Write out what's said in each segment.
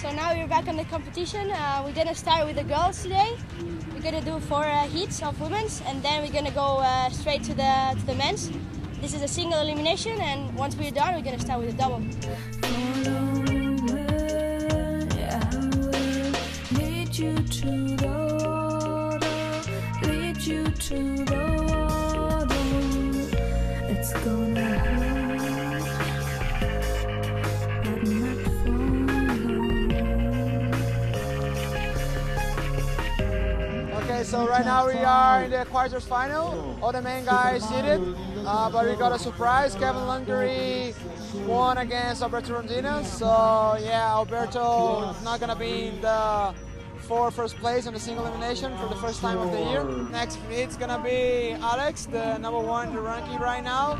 So now we're back on the competition. We're gonna start with the girls today. We're gonna do 4 heats of women's, and then we're gonna go straight to the men's. This is a single elimination, and once we're done, we're gonna start with a double. Lead you to the water, lead you to the water. It's gonna hurt, but not for long. Okay, so right now we are in the quarters final. All the main guys did it, but we got a surprise. Kevin Lungery won against Alberto Rondina. So yeah, Alberto is not gonna be in the first place in the single elimination for the first time of the year. Next it's gonna be Alex, the #1 in the ranking right now.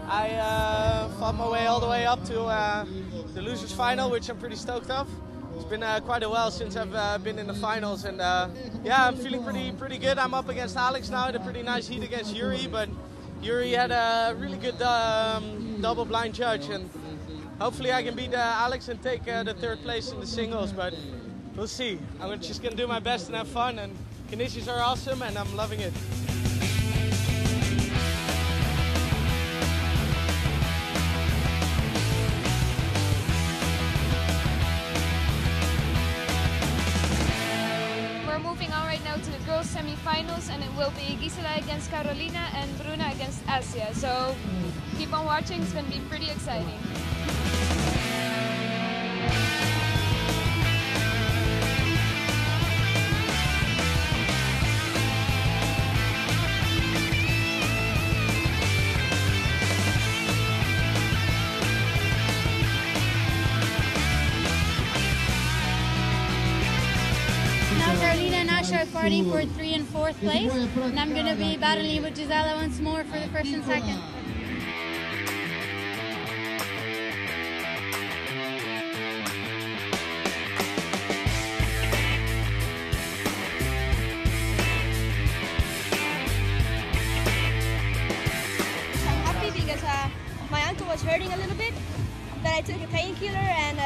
I fought my way all the way up to the losers final, which I'm pretty stoked of. It's been quite a while since I've been in the finals, and yeah, I'm feeling pretty good. I'm up against Alex now in a pretty nice heat against Yuri, but Yuri had a really good double blind judge, and hopefully I can beat Alex and take the 3rd place in the singles, but we'll see. I'm just gonna do my best and have fun, and conditions are awesome, and I'm loving it. Moving on right now to the girls semi-finals, and it will be Gisela against Carolina and Bruna against Asia. So keep on watching, it's going to be pretty exciting. Carolina and Asha are fighting for 3rd and 4th place, and I'm going to be battling with Gisela once more for the 1st and 2nd. I'm happy because my ankle was hurting a little bit. Then I took a painkiller, and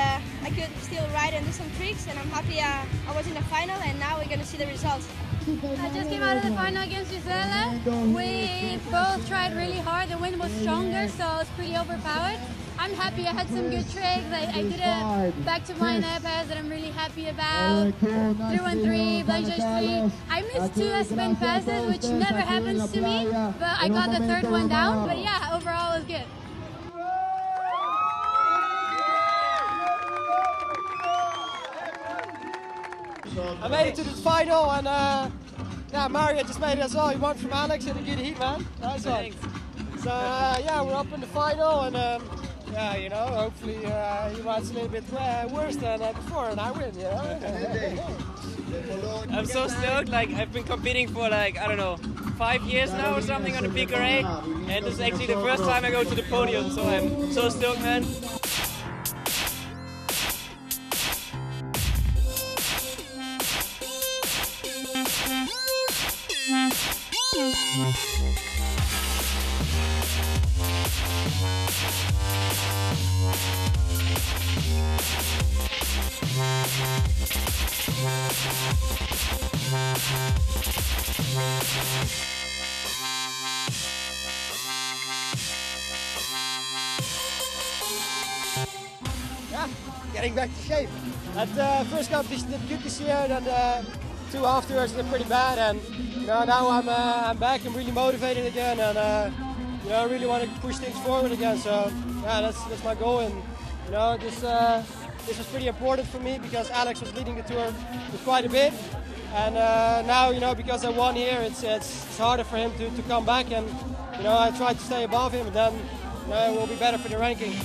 I could still ride and do some tricks, and I'm happy I was in the final, and now we're going to see the results. I just came out of the final against Gisela. We both tried really hard. The wind was stronger, so it's pretty overpowered. I'm happy. I had some good tricks. I did a back to mine pass that I'm really happy about. 3-1-3, blind judge 3. I missed 2 S-spin passes, which never happens to me, but I got the 3rd one down. But yeah, overall it was good. I made it to the final, and yeah, Mario just made it as well. He won from Alex in a good heat, man. Nice one. So yeah, we're up in the final, and yeah, you know, hopefully he rides a little bit worse than before, and I win, you know. I'm so stoked. Like, I've been competing for like, I don't know, 5 years now or something on the PKRA, and this is actually the first time I go to the podium, so I'm so stoked, man. Yeah, getting back to shape. At the first competition did good this year, then 2 afterwards did pretty bad, and you know, now I'm back. I'm really motivated again, and you know, I really want to push things forward again. So yeah, that's my goal, and you know, this was pretty important for me because Alex was leading the tour with quite a bit, And now, you know, because I won here, it's harder for him to come back. And you know, I tried to stay above him, and then it will be better for the ranking.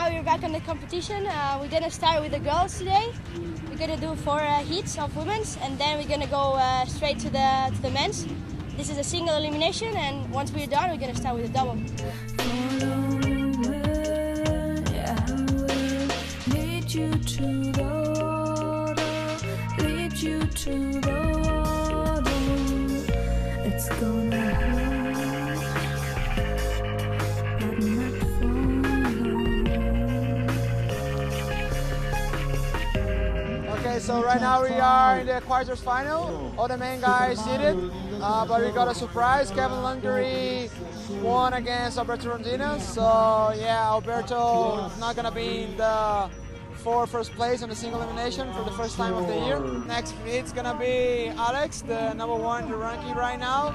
now we're back on the competition. We're gonna start with the girls today. We're gonna do 4 heats of women's, and then we're gonna go straight to the men's. This is a single elimination, and once we're done, we're gonna start with a double. Lead you to the water, lead you to the water. It's gonna hurt, but not for long. Okay, so right now we are in the quarters final. All the main guys did it, but we got a surprise. Kevin Lungery won against Alberto Rondina. So yeah, Alberto is not gonna be in the first place in the single elimination for the first time of the year. Next it's gonna be Alex, the #1 in the ranking right now.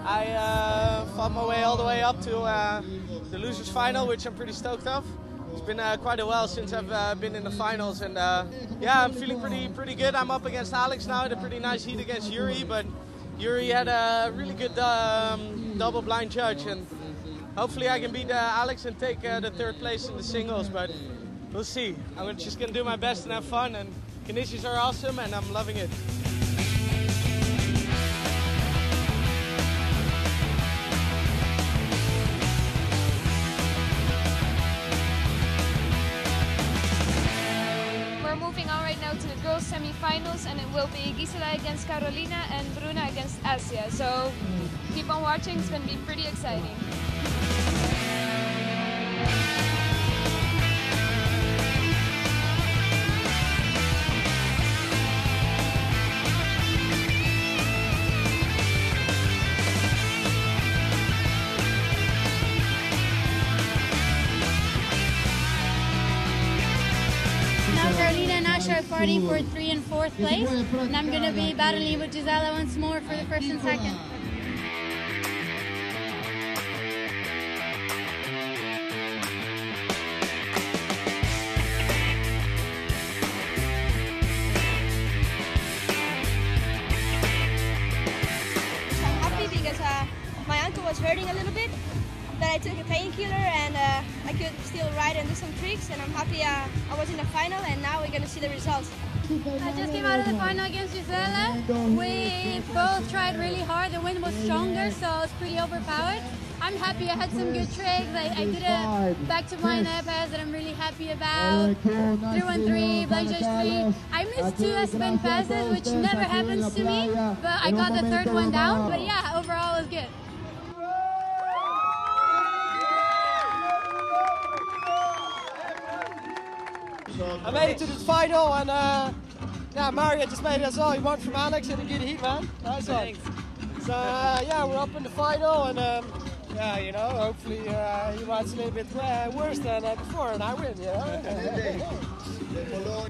I fought my way all the way up to the losers final, which I'm pretty stoked of. It's been quite a while since I've been in the finals, and yeah, I'm feeling pretty good. I'm up against Alex now in a pretty nice heat against Yuri, but Yuri had a really good double blind judge, and hopefully I can beat Alex and take the 3rd place in the singles, but we'll see. I'm just gonna do my best and have fun, and conditions are awesome, and I'm loving it. Moving on right now to the girls semi-finals, and it will be Gisela against Carolina and Bruna against Asia. So keep on watching, it's going to be pretty exciting. Carolina and Asha are fighting for 3 and 4th place, and I'm going to be battling with Gisela once more for the 1st and 2nd. I'm happy because my ankle was hurting a little bit. Then I took a painkiller, and I could still ride and do some tricks, and I'm happy I was in the final, and now we're going to see the results. I just came out of the final against Gisela. We both tried really hard. The wind was stronger, so it's pretty overpowered. I'm happy. I had some good tricks. I did a back to my pass that I'm really happy about. 3-1-3, blind judge 3. I missed 2 S-spin passes, which never happens to me, but I got the 3rd one down. But yeah, overall it was good. I made it to the final, and yeah, Mario just made it as well. He won from Alex in a good heat, man. Nice one. So yeah, we're up in the final, and yeah, you know, hopefully he rides a little bit worse than before, and I win. Yeah.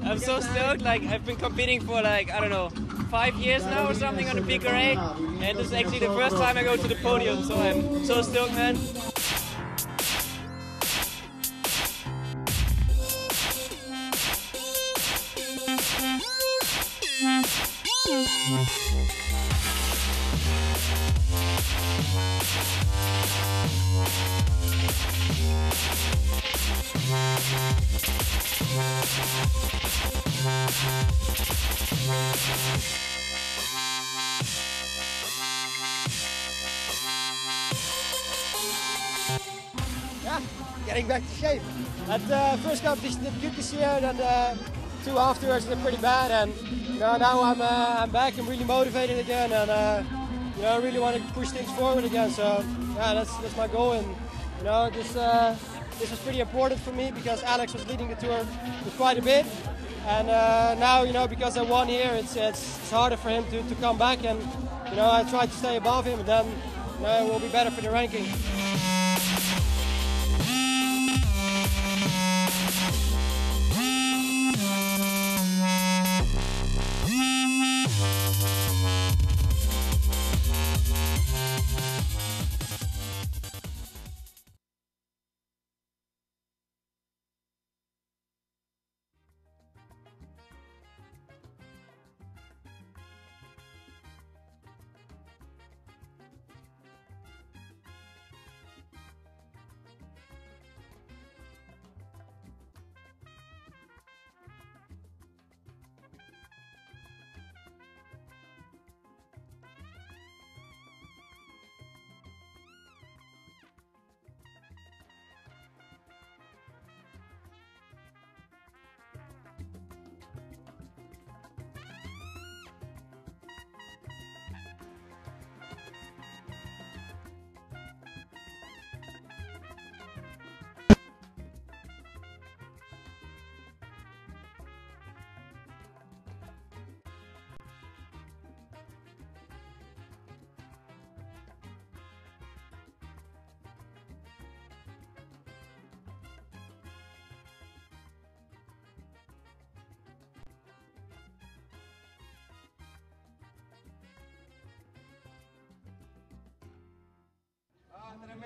I'm so stoked. Like, I've been competing for like, I don't know, 5 years now or something on the PKRA, and this is actually the first time I go to the podium, so I'm so stoked, man. Yeah, getting back to shape. At the first competition did good this year, then the 2 afterwards did pretty bad, and you know, now I'm back. I'm really motivated again, and you know, I really want to push things forward again. So yeah, that's my goal, and you know, this was pretty important for me because Alex was leading the tour with quite a bit, and now, you know, because I won here, it's harder for him to come back, and you know, I tried to stay above him, and then you know, it will be better for the ranking.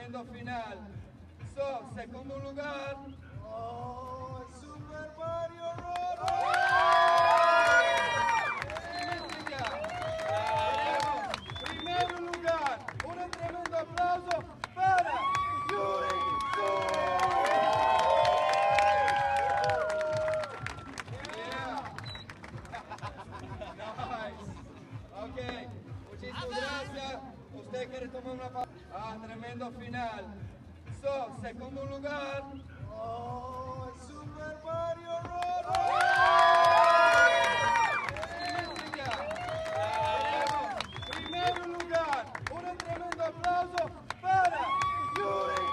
tremendo final. So, secondo lugar. Oh, Super Mario Primero lugar, un tremendo aplauso para Yuri. Nice. Ok, muchísimas gracias. Usted quiere tomar una pausa. Tremendo final. So, segundo lugar. Oh, Super Mario Primero lugar, un tremendo aplauso para Yuri.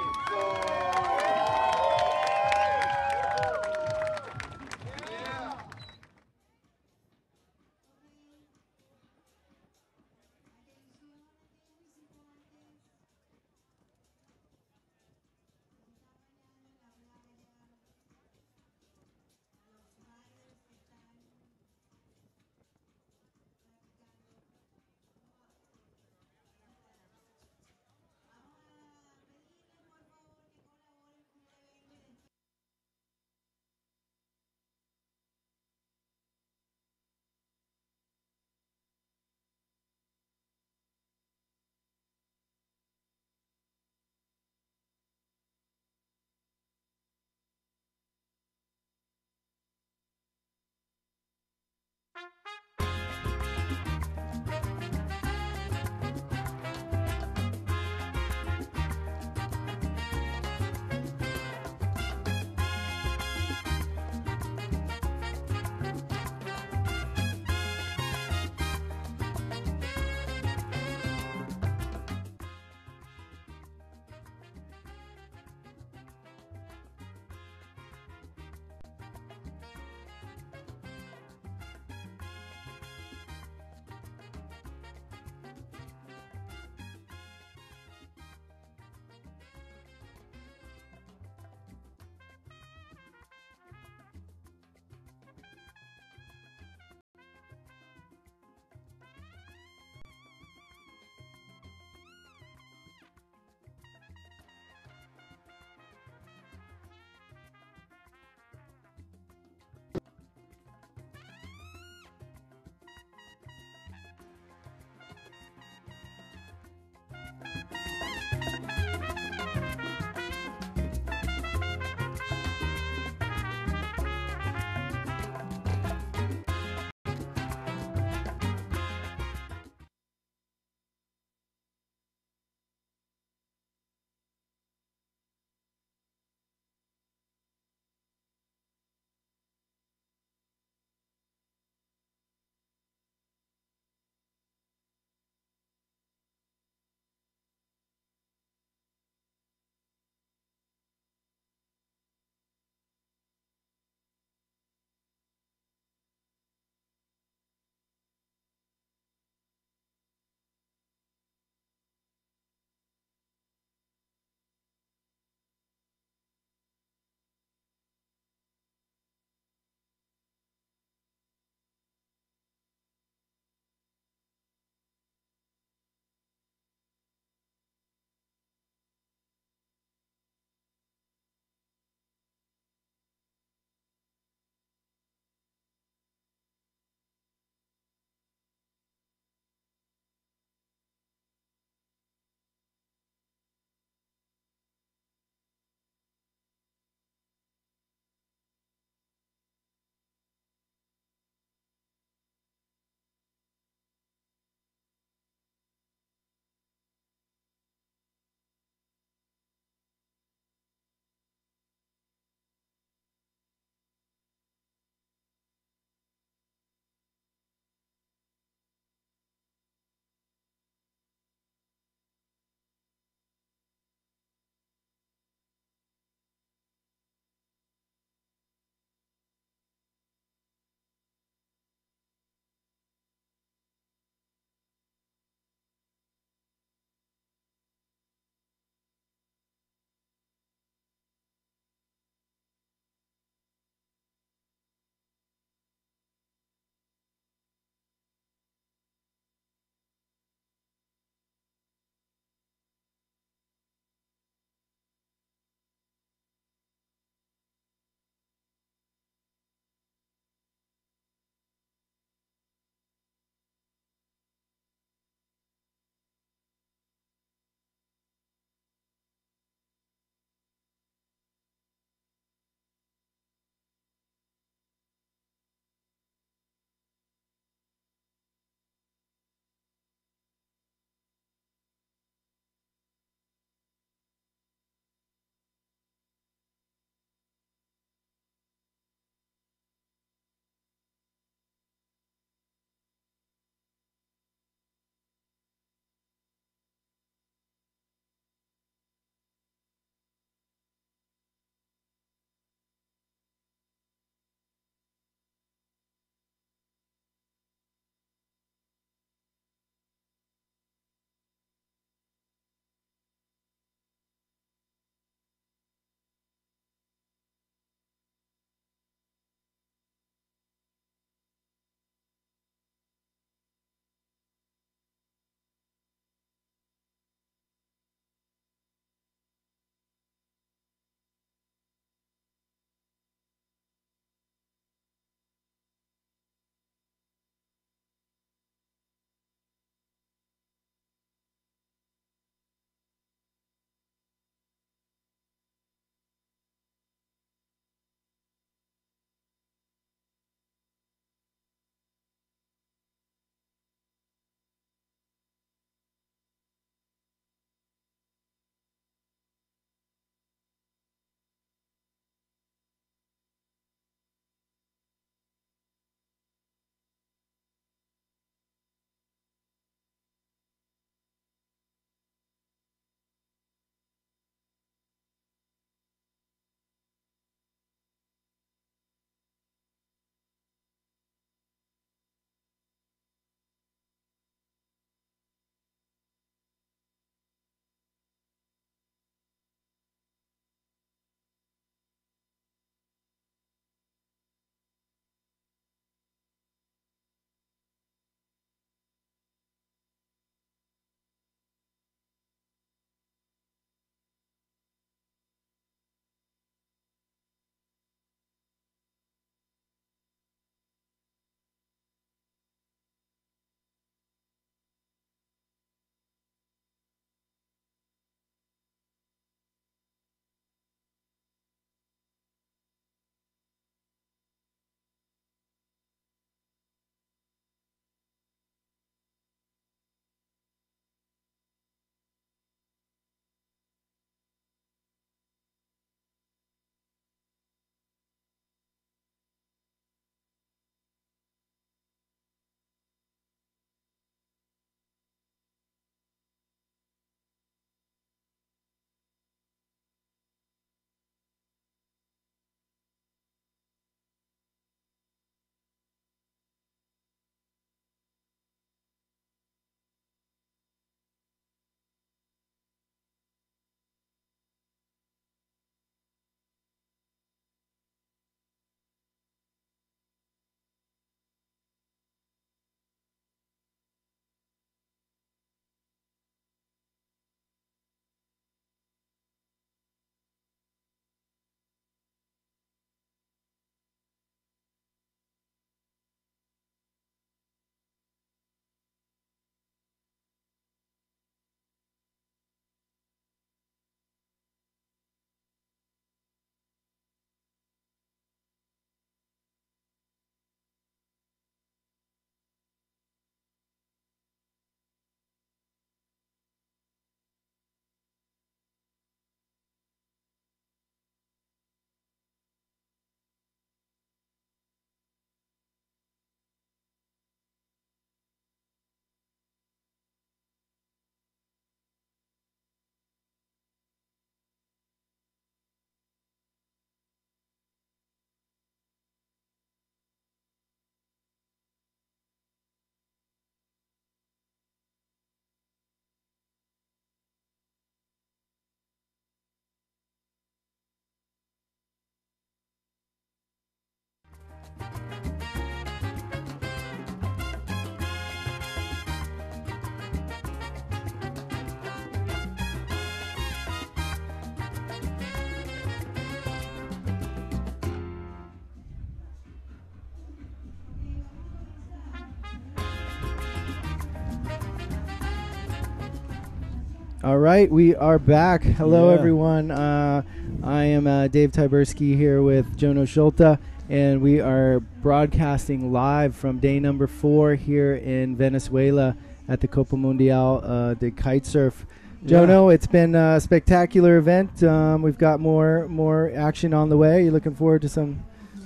All right, we are back. Hello, Yeah. everyone. I am Dave Tyberski here with Jono Schulta, and we are broadcasting live from day number 4 here in Venezuela at the Copa Mundial de Kitesurf. Jono, it's been a spectacular event. We've got more action on the way. You looking forward to some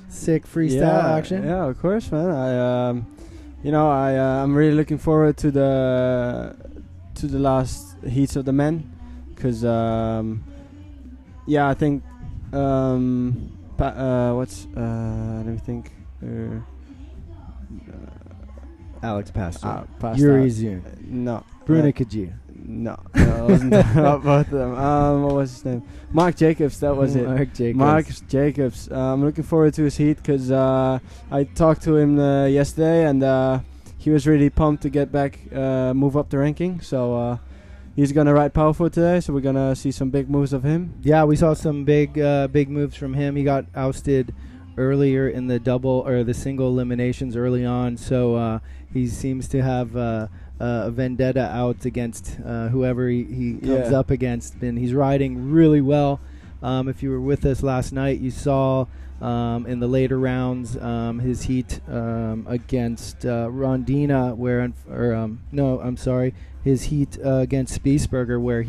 sick freestyle action? Yeah, of course, man. I'm really looking forward to the last heats of the men, because I think let me think. Alex Pastor. Yuri Zun. No. Bruna Kaji. No, I wasn't talking about both of them. What was his name? Mark Jacobs, that was it. Mark Jacobs. I'm looking forward to his heat, because I talked to him yesterday, and he was really pumped to get back, move up the ranking. So he's going to ride powerful today, so we're going to see some big moves of him. Yeah, we saw some big moves from him. He got ousted earlier in the double or the single eliminations early on, so he seems to have a vendetta out against whoever he comes up against, and he's riding really well. If you were with us last night, you saw in the later rounds his heat against Rondina, his heat against Spiesberger, where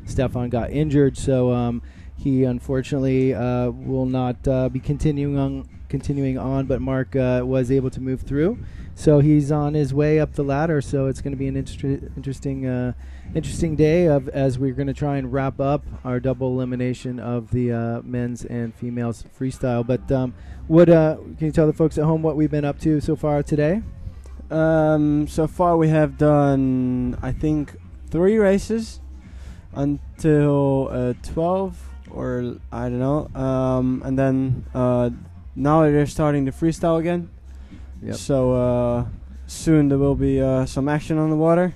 Stefan got injured, so he unfortunately will not be continuing on, but Mark was able to move through. So he's on his way up the ladder. So it's going to be an interesting day as we're going to try and wrap up our double elimination of the men's and females freestyle. But can you tell the folks at home what we've been up to so far today? So far we have done, I think, 3 races until 12, or I don't know. And then now they're starting the freestyle again. Yep. So soon there will be some action on the water.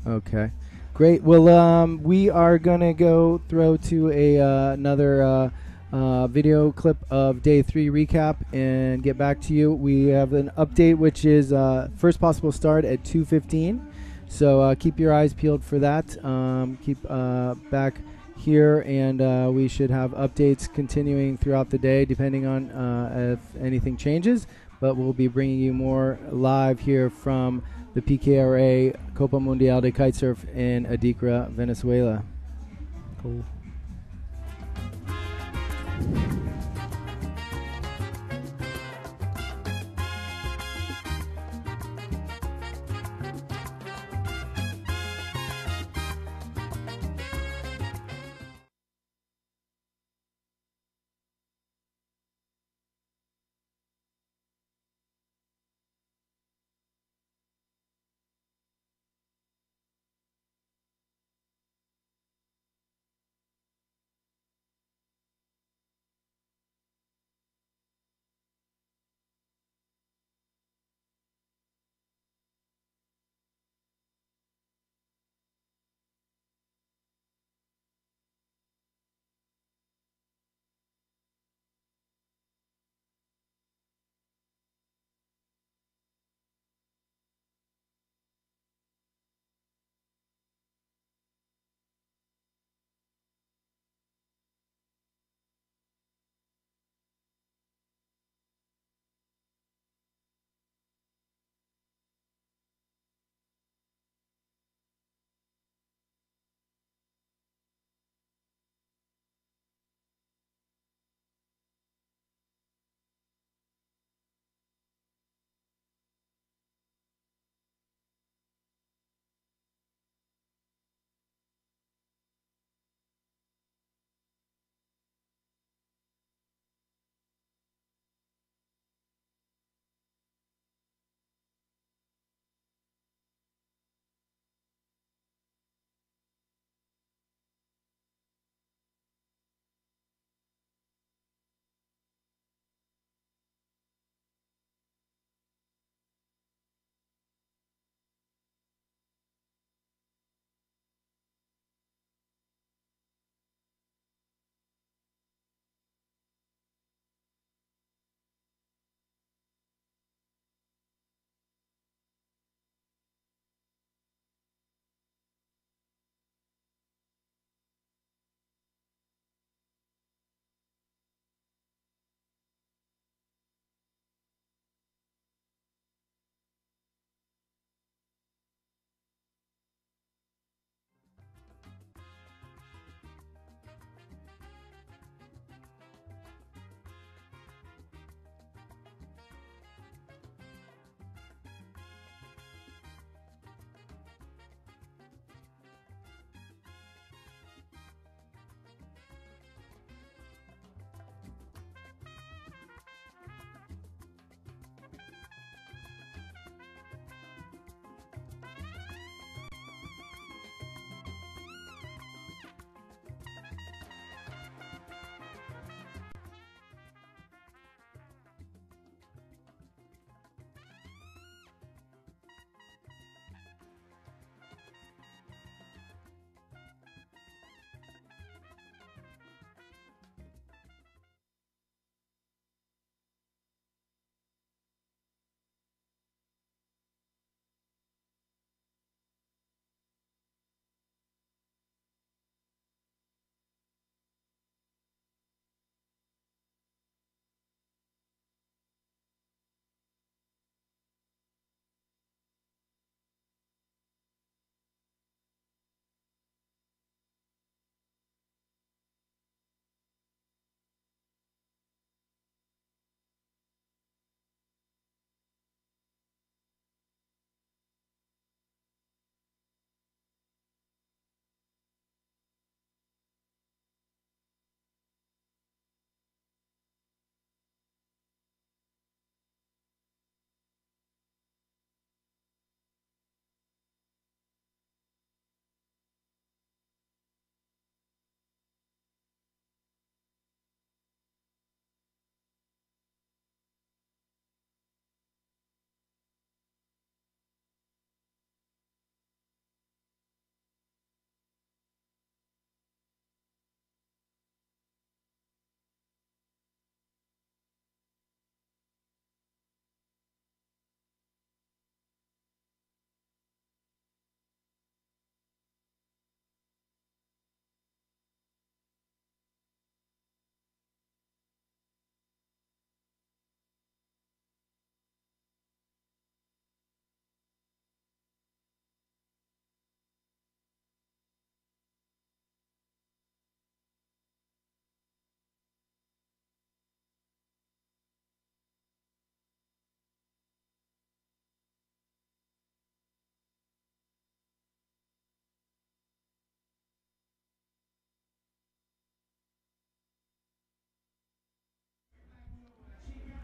Okay, great. Well, we are gonna go throw to another video clip of day 3 recap and get back to you. We have an update, which is first possible start at 2:15. So keep your eyes peeled for that. Keep back here, and we should have updates continuing throughout the day, depending on if anything changes. But we'll be bringing you more live here from the PKRA Copa Mundial de Kitesurf in Adicora, Venezuela. Cool.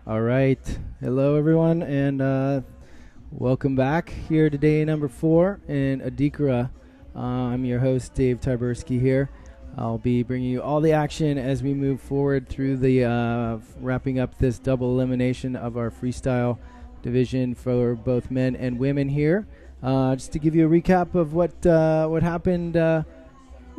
All right. Hello, everyone, and welcome back here to day number 4 in Adicora. I'm your host, Dave Tyberski here. I'll be bringing you all the action as we move forward through the wrapping up this double elimination of our freestyle division for both men and women here. Just to give you a recap of what happened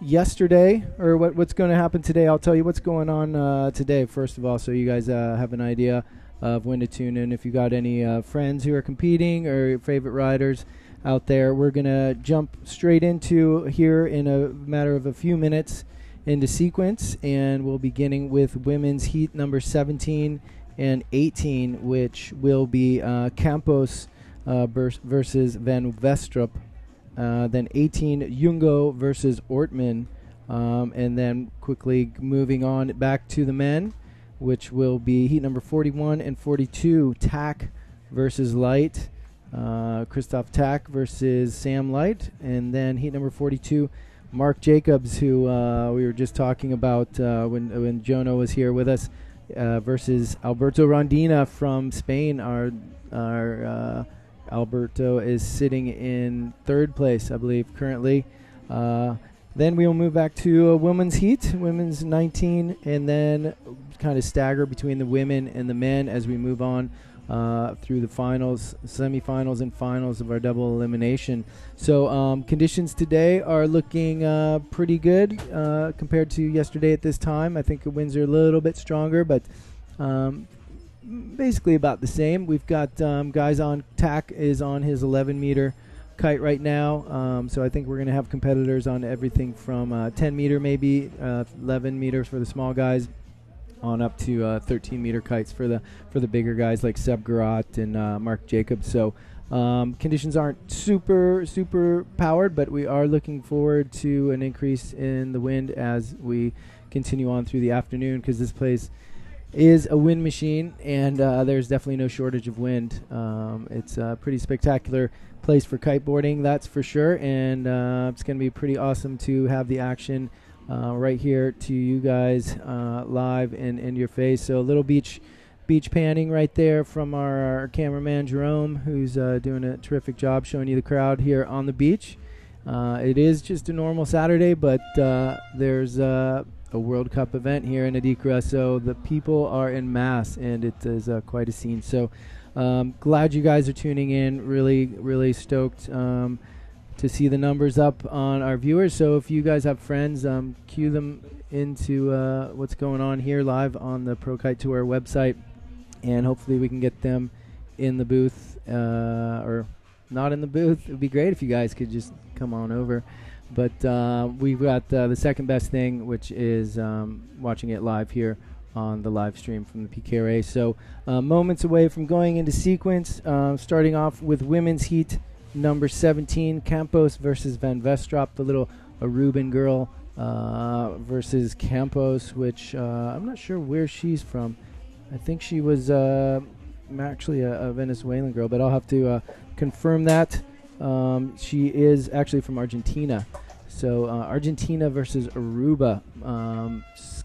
yesterday, or what's going to happen today. I'll tell you what's going on today, first of all, so you guys have an idea of when to tune in. If you got any friends who are competing or your favorite riders out there, we're going to jump straight into here in a matter of a few minutes into sequence, and we'll be beginning with women's heat number 17 and 18, which will be Campos versus Van Westrup. Then 18, Jungo versus Ortman. And then quickly moving on back to the men, which will be heat number 41 and 42, Tack versus Light. Christoph Tack versus Sam Light. And then heat number 42, Mark Jacobs, who we were just talking about when Jono was here with us, versus Alberto Rondina from Spain. Our Alberto is sitting in 3rd place, I believe, currently. Then we will move back to women's heat, women's 19, and then kind of stagger between the women and the men as we move on through the finals, semifinals, and finals of our double elimination. So conditions today are looking pretty good compared to yesterday at this time. I think the winds are a little bit stronger, but basically about the same. We've got guys on. Tack is on his 11-meter kite right now, so I think we're going to have competitors on everything from 10 meter, maybe 11 meters for the small guys, on up to 13-meter kites for the bigger guys like Seb Garat and Mark Jacobs. So conditions aren't super powered, but we are looking forward to an increase in the wind as we continue on through the afternoon, because this place is a wind machine, and there's definitely no shortage of wind. It's a pretty spectacular place for kiteboarding, that's for sure, and it's going to be pretty awesome to have the action right here to you guys live and in your face. So a little beach panning right there from our cameraman Jerome, who's doing a terrific job showing you the crowd here on the beach. It is just a normal Saturday, but there's a World Cup event here in Adicora, so the people are en masse, and it is quite a scene. So glad you guys are tuning in. Really stoked to see the numbers up on our viewers. So if you guys have friends, cue them into what's going on here live on the Pro Kite Tour website, and hopefully we can get them in the booth, or not in the booth. It would be great if you guys could just come on over. But we've got the second best thing, which is watching it live here on the live stream from the PKRA. So moments away from going into sequence, starting off with women's heat number 17, Campos versus Van Westrup, the little Aruban girl versus Campos, which I'm not sure where she's from. I think she was actually a Venezuelan girl, but I'll have to confirm that. She is actually from Argentina. So Argentina versus Aruba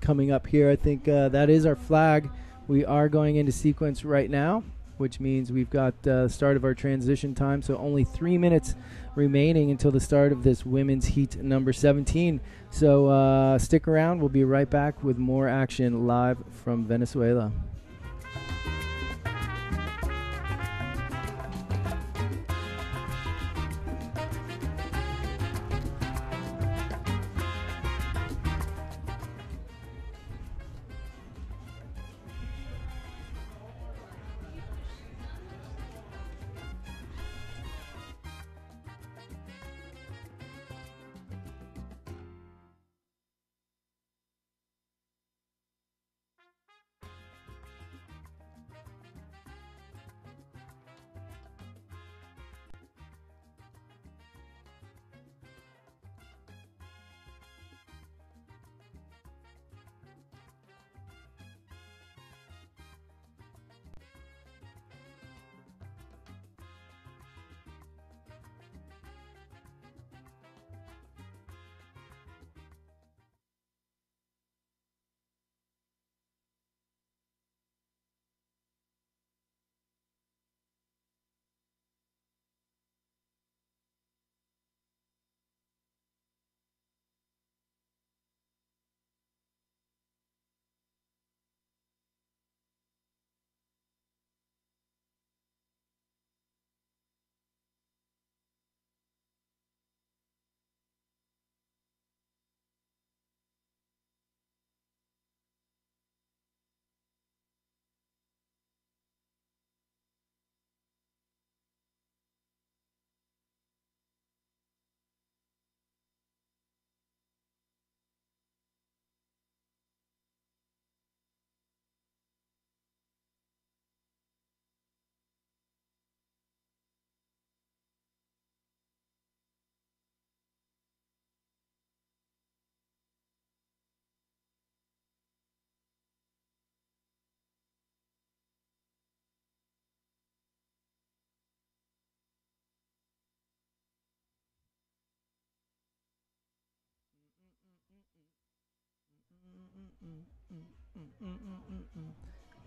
coming up here. I think that is our flag. We are going into sequence right now, which means we've got the start of our transition time. So only 3 minutes remaining until the start of this women's heat number 17. So stick around. We'll be right back with more action live from Venezuela.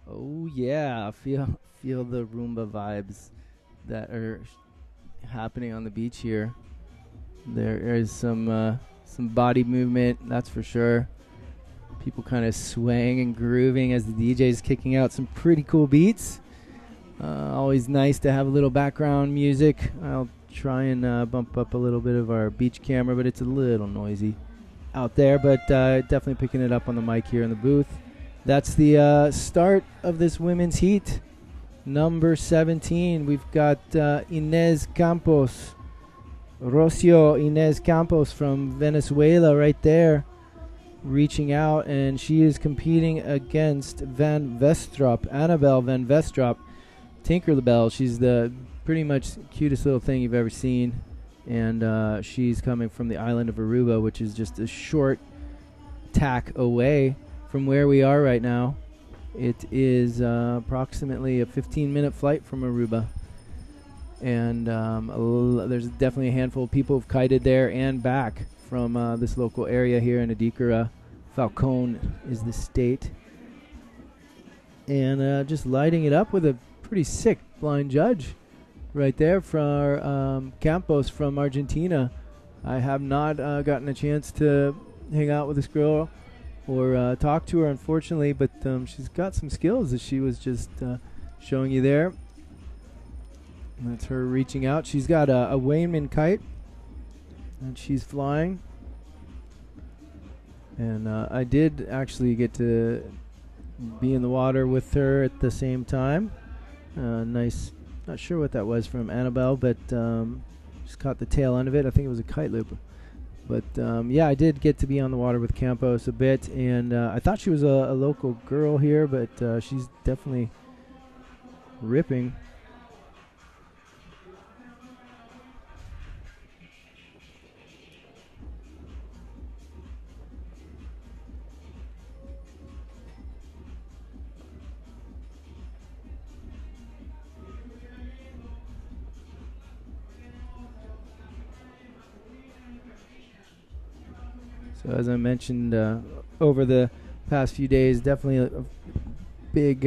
Oh yeah, feel the Roomba vibes that are happening on the beach here. There is some body movement, that's for sure. People kind of swaying and grooving as the DJ is kicking out some pretty cool beats. Always nice to have a little background music. I'll try and bump up a little bit of our beach camera, but it's a little noisy out there, but definitely picking it up on the mic here in the booth. That's the start of this women's heat. Number 17, we've got Inez Campos. Rocio Inez Campos from Venezuela right there, reaching out, and she is competing against Van Vestrop, Annabelle Van Vestrop, Tinkerbell. She's the pretty much cutest little thing you've ever seen, and she's coming from the island of Aruba, which is just a short tack away from where we are right now. It is approximately a 15-minute flight from Aruba, and there's definitely a handful of people who've kited there and back from this local area here in Adicora. Falcón is the state, and just lighting it up with a pretty sick blind judge right there for Campos from Argentina. I have not gotten a chance to hang out with this girl or talk to her, unfortunately, but she's got some skills that she was just showing you there. And that's her reaching out. She's got a Wayman kite, and she's flying. And I did actually get to be in the water with her at the same time. Nice, not sure what that was from Annabelle, but just caught the tail end of it. I think it was a kite loop. But yeah, I did get to be on the water with Campos a bit, and I thought she was a local girl here, but she's definitely ripping. So as I mentioned, over the past few days, definitely a big,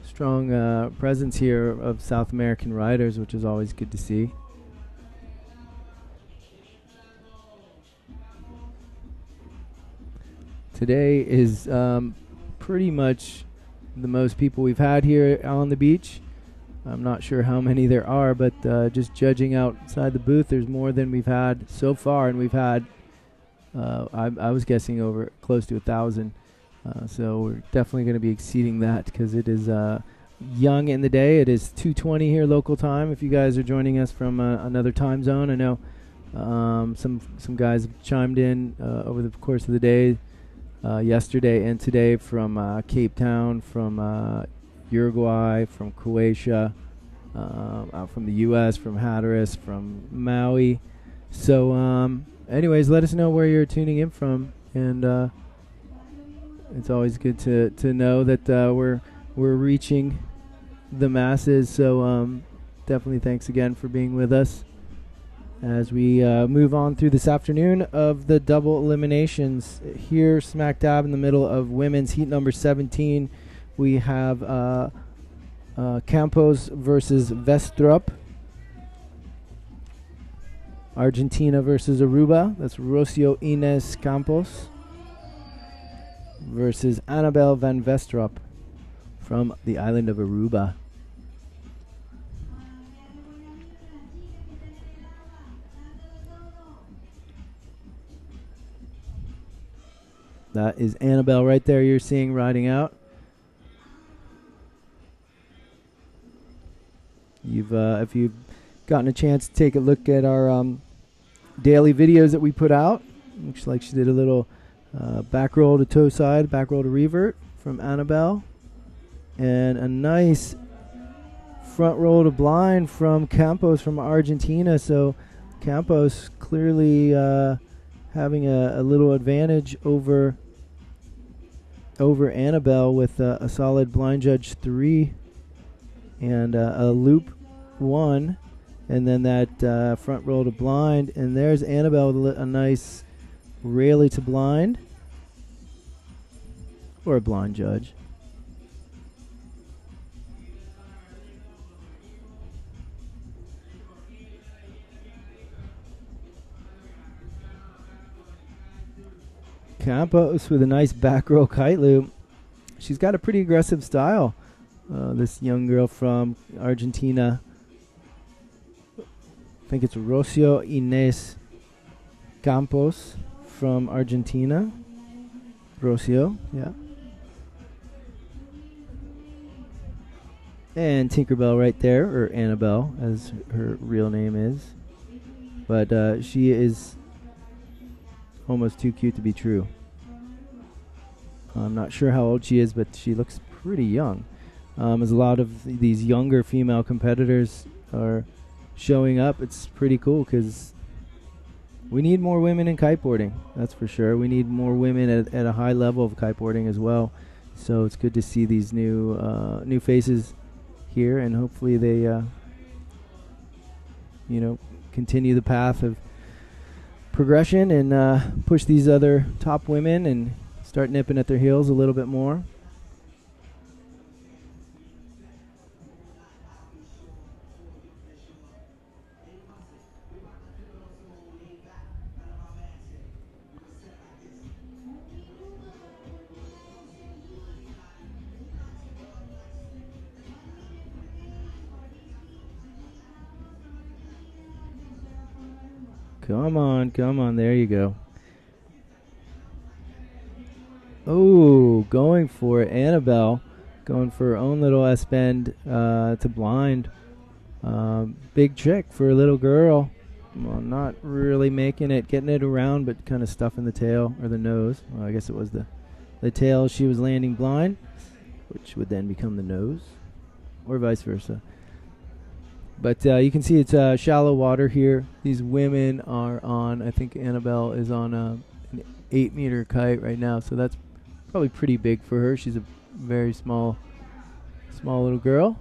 strong presence here of South American riders, which is always good to see. Today is pretty much the most people we've had here on the beach. I'm not sure how many there are, but just judging outside the booth, there's more than we've had so far, and we've had I was guessing over close to 1,000, so we're definitely going to be exceeding that because it is young in the day. It is 2:20 here local time. If you guys are joining us from another time zone, I know some guys have chimed in over the course of the day, yesterday and today, from Cape Town, from Uruguay, from Croatia, out from the U.S., from Hatteras, from Maui. So anyways, let us know where you're tuning in from, and it's always good to know that we're reaching the masses. So definitely thanks again for being with us as we move on through this afternoon of the double eliminations. Here, smack dab in the middle of women's heat number 17, we have Campos versus Vestrup. Argentina versus Aruba. That's Rocio Inez Campos versus Annabelle Van Vestrup from the island of Aruba. That is Annabelle right there you're seeing riding out. If you've gotten a chance to take a look at our daily videos that we put out, looks like she did a little back roll to toe side, back roll to revert from Annabelle, and a nice front roll to blind from Campos from Argentina. So Campos clearly having a little advantage over Annabelle with a solid blind judge 3 and a loop 1, and then that front roll to blind, and there's Annabelle with a nice rally to blind. or a blind judge. Campos with a nice back row kite loop. She's got a pretty aggressive style. This young girl from Argentina. I think it's Rocio Inés Campos from Argentina. Rocio, yeah. And Tinkerbell right there, or Annabelle as her real name is. But she is almost too cute to be true. I'm not sure how old she is, but she looks pretty young. As a lot of these younger female competitors are showing up, it's pretty cool because we need more women in kiteboarding, that's for sure. We need more women at a high level of kiteboarding as well. So it's good to see these new faces here, and hopefully they, continue the path of progression and push these other top women and start nipping at their heels a little bit more. Come on, there you go. Oh, going for it, Annabelle. Going for her own little S-bend to blind. Big trick for a little girl. Well, not really making it, getting it around, but kind of stuffing the tail, or the nose. Well, I guess it was the tail she was landing blind, which would then become the nose, or vice versa. But you can see it's shallow water here. These women are on, I think Annabelle is on an 8-meter kite right now, so that's probably pretty big for her. She's a very small little girl.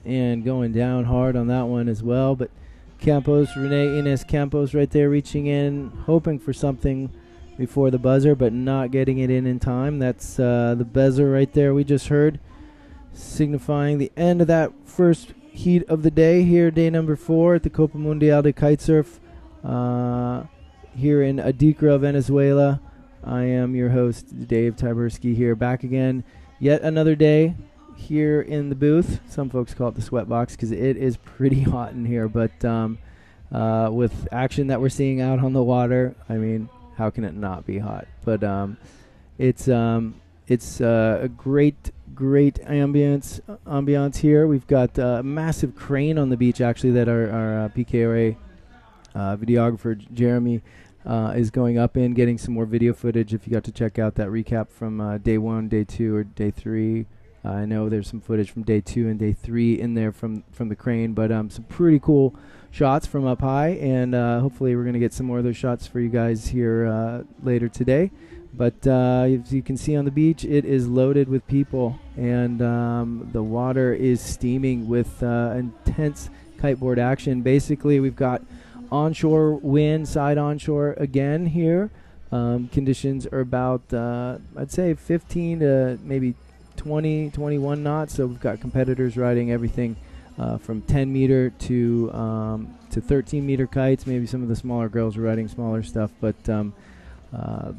And going down hard on that one as well. But Campos, Renee Inés Campos right there reaching in, hoping for something before the buzzer, but not getting it in time. That's the buzzer right there we just heard, signifying the end of that first heat of the day here, day number 4 at the Copa Mundial de Kitesurf here in Adicora, Venezuela. I am your host, Dave Tyberski, here, back again yet another day here in the booth. Some folks call it the sweat box because it is pretty hot in here, but with action that we're seeing out on the water, I mean, how can it not be hot? But it's a great ambience here. We've got a massive crane on the beach, actually, that our PKRA videographer Jeremy is going up in, getting some more video footage. If you got to check out that recap from day 1, day 2, or day 3, I know there's some footage from day 2 and day 3 in there from the crane, but some pretty cool shots from up high, and hopefully we're going to get some more of those shots for you guys here later today. But as you can see on the beach, it is loaded with people, and the water is steaming with intense kiteboard action. Basically, we've got onshore wind, side onshore again here. Conditions are about, I'd say 15 to maybe 20, 21 knots. So we've got competitors riding everything from 10 meter to 13 meter kites. Maybe some of the smaller girls are riding smaller stuff, but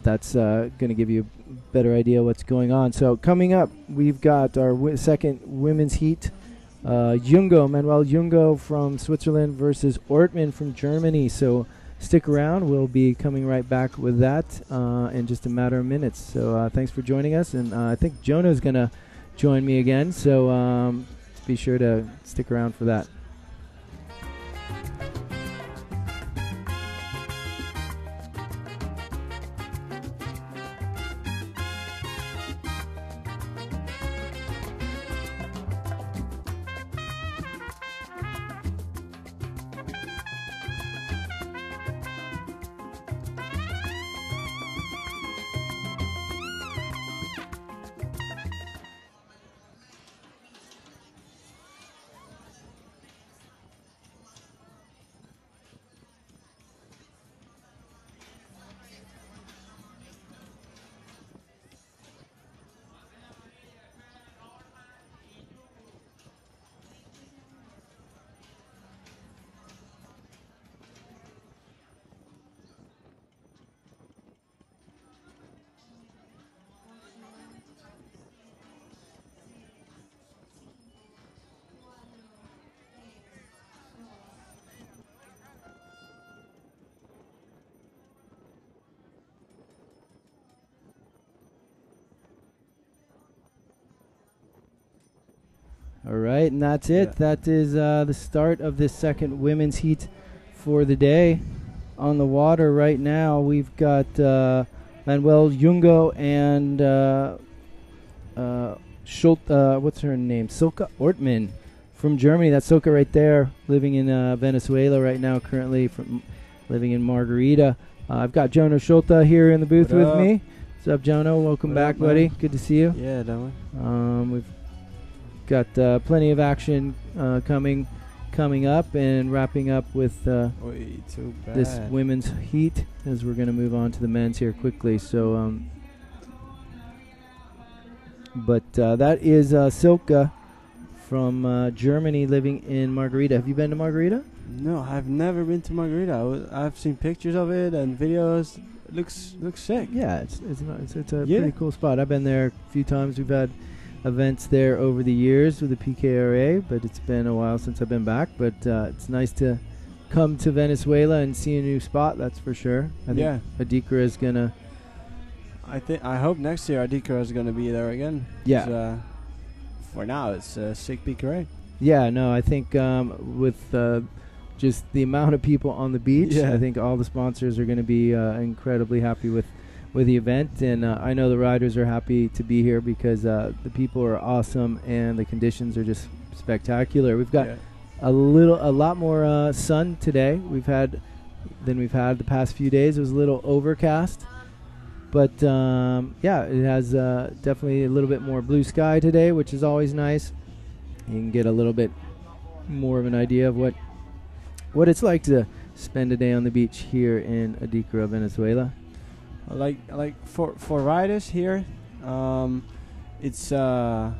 that's going to give you a better idea what's going on. So coming up, we've got our second women's heat. Manuel Jungo from Switzerland versus Ortmann from Germany. So stick around. We'll be coming right back with that in just a matter of minutes. So thanks for joining us. And I think Jonah's going to join me again. So be sure to stick around for that. All right, and that's it. That is the start of this second women's heat for the day. On the water right now, we've got Manuel Jungo and what's her name? Silke Ortmann from Germany. That's Silke right there, living in Venezuela right now, currently living in Margarita. I've got Jono Schulte here in the booth with me. What's up, Jono? Welcome back, buddy. Good to see you. Yeah, definitely. We've got plenty of action coming up and wrapping up with this women's heat as we're going to move on to the men's here quickly. So, that is Silke from Germany, living in Margarita. Have you been to Margarita? No, I've never been to Margarita. I've seen pictures of it and videos. It looks sick. Yeah, it's a pretty cool spot. I've been there a few times. We've had events there over the years with the PKRA, but it's been a while since I've been back. But it's nice to come to Venezuela and see a new spot, that's for sure. I think Adicora is gonna. I hope next year Adicora is gonna be there again. Yeah. For now, it's a sick PKRA. Yeah, no, I think with just the amount of people on the beach, I think all the sponsors are going to be incredibly happy with the event, and I know the riders are happy to be here because the people are awesome and the conditions are just spectacular. We've got a lot more sun today than we've had the past few days. It was a little overcast, but it has definitely a little bit more blue sky today, which is always nice. You can get a little bit more of an idea of what it's like to spend a day on the beach here in Adicora, Venezuela. Like for riders here, it's a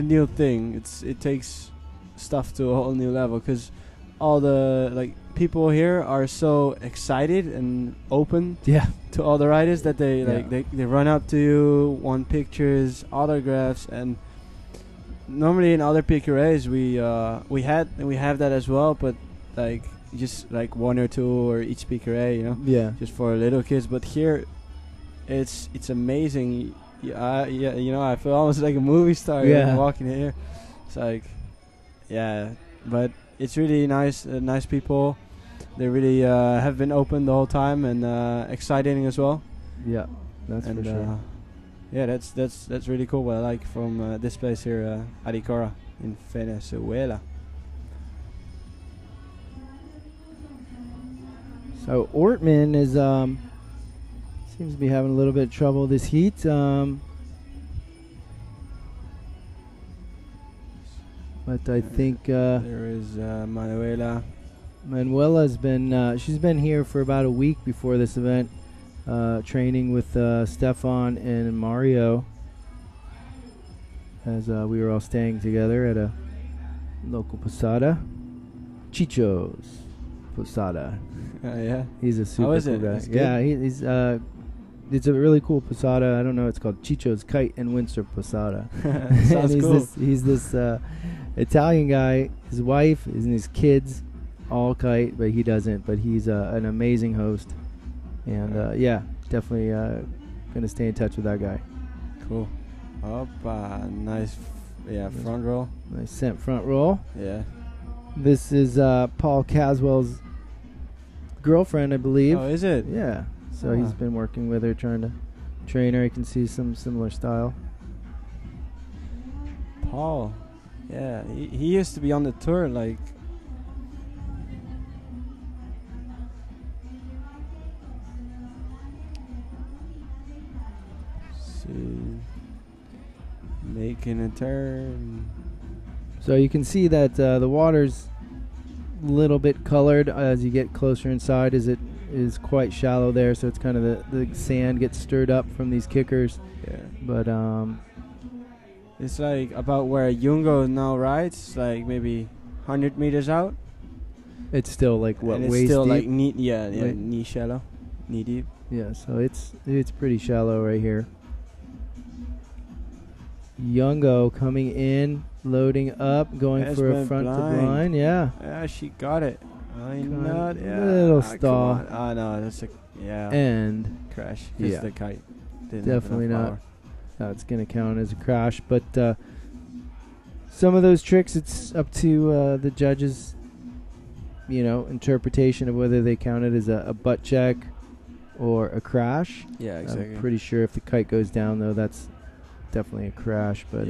new thing. It takes stuff to a whole new level because all the people here are so excited and open to all the riders that they run up to you, want pictures, autographs, and normally in other PKRAs we have that as well, but just one or two or each PKRA, just for little kids. But here, it's amazing. I feel almost like a movie star walking here. It's but it's really nice. Nice people. They really have been open the whole time and exciting as well. Yeah, that's for sure. Yeah, that's really cool. What I like from this place here, Adicora in Venezuela. So Ortmann is seems to be having a little bit of trouble this heat. But I think there is Manuela. Manuela's been she's been here for about a week before this event. Training with Stefan and Mario as we were all staying together at a local posada. Chicho's Posada. Yeah. He's a super cool guy. Yeah, he's it's a really cool posada. I don't know, it's called Chicho's Kite and Windsurf Posada. Sounds cool. He's this Italian guy. His wife and his kids all kite, but he doesn't. But he's an amazing host. And definitely gonna stay in touch with that guy. Cool. Nice. Front roll. Nice front roll. Yeah. This is Paul Caswell's girlfriend, I believe. Oh, is it? Yeah. So he's been working with her, trying to train her. You can see some similar style. Paul. Yeah. He used to be on the tour, making a turn. So you can see that the water's a little bit colored as you get closer inside, as it is quite shallow there, so it's kind of the sand gets stirred up from these kickers. Yeah. But it's about where Jungo now rides, maybe 100 meters out. It's still waist still deep? knee shallow, knee deep. Yeah, so it's pretty shallow right here. Jungo coming in, loading up, going for a front to blind. Yeah. Yeah, she got it. Little stall. Oh no, that's and crash. Yeah. The kite didn't definitely not. power. It's going to count as a crash, but some of those tricks, it's up to the judges, interpretation of whether they count it as a butt check or a crash. Yeah, exactly. I'm pretty sure if the kite goes down, though, that's definitely a crash. But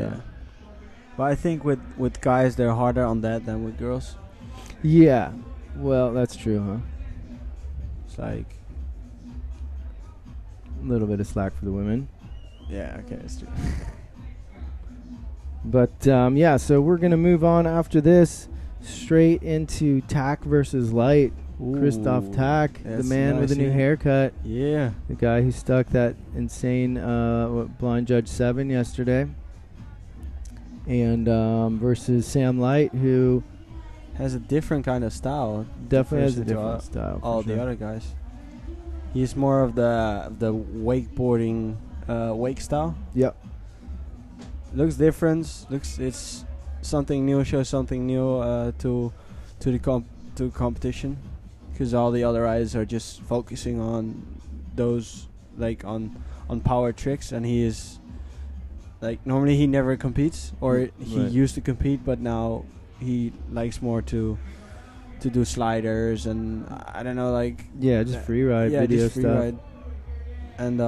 but I think with guys, they're harder on that than with girls. Yeah, well, that's true, huh? It's like a little bit of slack for the women. Yeah, okay, that's true. But yeah, so we're gonna move on after this straight into Tack versus Light. Christoph Tack, the man with the new haircut. Yeah, the guy who stuck that insane blind judge 7 yesterday. And versus Sam Light, who has a different kind of style. Definitely has a different style. All the other guys. He's more of the wakeboarding wake style. Yep. Looks different. It's something new. Shows something new to the competition, because all the other guys are just focusing on those on power tricks, and he is normally he never competes, or he used to compete, but now he likes more to do sliders and I don't know, just free ride video just free stuff. Ride. And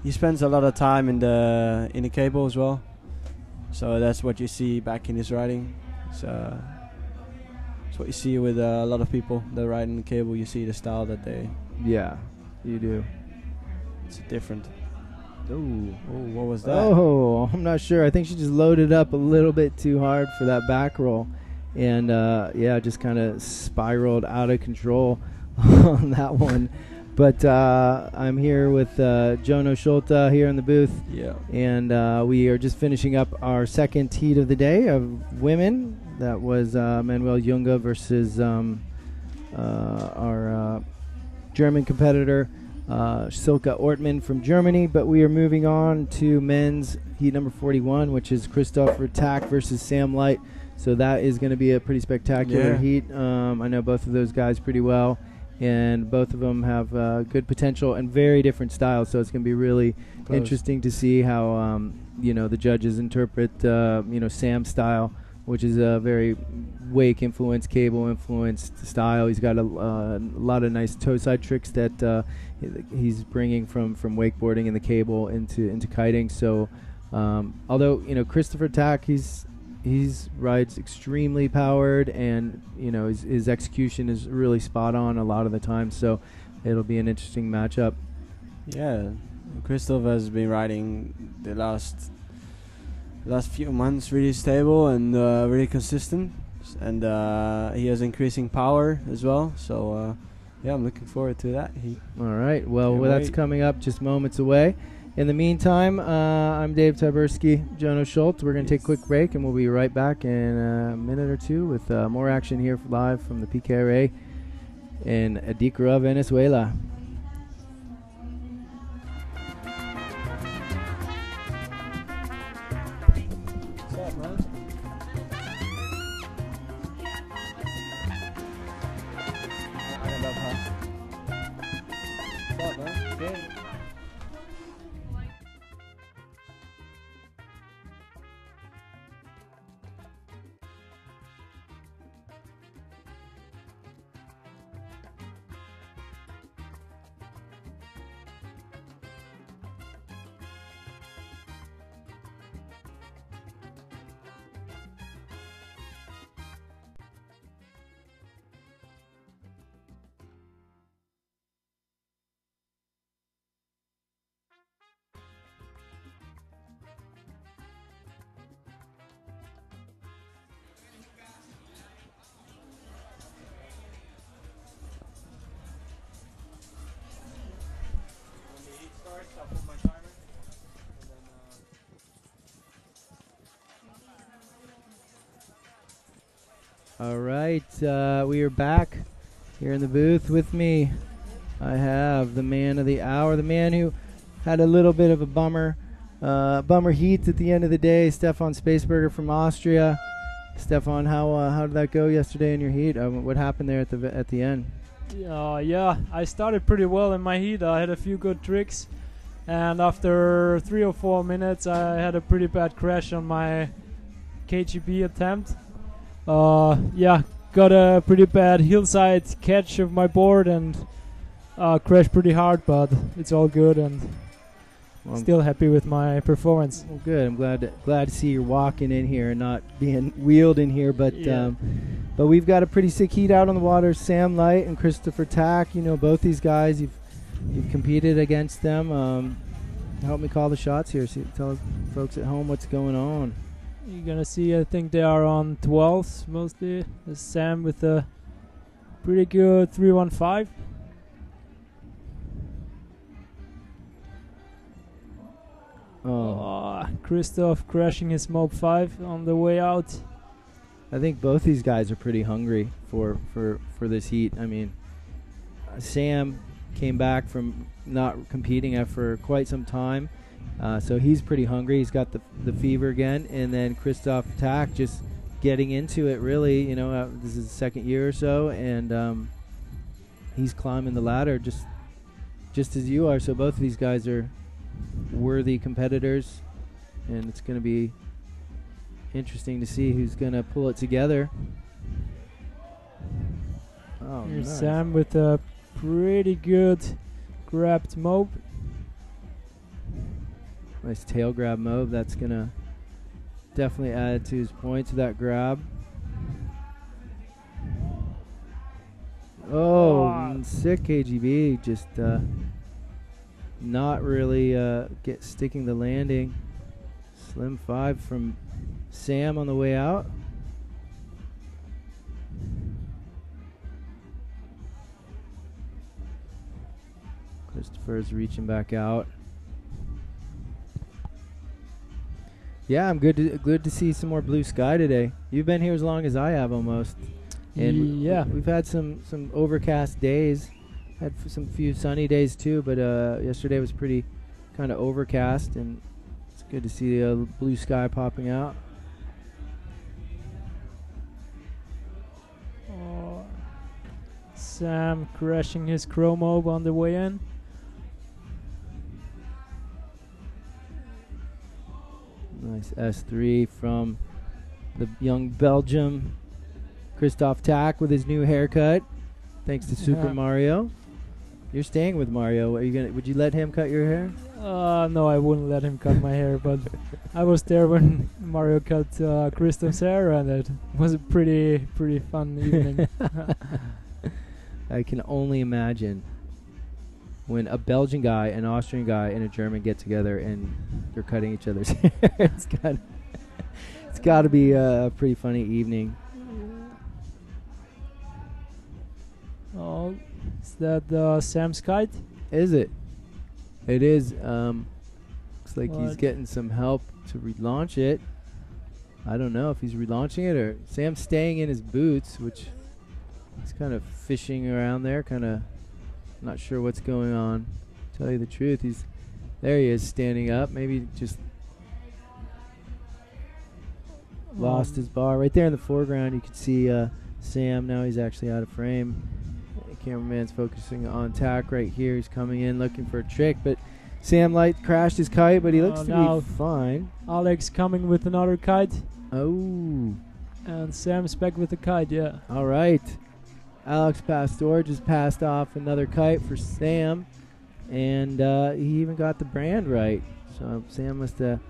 he spends a lot of time in the cable as well, so that's what you see back in his riding. So it's what you see with a lot of people that ride in the cable. You see the style that they. Yeah, you do. It's different. Oh, what was that? Oh, I'm not sure. I think she just loaded up a little bit too hard for that back roll, and just kind of spiraled out of control on that one. But I'm here with Jono Schulte here in the booth. Yeah. And we are just finishing up our second heat of the day of women. That was Manuel Junge versus our German competitor, Silke Ortmann from Germany. But we are moving on to men's heat number 41, which is Christopher Tack versus Sam Light. So that is going to be a pretty spectacular heat. I know both of those guys pretty well, and both of them have good potential and very different styles. So it's going to be really interesting to see how the judges interpret Sam's style, which is a very wake influenced, cable influenced style. He's got a lot of nice toe side tricks that he's bringing from wakeboarding and the cable into kiting. So although Christopher Tack, he's rides extremely powered, and his execution is really spot on a lot of the time. So it'll be an interesting matchup. Yeah, Christoph has been riding the last few months really stable and really consistent, and he has increasing power as well. So I'm looking forward to that. All right, well, that's coming up just moments away. In the meantime, I'm Dave Taberski, Jono Schulte. We're going to take a quick break, and we'll be right back in a minute or two with more action here live from the PKRA in Adicora, Venezuela. What's up, man? I love her. What's up, man? Good. All right, we are back here in the booth. With me, I have the man of the hour, the man who had a little bit of a bummer heat at the end of the day, Stefan Spaceberger from Austria. Stefan, how did that go yesterday in your heat? What happened there at the end? I started pretty well in my heat. I had a few good tricks, and after 3 or 4 minutes, I had a pretty bad crash on my KGB attempt. Yeah, got a pretty bad hillside catch of my board and crashed pretty hard, but it's all good and still happy with my performance. Well, good. I'm glad to see you're walking in here and not being wheeled in here. But but we've got a pretty sick heat out on the water. Sam Light and Christopher Tack. You know both these guys. You've competed against them. Help me call the shots here. Tell folks at home what's going on. You're gonna see. I think they are on 12s mostly. There's Sam with a pretty good 315. Christoph crashing his Mob 5 on the way out. I think both these guys are pretty hungry for this heat. I mean, Sam came back from not competing for quite some time, so he's pretty hungry. He's got the fever again, and then Christoph Tack just getting into it. Really, you know, this is the second year or so, and he's climbing the ladder just as you are. So both of these guys are worthy competitors, and it's going to be interesting to see who's going to pull it together. Oh, here's nice. Sam with a pretty good grabbed mob. Nice tail grab mob. That's going to definitely add to his points with that grab. Oh, sick KGB. Just not really sticking the landing. Slim 5 from Sam on the way out. Christopher's reaching back out. Yeah, I'm good to see some more blue sky today. You've been here as long as I have almost. And yeah, we've had some overcast days. Had some few sunny days too, but yesterday was pretty kind of overcast, and it's good to see the blue sky popping out. Sam crashing his chromo on the way in. Nice S3 from the young Belgium Christoph Tack with his new haircut, thanks to Super Mario. You're staying with Mario. Would you let him cut your hair? No, I wouldn't let him cut my hair, but I was there when Mario cut Christoph's hair, and it was a pretty fun evening. I can only imagine when a Belgian guy, an Austrian guy, and a German get together and they're cutting each other's hair. It's got to be a pretty funny evening. Oh, is that Sam's kite? Is it? It is. Looks like he's getting some help to relaunch it. I don't know if he's relaunching it or Sam's staying in his boots, which he's kind of fishing around there, kind of not sure what's going on. To tell you the truth, there he is standing up. Maybe just lost his bar. Right there in the foreground, you can see Sam. Now he's actually out of frame. Cameraman's focusing on Tack right here. He's coming in looking for a trick, but Sam Light crashed his kite, but he looks to be fine. Alex coming with another kite. Oh. And Sam's back with the kite, yeah. All right. Alex Pastor just passed off another kite for Sam, and he even got the brand right. So Sam must have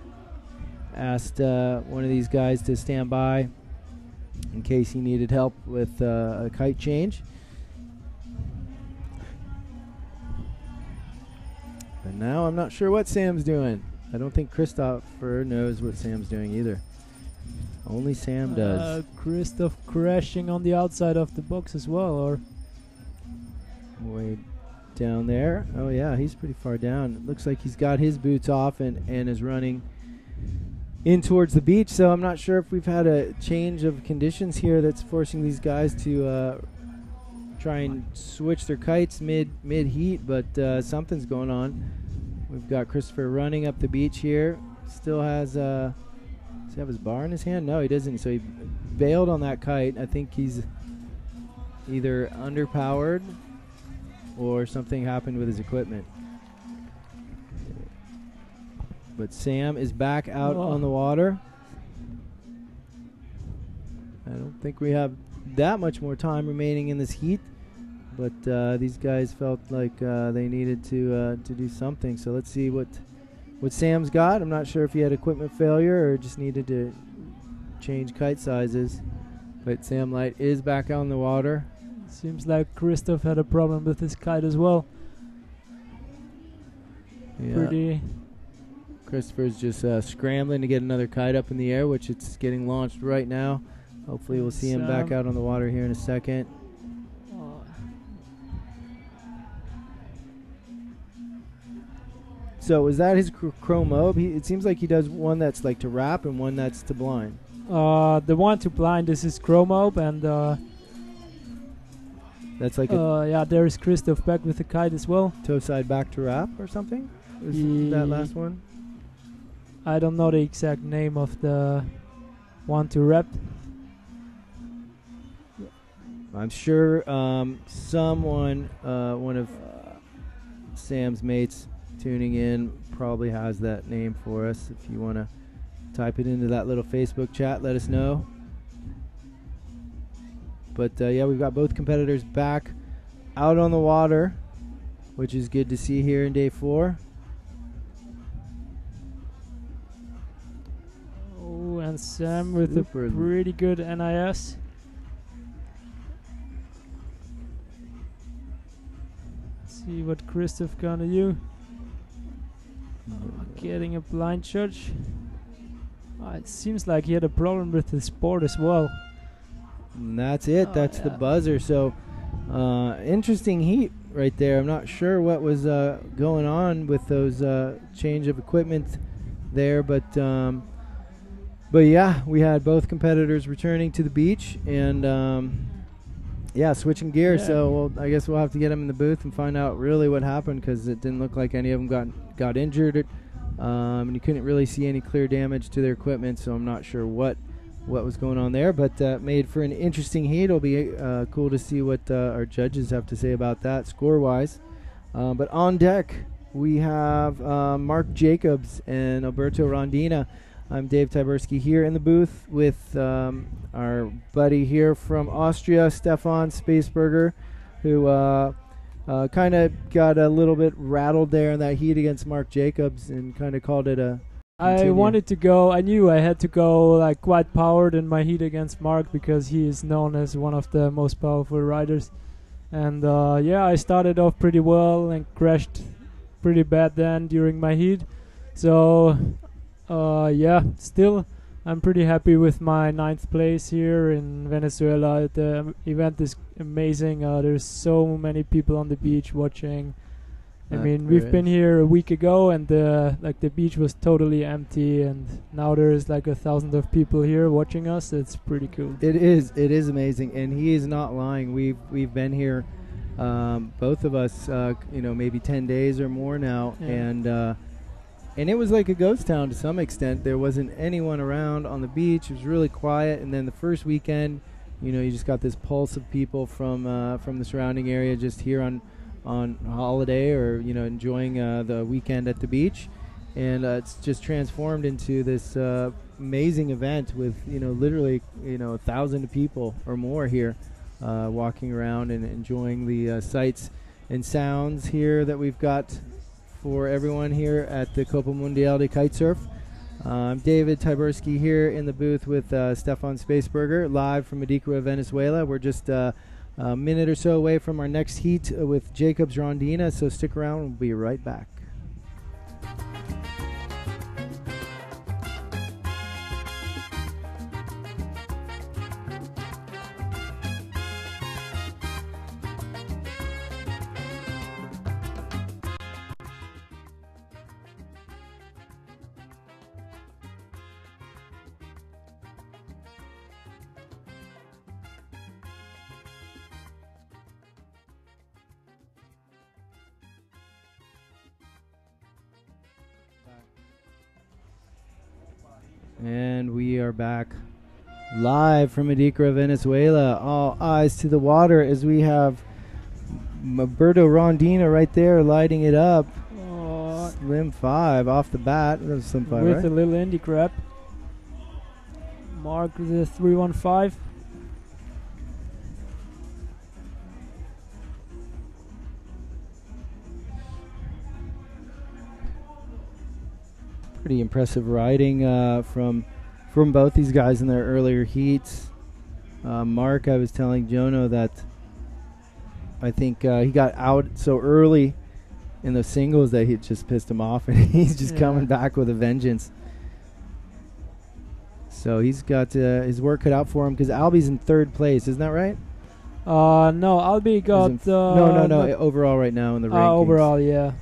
asked one of these guys to stand by in case he needed help with a kite change. And now I'm not sure what Sam's doing. I don't think Christopher knows what Sam's doing either. Only Sam does. Christoph crashing on the outside of the box as well, or way down there. Oh yeah, he's pretty far down. It looks like he's got his boots off and is running in towards the beach. So I'm not sure if we've had a change of conditions here that's forcing these guys to try and switch their kites mid heat, but something's going on. We've got Christopher running up the beach here. Still has does he have his bar in his hand? No, he doesn't. So he bailed on that kite. I think he's either underpowered or something happened with his equipment. But Sam is back out on the water. I don't think we have that much more time remaining in this heat, but these guys felt like they needed to do something. So let's see what Sam's got. I'm not sure if he had equipment failure or just needed to change kite sizes. But Sam Light is back out in the water. Seems like Christoph had a problem with his kite as well. Yeah. Christopher's just scrambling to get another kite up in the air, which it's getting launched right now. Hopefully we'll see him back out on the water here in a second. So is that his chromo? It seems like he does one that's like to wrap and one that's to blind. The one to blind is his chromo, and that's like yeah, there's Christoph back with the kite as well. Toe side back to wrap or something? Is that last one? I don't know the exact name of the one to wrap. I'm sure someone, one of Sam's mates tuning in probably has that name for us. If you want to type it into that little Facebook chat, let us know. But yeah, we've got both competitors back out on the water, which is good to see here in day 4. Oh, and Sam with a pretty good NIS. Let's see what Christoph gonna do. Getting a blind judge. It seems like he had a problem with his board as well. And that's it. That's the buzzer. So interesting heat right there. I'm not sure what was going on with those change of equipment there, but yeah, we had both competitors returning to the beach and yeah, switching gears. So I guess we'll have to get them in the booth and find out really what happened, because it didn't look like any of them got injured, and you couldn't really see any clear damage to their equipment. So I'm not sure what was going on there, but made for an interesting heat. It'll be cool to see what our judges have to say about that score-wise. But on deck, we have Mark Jacobs and Alberto Rondina. I'm Dave Tyberski here in the booth with our buddy here from Austria, Stefan Spaceberger, who kind of got a little bit rattled there in that heat against Mark Jacobs and kind of called it a I wanted to go. I knew I had to go like quite powered in my heat against Mark, because he is known as one of the most powerful riders. And yeah, I started off pretty well and crashed pretty bad then during my heat. So yeah, still I'm pretty happy with my 9th place here in Venezuela. The event is amazing. There's so many people on the beach watching. I mean, we've been here a week ago, and like the beach was totally empty, and now there's like 1,000 of people here watching us. It's pretty cool. It is amazing, and he is not lying. We've been here, both of us, you know, maybe 10 days or more now, and it was like a ghost town to some extent. There wasn't anyone around on the beach. It was really quiet, and then the first weekend, you know, you just got this pulse of people from the surrounding area just here on holiday, or you know, enjoying the weekend at the beach, and it's just transformed into this amazing event with, you know, literally, you know, 1,000 people or more here walking around and enjoying the sights and sounds here that we've got for everyone here at the Copa Mundial de Kitesurf. I'm David Tyberski here in the booth with Stefan Spaceberger, live from Adicora, Venezuela. We're just a minute or so away from our next heat with Jacobs Rondina, so stick around. We'll be right back. And we are back live from Adicora, Venezuela. All eyes to the water as we have Alberto Rondina right there lighting it up. Slim 5 off the bat. That was Slim 5, with right? a little indie crab. Mark the 315. pretty impressive riding from both these guys in their earlier heats. Mark, I was telling Jono that I think he got out so early in the singles that it just pissed him off, and he's just coming back with a vengeance. So he's got his work cut out for him because Albie's in third place, isn't that right? No, Albie got no. Overall, right now in the rankings. Overall, yeah,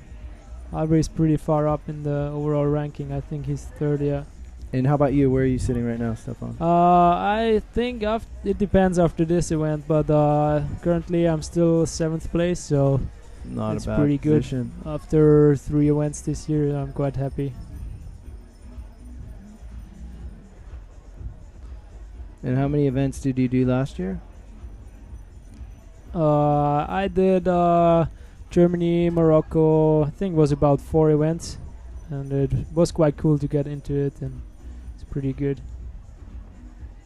Albie's pretty far up in the overall ranking. I think he's third. Yeah. And how about you? Where are you sitting right now, Stefan? I think it depends after this event, but currently I'm still 7th place, so not it's a bad pretty good. position. After 3 events this year, I'm quite happy. And how many events did you do last year? I did Germany, Morocco. I think it was about 4 events, and it was quite cool to get into it, and it's pretty good.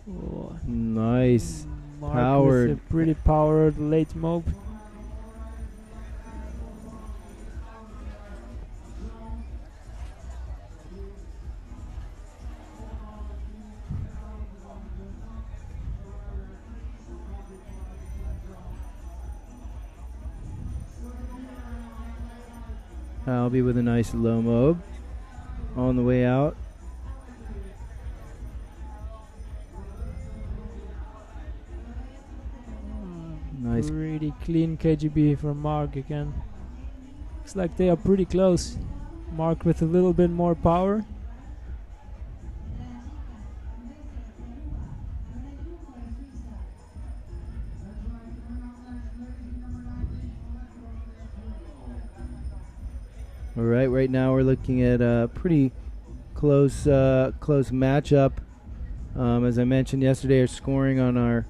Oh. Nice. Powered. With a pretty powered late mob. Albie with a nice low mob on the way out. Nice. Pretty clean KGB from Mark again. Looks like they are pretty close. Mark with a little bit more power. All right, right now we're looking at a pretty close matchup. As I mentioned yesterday, our scoring on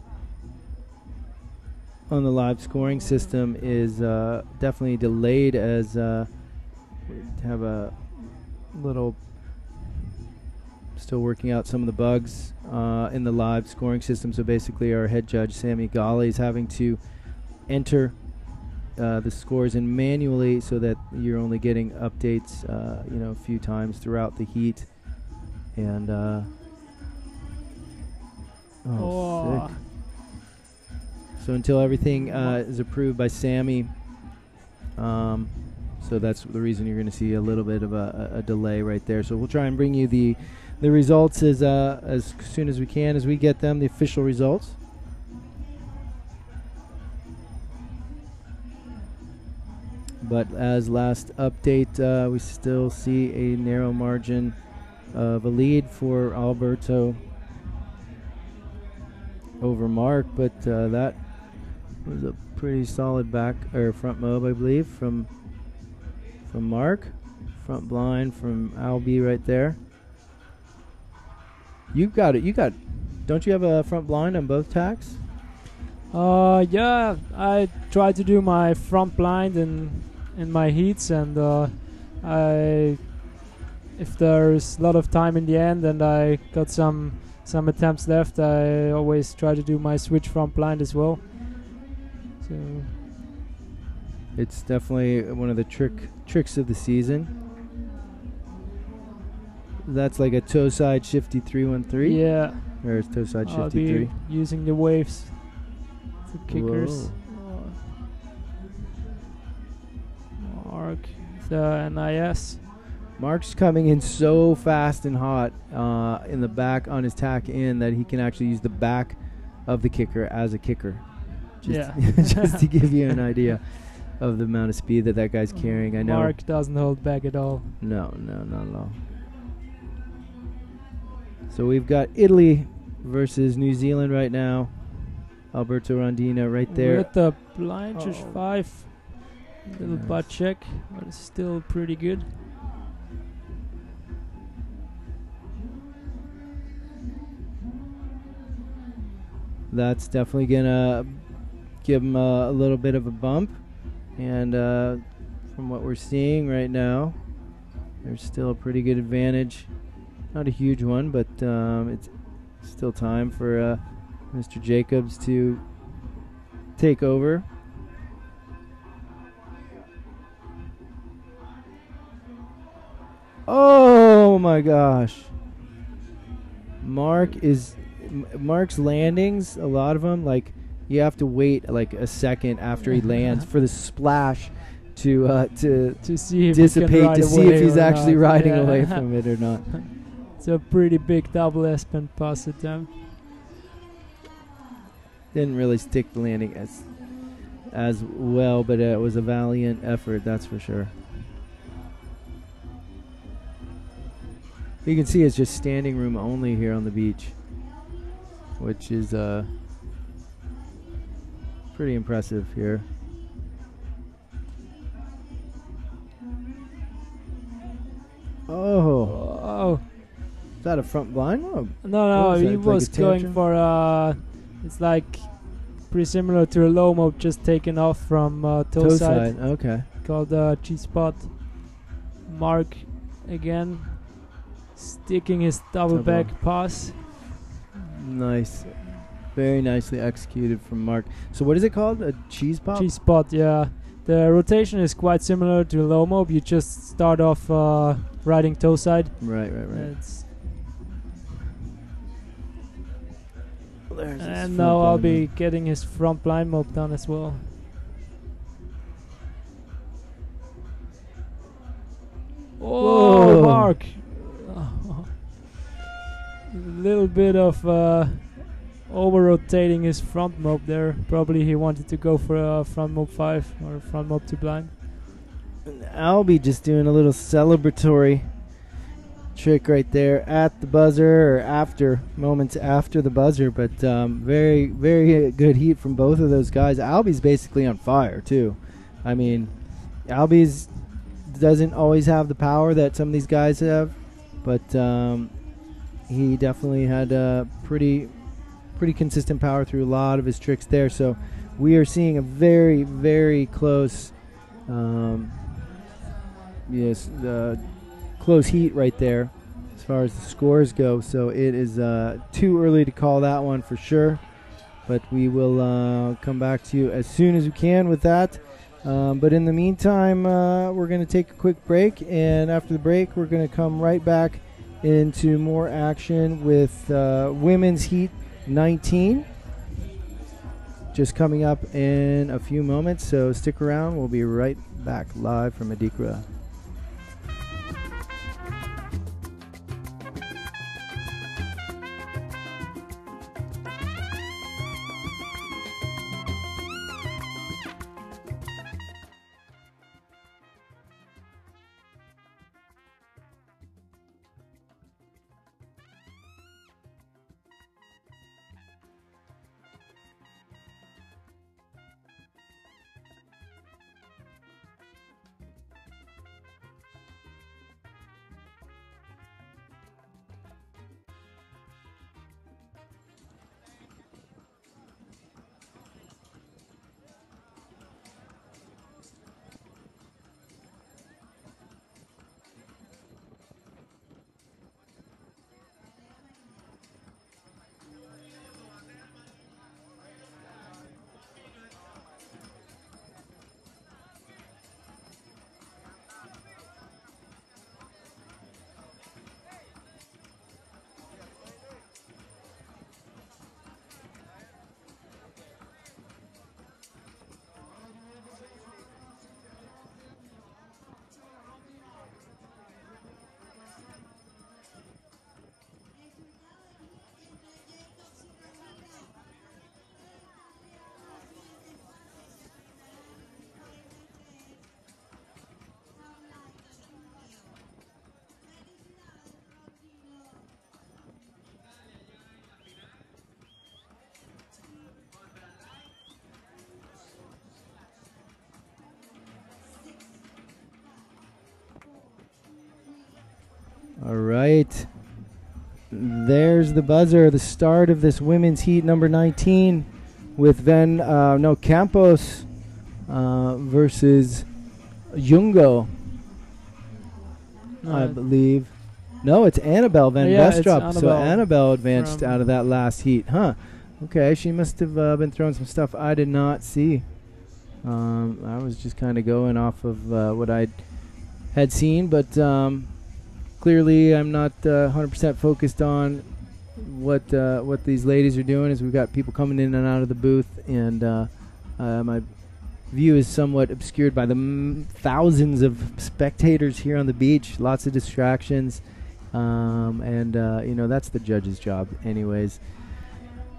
the live scoring system is definitely delayed, as we have a little still working out some of the bugs in the live scoring system. So basically, our head judge Sammy Gali is having to enter the scores in manually, so that you're only getting updates, a few times throughout the heat. And sick. So until everything is approved by Sammy, so that's the reason you're going to see a little bit of a delay right there. So we'll try and bring you the results as soon as we can, as we get them, the official results. But as last update, we still see a narrow margin of a lead for Alberto over Mark, but that was a pretty solid back or front mob, I believe, from Mark. Front blind from Albie right there. You've got it. Don't you have a front blind on both tacks? Yeah, I tried to do my front blind in my heats, and if there's a lot of time in the end and I got some attempts left, I always try to do my switch front blind as well. So it's definitely one of the tricks of the season. That's like a toe side shifty 313. Yeah. Or it's toe side I'll shifty 3. be using the waves, the kickers. Whoa. Mark, the NIS. Mark's coming in so fast and hot in the back on his tack in that he can actually use the back of the kicker as a kicker. Just to give you an idea of the amount of speed that guy's carrying. I know Mark doesn't hold back at all. No, not at all. So we've got Italy versus New Zealand right now. Alberto Rondina right there. With the blind, just 5. Little butt check, but it's still pretty good. That's definitely gonna give him a little bit of a bump, and from what we're seeing right now, there's still a pretty good advantage. Not a huge one, but it's still time for Mr. Jacobs to take over. Oh my gosh. Mark's landings, a lot of them, like, you have to wait like a second after he lands for the splash to see if dissipate, to see if he's actually not. riding away from it or not. It's a pretty big double S-bend pass attempt. Didn't really stick the landing as well, but it was a valiant effort, that's for sure. You can see it's just standing room only here on the beach, which is pretty impressive here. Oh, is that a front blind? Oh. No, he was going for it's like pretty similar to a low mob, just taken off from toe side. Okay. Called G-spot. Mark again sticking his double back pass. Nice. Very nicely executed from Mark. So what is it called? A cheese pop? Cheese spot, yeah. The rotation is quite similar to low mob. You just start off riding toe side. Right. And now I'll be getting his front blind mob done as well. Whoa. Mark! A little bit of over-rotating his front mob there. Probably he wanted to go for a front mob 5 or front mob to blind. Albie just doing a little celebratory trick right there at the buzzer, or moments after the buzzer, but very, very good heat from both of those guys. Albie's basically on fire too. I mean, Albie's doesn't always have the power that some of these guys have, but he definitely had a pretty consistent power through a lot of his tricks there. So we are seeing a very, very close close heat right there as far as the scores go. So it is too early to call that one for sure, but we will come back to you as soon as we can with that. But in the meantime, we're going to take a quick break, and after the break we're going to come right back into more action with women's heat 19 just coming up in a few moments, so stick around. We'll be right back live from Adicora. All right, there's the buzzer, the start of this women's heat number 19 with Campos versus Jungo, I believe. No, it's Annabelle Van Westrup. So Annabelle advanced out of that last heat. Huh. Okay, she must have been throwing some stuff I did not see. I was just kind of going off of what I had seen, but clearly I'm not 100% focused on what these ladies are doing, as we've got people coming in and out of the booth, and my view is somewhat obscured by the thousands of spectators here on the beach. Lots of distractions, and you know, that's the judge's job anyways.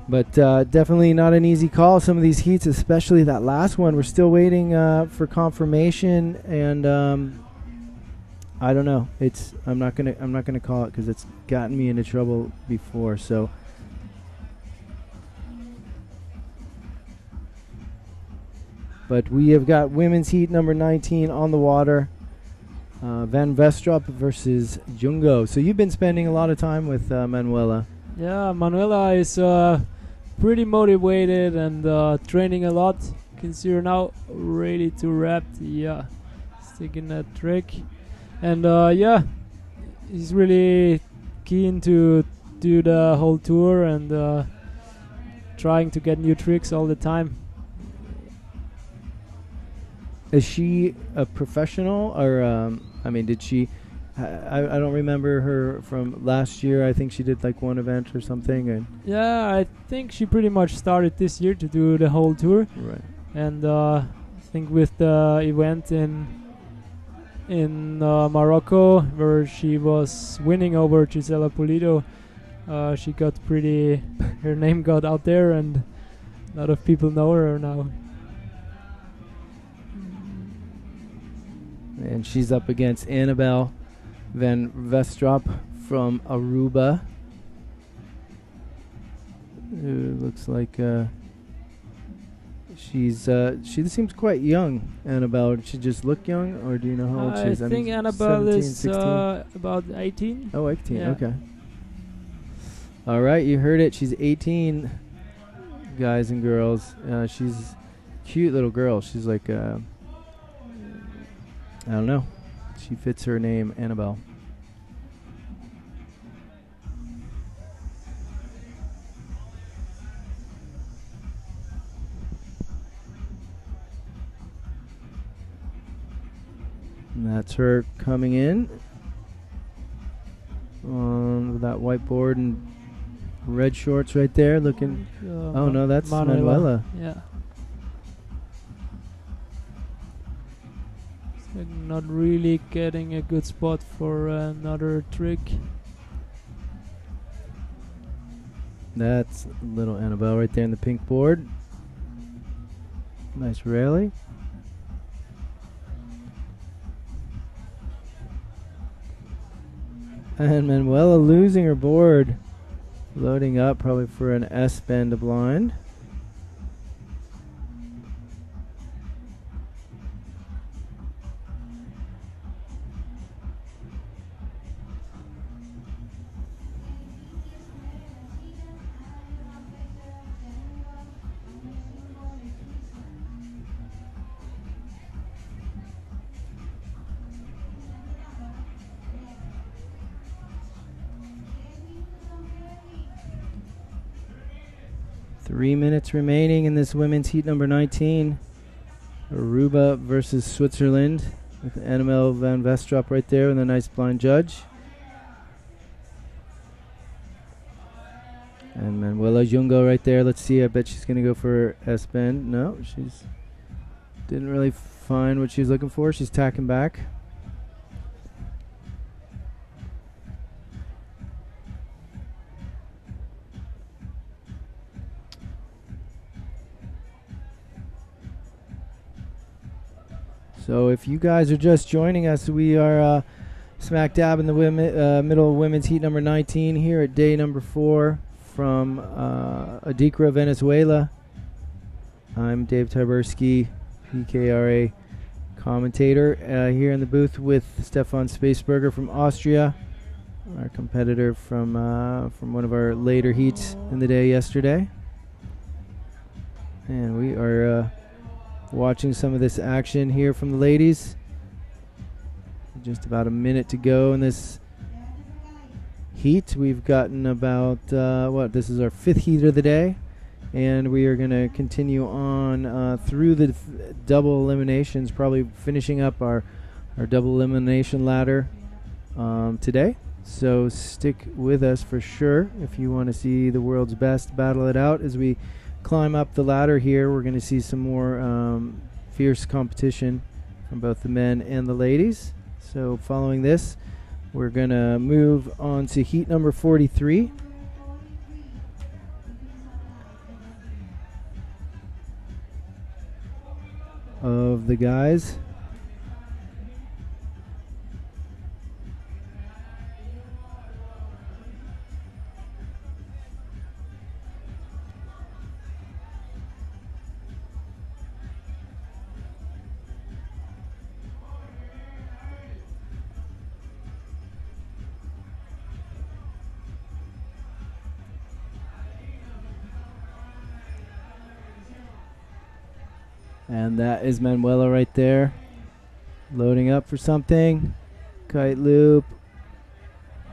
But definitely not an easy call, some of these heats, especially that last one. We're still waiting for confirmation, and I don't know. I'm not gonna call it because it's gotten me into trouble before. So but we have got women's heat number 19 on the water. Van Vestrop versus Jungo. So you've been spending a lot of time with Manuela. Yeah, Manuela is pretty motivated and training a lot. You can see her now ready to wrap the sticking that trick. And yeah, he's really keen to do the whole tour and trying to get new tricks all the time. Is she a professional, or I mean, did she? I don't remember her from last year. I think she did like one event or something. And yeah, I think she pretty much started this year to do the whole tour. Right. And I think with the event in Morocco, where she was winning over Gisela Pulido, she got pretty. Her name got out there, and a lot of people know her now. And she's up against Annabelle Van Vestrop from Aruba. Looks like she seems quite young, Annabelle. Did she just look young, or do you know how old she is? I think Annabelle is about 18. Oh, 18, yeah. Okay. All right, you heard it. She's 18, guys and girls. She's a cute little girl. She's like... I don't know. She fits her name, Annabelle. And that's her coming in on that whiteboard and red shorts right there, looking. Oh no, that's Manuela. Yeah. Not really getting a good spot for another trick. That's little Annabelle right there in the pink board. Nice rally. And Manuela losing her board. Loading up probably for an S-bend blind. Three minutes remaining in this women's heat number 19. Aruba versus Switzerland, with Annabelle Van Vestrop right there with a nice blind judge. And Manuela Jungo right there. Let's see. I bet she's going to go for S-bend. No, she's didn't really find what she was looking for. She's tacking back. So if you guys are just joining us, we are smack dab in the middle of women's heat number 19 here at day number 4 from Adicora, Venezuela. I'm Dave Tyberski, PKRA commentator, here in the booth with Stefan Spaceberger from Austria, our competitor from one of our later heats in the day yesterday. And we are watching some of this action here from the ladies. Just about a minute to go in this heat. We've gotten about, this is our 5th heat of the day. And we are going to continue on through the double eliminations, probably finishing up our double elimination ladder today. So stick with us for sure if you want to see the world's best battle it out. As we climb up the ladder here, we're going to see some more fierce competition from both the men and the ladies. So following this, we're going to move on to heat number 43. Of the guys. And that is Manuela right there, loading up for something. Kite loop.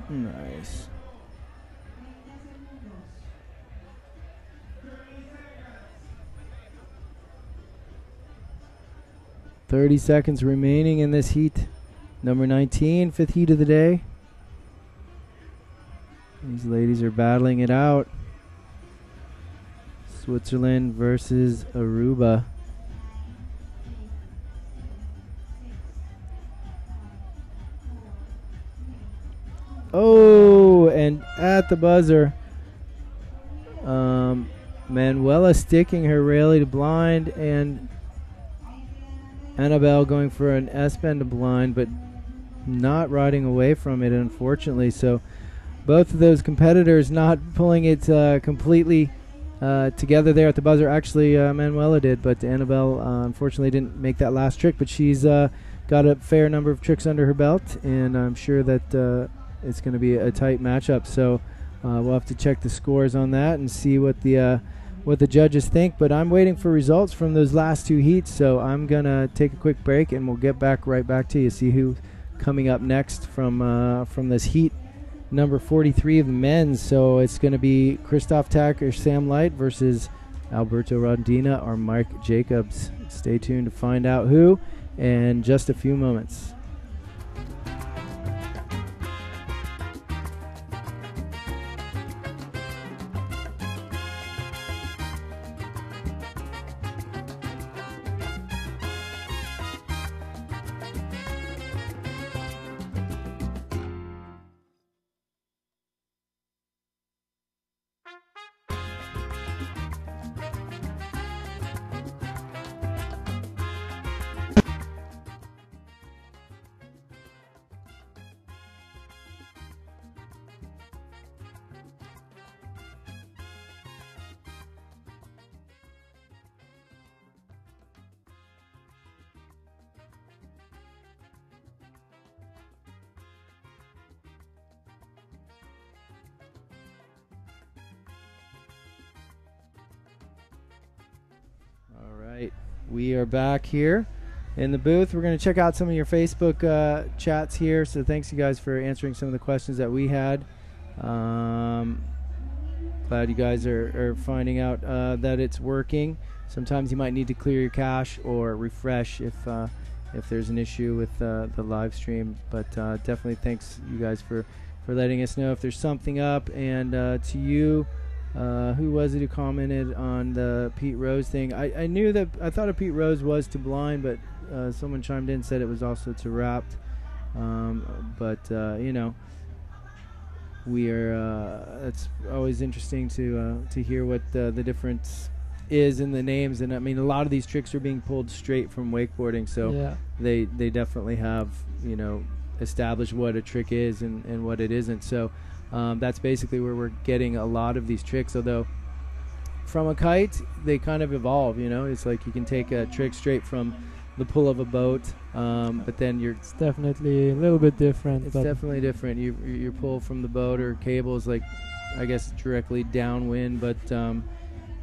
Nice. .30 seconds remaining in this heat. Number 19, fifth heat of the day. These ladies are battling it out. Switzerland versus Aruba. Oh, and at the buzzer, Manuela sticking her railing to blind, and Annabelle going for an S-bend to blind, but not riding away from it, unfortunately. So both of those competitors not pulling it completely together there at the buzzer. Actually, Manuela did, but Annabelle unfortunately didn't make that last trick, but she's got a fair number of tricks under her belt, and I'm sure that it's going to be a tight matchup. So we'll have to check the scores on that and see what the judges think. But I'm waiting for results from those last two heats, so I'm going to take a quick break, and we'll get right back to you, see who's coming up next from this heat number 43 of the men's. So it's going to be Christoph Tack or Sam Light versus Alberto Rondina or Mike Jacobs. Stay tuned to find out who in just a few moments. We are back here in the booth. We're going to check out some of your Facebook chats here. So thanks, you guys, for answering some of the questions that we had. Glad you guys are finding out that it's working. Sometimes you might need to clear your cache or refresh if there's an issue with the live stream. But definitely thanks, you guys, for letting us know if there's something up. And to you, who was it who commented on the Pete Rose thing? I thought a Pete Rose was to blind, but someone chimed in and said it was also to wrapped. You know, we are. It's always interesting to hear what the difference is in the names. And I mean, a lot of these tricks are being pulled straight from wakeboarding, so yeah, they definitely have, you know, established what a trick is and what it isn't. So. That's basically where we're getting a lot of these tricks, although from a kite they kind of evolve, you know. It's like you can take a trick straight from the pull of a boat, but then it's definitely a little bit different. It's definitely different. You pull from the boat or cables, like I guess directly downwind, but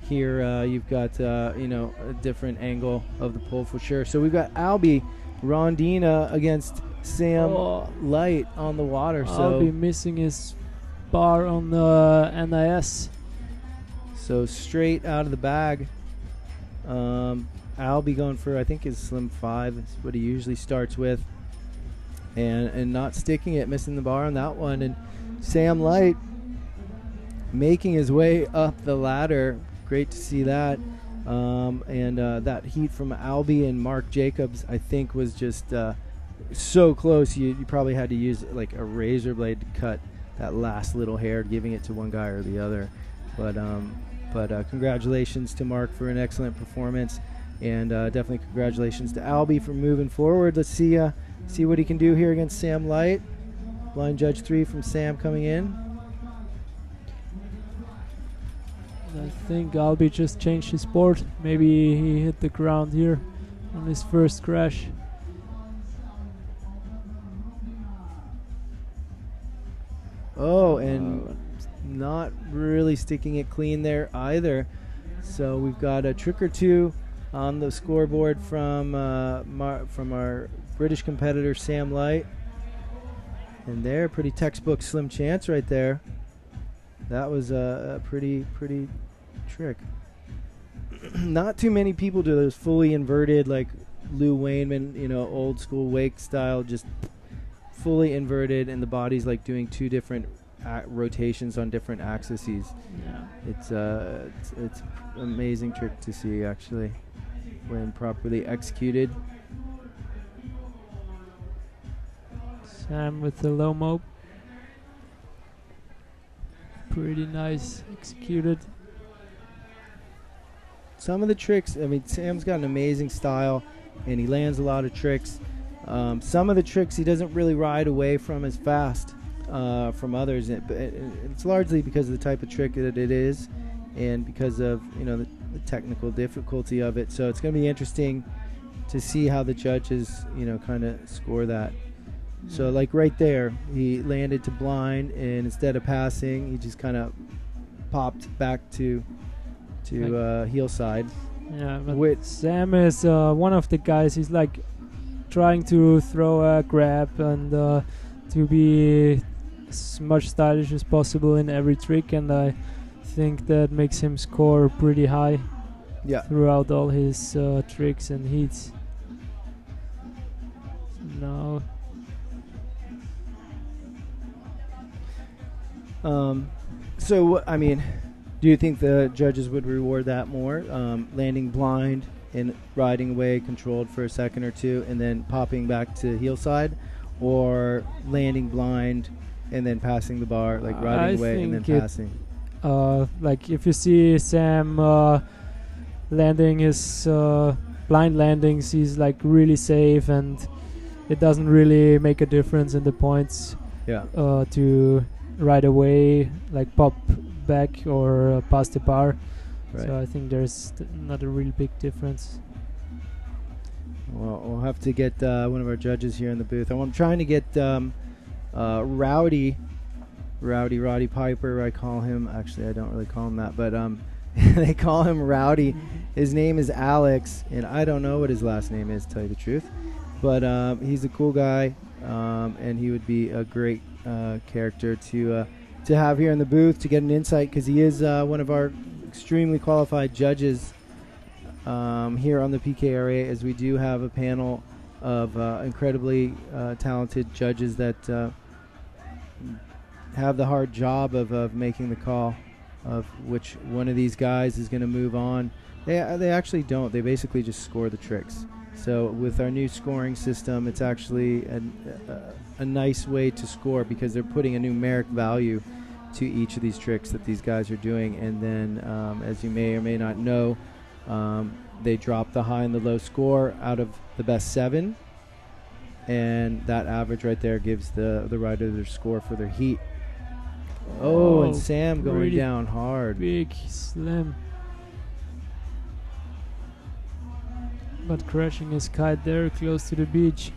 here you've got you know, a different angle of the pull for sure. So we've got Albie Rondina against Sam Light on the water. So Albie missing his bar on the NIS. So straight out of the bag. Albie going for, I think, his slim 5. It's what he usually starts with. and not sticking it, missing the bar on that one. And Sam Light making his way up the ladder. Great to see that. And that heat from Albie and Mark Jacobs, I think, was just so close. You probably had to use like a razor blade to cut that last little hair, giving it to one guy or the other. But congratulations to Mark for an excellent performance, and definitely congratulations to Albie for moving forward. Let's see what he can do here against Sam Light. Blind Judge 3 from Sam coming in. I think Albie just changed his board. Maybe he hit the ground here on his first crash. Oh, and not really sticking it clean there either. So we've got a trick or two on the scoreboard from our British competitor Sam Light. And there, pretty textbook slim chance right there. That was a pretty trick. Not too many people do those fully inverted, like Lou Wainman, old school wake style, just fully inverted, and the body's like doing two different rotations on different axes. Yeah. It's an amazing trick to see, actually, when properly executed. Sam with the low mob. Pretty nice executed. Some of the tricks, I mean, Sam's got an amazing style, and he lands a lot of tricks. Some of the tricks he doesn't really ride away from as fast from others. It's largely because of the type of trick that it is, and because of the technical difficulty of it. So it's going to be interesting to see how the judges kind of score that. So like right there, he landed to blind, and instead of passing, he just kind of popped back to heel side. Yeah, but Sam is one of the guys. He's like trying to throw a grab and to be as much stylish as possible in every trick, and I think that makes him score pretty high throughout all his tricks and heats. Now so I mean, do you think the judges would reward that more, landing blind and riding away controlled for a second or two and then popping back to heel side, or landing blind and then passing the bar, like riding away and then passing? Like if you see Sam landing his blind landings, he's like really safe, and it doesn't really make a difference in the points. To ride away, like pop back or pass the bar. Right. So I think there's not a real big difference. Well, we'll have to get one of our judges here in the booth. I'm trying to get Roddy Piper, I call him. Actually, I don't really call him that, but they call him Rowdy. His name is Alex, and I don't know what his last name is, to tell you the truth. But he's a cool guy, and he would be a great character to have here in the booth to get an insight, because he is one of our extremely qualified judges here on the PKRA, as we do have a panel of incredibly talented judges that have the hard job of making the call of which one of these guys is going to move on. They actually don't. They basically just score the tricks. So with our new scoring system, it's actually a nice way to score, because they're putting a numeric value to each of these tricks that these guys are doing, and then as you may or may not know, they drop the high and the low score out of the best 7, and that average right there gives the rider their score for their heat. Oh, and Sam going down hard. Big slam. But crashing his kite there close to the beach.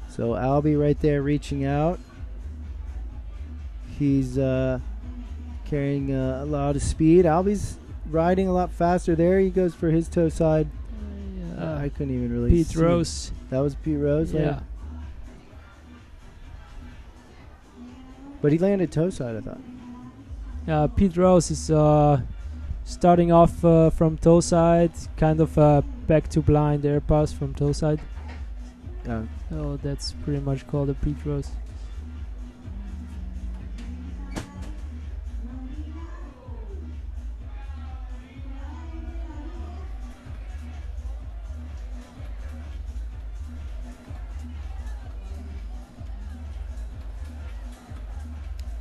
So Albie right there reaching out. He's carrying a lot of speed. Albie's riding a lot faster. There he goes for his toe side. I couldn't even really see. Pete Rose. That was Pete Rose? Yeah. But he landed toe side, I thought. Pete Rose is starting off from toe side, kind of back to blind air pass from toe side. So that's pretty much called a Pete Rose.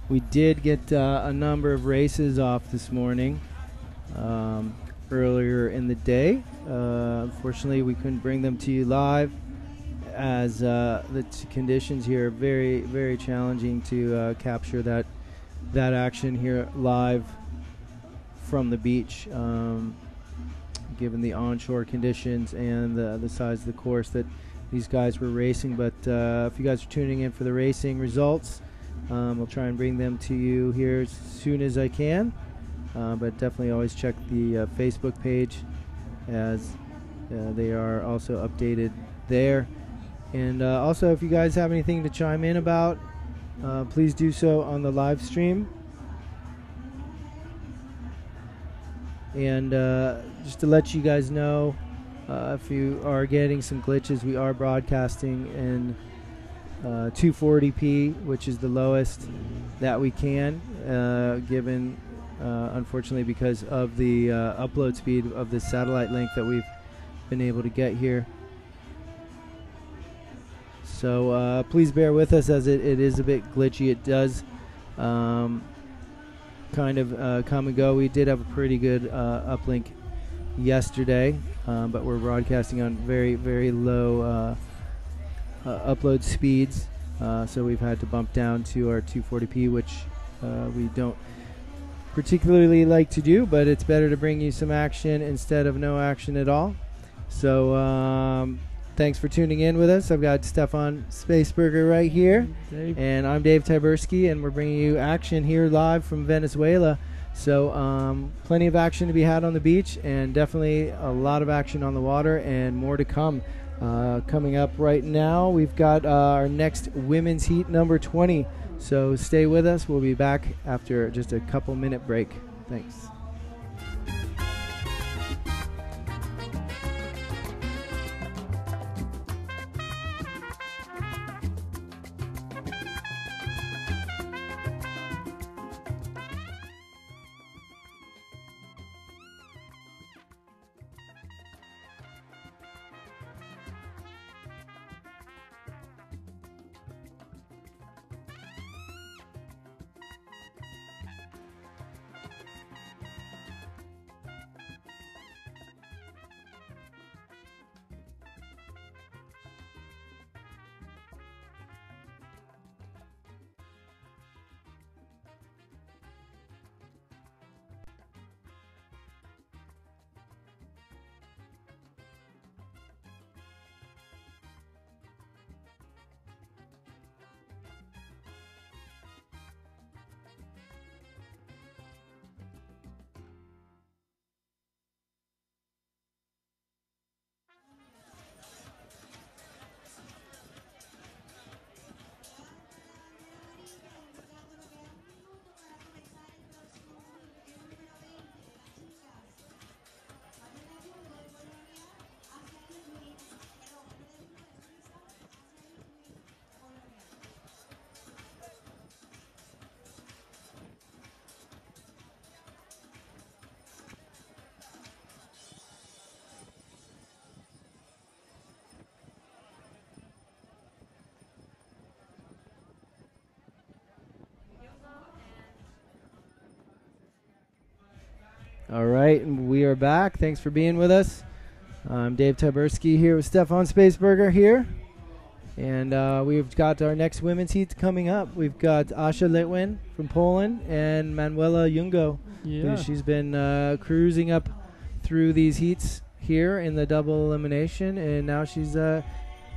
We did get a number of races off this morning earlier in the day. Unfortunately, we couldn't bring them to you live as the conditions here are very, very challenging to capture that action here live from the beach, given the onshore conditions and the size of the course that these guys were racing. But if you guys are tuning in for the racing results, I'll try and bring them to you here as soon as I can, but definitely always check the Facebook page, as they are also updated there. And also, if you guys have anything to chime in about, please do so on the live stream. And just to let you guys know, if you are getting some glitches, we are broadcasting in 240p, which is the lowest that we can, given unfortunately because of the upload speed of the satellite link that we've been able to get here. So please bear with us, as it is a bit glitchy. It does kind of come and go. We did have a pretty good uplink yesterday, but we're broadcasting on very, very low upload speeds, so we've had to bump down to our 240p, which we don't particularly like to do, but it's better to bring you some action instead of no action at all. So thanks for tuning in with us. I've got Stefan Spaceburger right here, and I'm Dave Tyberski, and we're bringing you action here live from Venezuela. So plenty of action to be had on the beach, and definitely a lot of action on the water, and more to come. Coming up right now, we've got our next women's heat, number 20. So stay with us. We'll be back after just a couple minute break. Thanks. All right, and we are back. Thanks for being with us. I'm Dave Tyberski here with Stefan Spaceburger here. And we've got our next women's heat coming up. We've got Asha Litwin from Poland and Manuela Jungo. Yeah. She's been cruising up through these heats here in the double elimination, and now she's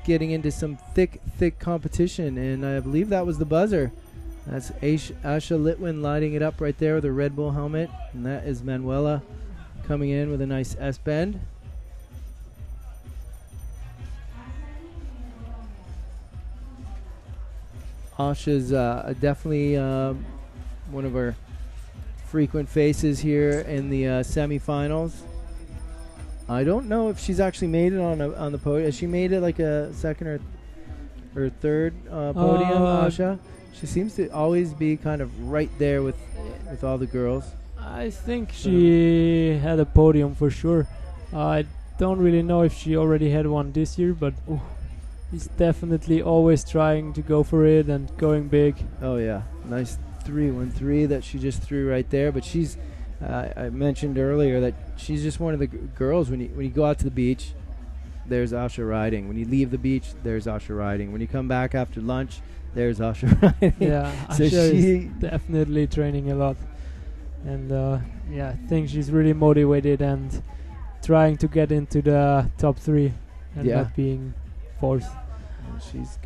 getting into some thick competition. And I believe that was the buzzer. That's Asha Litwin lighting it up right there with a Red Bull helmet. And that is Manuela coming in with a nice S-bend. Asha's definitely one of our frequent faces here in the semifinals. I don't know if she's actually made it on the podium. Has she made it like a second or third podium, Asha? She seems to always be kind of right there with all the girls. I think she had a podium for sure. I don't really know if she already had one this year, but she's definitely always trying to go for it and going big. Oh yeah, nice 3-1-3 that she just threw right there. But she's, I mentioned earlier that she's just one of the girls. When you go out to the beach, there's Asha riding. When you leave the beach, there's Asha riding. When you come back after lunch, there's Asha riding. Yeah, so Asha is definitely training a lot. And yeah, I think she's really motivated and trying to get into the top 3 and not being fourth. She's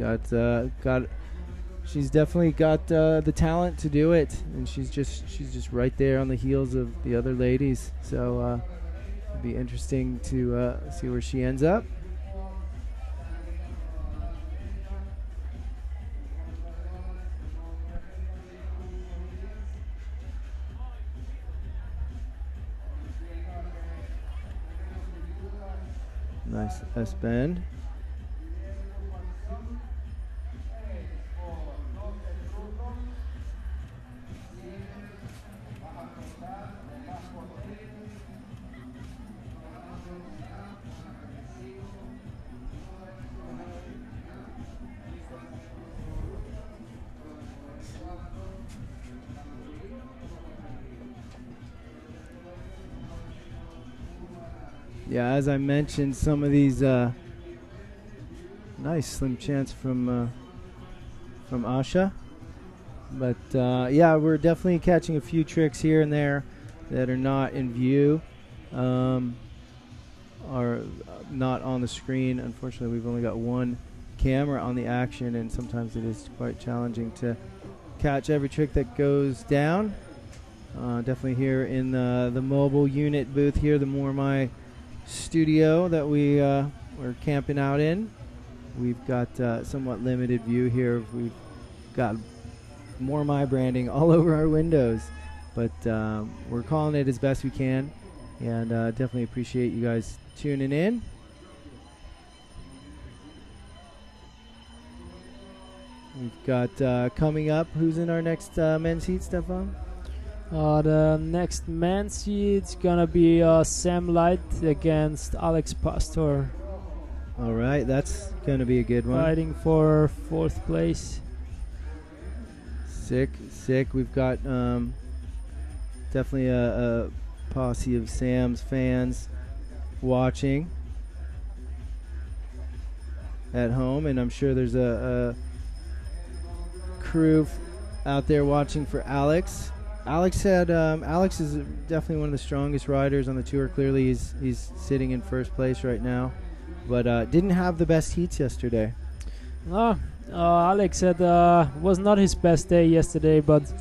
she's definitely got the talent to do it, and she's just right there on the heels of the other ladies. So it'll be interesting to see where she ends up. Nice S-bend. Yeah, as I mentioned, some of these nice slim chance from Asha, but yeah, we're definitely catching a few tricks here and there that are not in view, are not on the screen. Unfortunately, we've only got one camera on the action, and sometimes it is quite challenging to catch every trick that goes down. Definitely here in the mobile unit booth here, the More My studio that we're camping out in. We've got somewhat limited view here. We've got More My branding all over our windows, but we're calling it as best we can, and definitely appreciate you guys tuning in. We've got coming up, who's in our next men's heat, Stefan? The next men's heat's gonna be Sam Light against Alex Pastor. All right, that's gonna be a good one. Fighting for 4th place. Sick. We've got definitely a posse of Sam's fans watching at home, and I'm sure there's a crew out there watching for Alex. Alex is definitely one of the strongest riders on the tour. Clearly, he's sitting in 1st place right now, but didn't have the best heats yesterday. No, Alex said was not his best day yesterday, but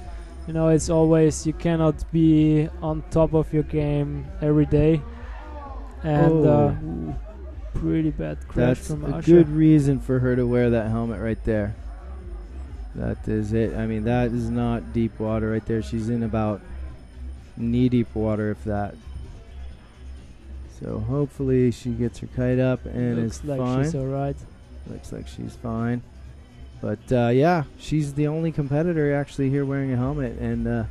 you know, it's always, you cannot be on top of your game every day. And pretty bad crash from Asha. That's a good reason for her to wear that helmet right there. That is it. I mean, that is not deep water right there. She's in about knee-deep water, if that. So hopefully she gets her kite up and is fine. Looks like she's all right. Looks like she's fine. But yeah, she's the only competitor actually here wearing a helmet, and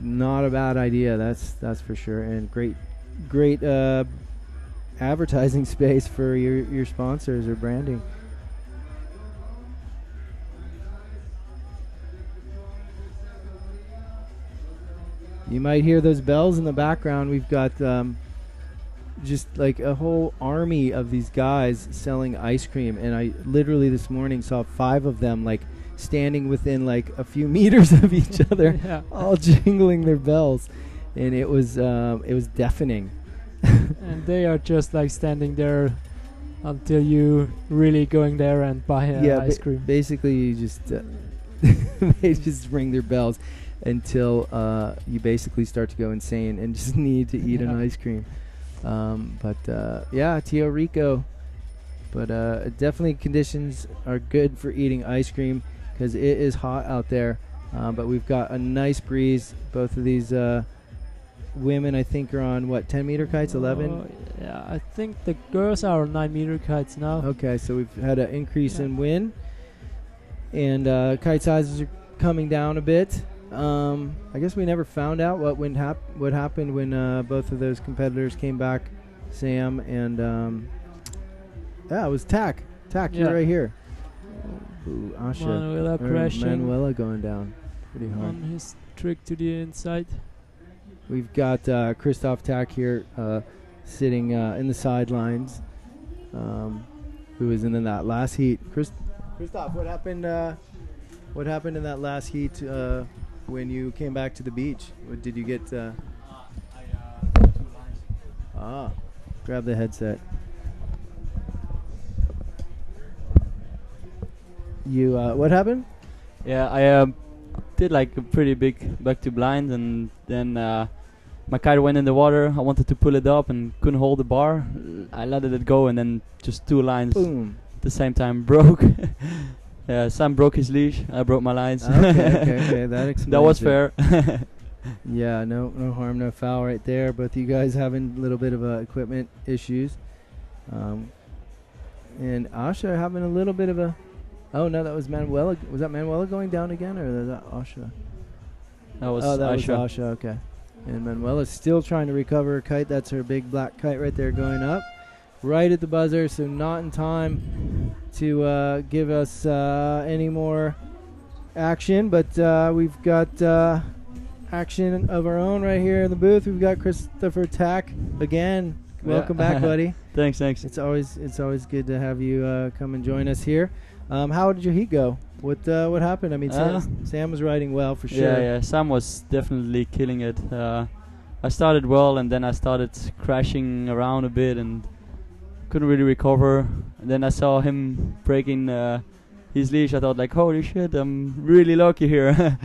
not a bad idea. That's for sure. And great advertising space for your sponsors or branding. You might hear those bells in the background. We've got just like a whole army of these guys selling ice cream, and I literally this morning saw 5 of them like standing within like a few meters of each other, all jingling their bells, and it was deafening. And they are just like standing there until you really going there and buy ice cream. Basically, you just they just ring their bells until you basically start to go insane and just need to eat an ice cream. Yeah, Tio Rico. But definitely conditions are good for eating ice cream because it is hot out there. but we've got a nice breeze. Both of these women, I think, are on what, 10-meter kites, 11? Yeah, I think the girls are on 9-meter kites now. Okay, so we've had an increase in wind, and kite sizes are coming down a bit. I guess we never found out what happened when both of those competitors came back, Sam and it was Tack. You're right here. Ooh, Asha. Manuela crashing. Manuela going down pretty hard. On his trick to the inside. We've got Christoph Tack here sitting in the sidelines, who was in that last heat. Christoph, what happened? What happened in that last heat when you came back to the beach? What did you get? Grab the headset. You what happened? Yeah, I did like a pretty big back to blind, and then my kite went in the water. I wanted to pull it up and couldn't hold the bar. I let it go, and then just 2 lines Boom. at the same time broke. Sam broke his leash. I broke my lines. Okay, that explains that was it. fair. Yeah, no harm, no foul right there. Both of you guys having a little bit of equipment issues, and Asha having a little bit of a. Oh no, that was Manuela. Was that Manuela going down again, or was that Asha? That was that Asha. was Asha. Okay. And Manuela's still trying to recover her kite. That's her big black kite right there going up, right at the buzzer. So not in time to give us any more action, but we've got action of our own right here in the booth. We've got Christopher Tack again. Welcome back, buddy. Thanks. It's always good to have you come and join us here. How did your heat go? What happened? I mean, Sam was riding well for sure. Yeah. Sam was definitely killing it. I started well, and then I started crashing around a bit and couldn't really recover. And then I saw him breaking his leash. I thought like, holy shit, I'm really lucky here.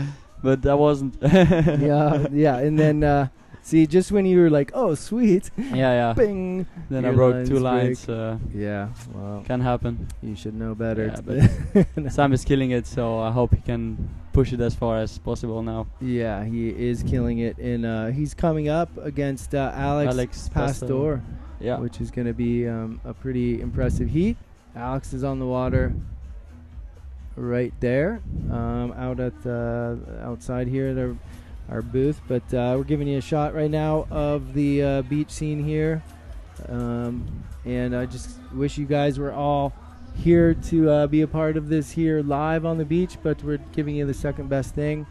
But I wasn't. yeah. And then see, just when you were like, oh, sweet. Yeah. Bing. Then I broke 2 lines. Yeah, well. Can happen. You should know better. Yeah, but Sam is killing it, so I hope he can push it as far as possible now. Yeah, he is killing it. And he's coming up against Alex Pastor, which is going to be a pretty impressive heat. Alex is on the water right there, out at outside here at our booth, but we're giving you a shot right now of the beach scene here, and I just wish you guys were all here to be a part of this here live on the beach, but we're giving you the second best thing,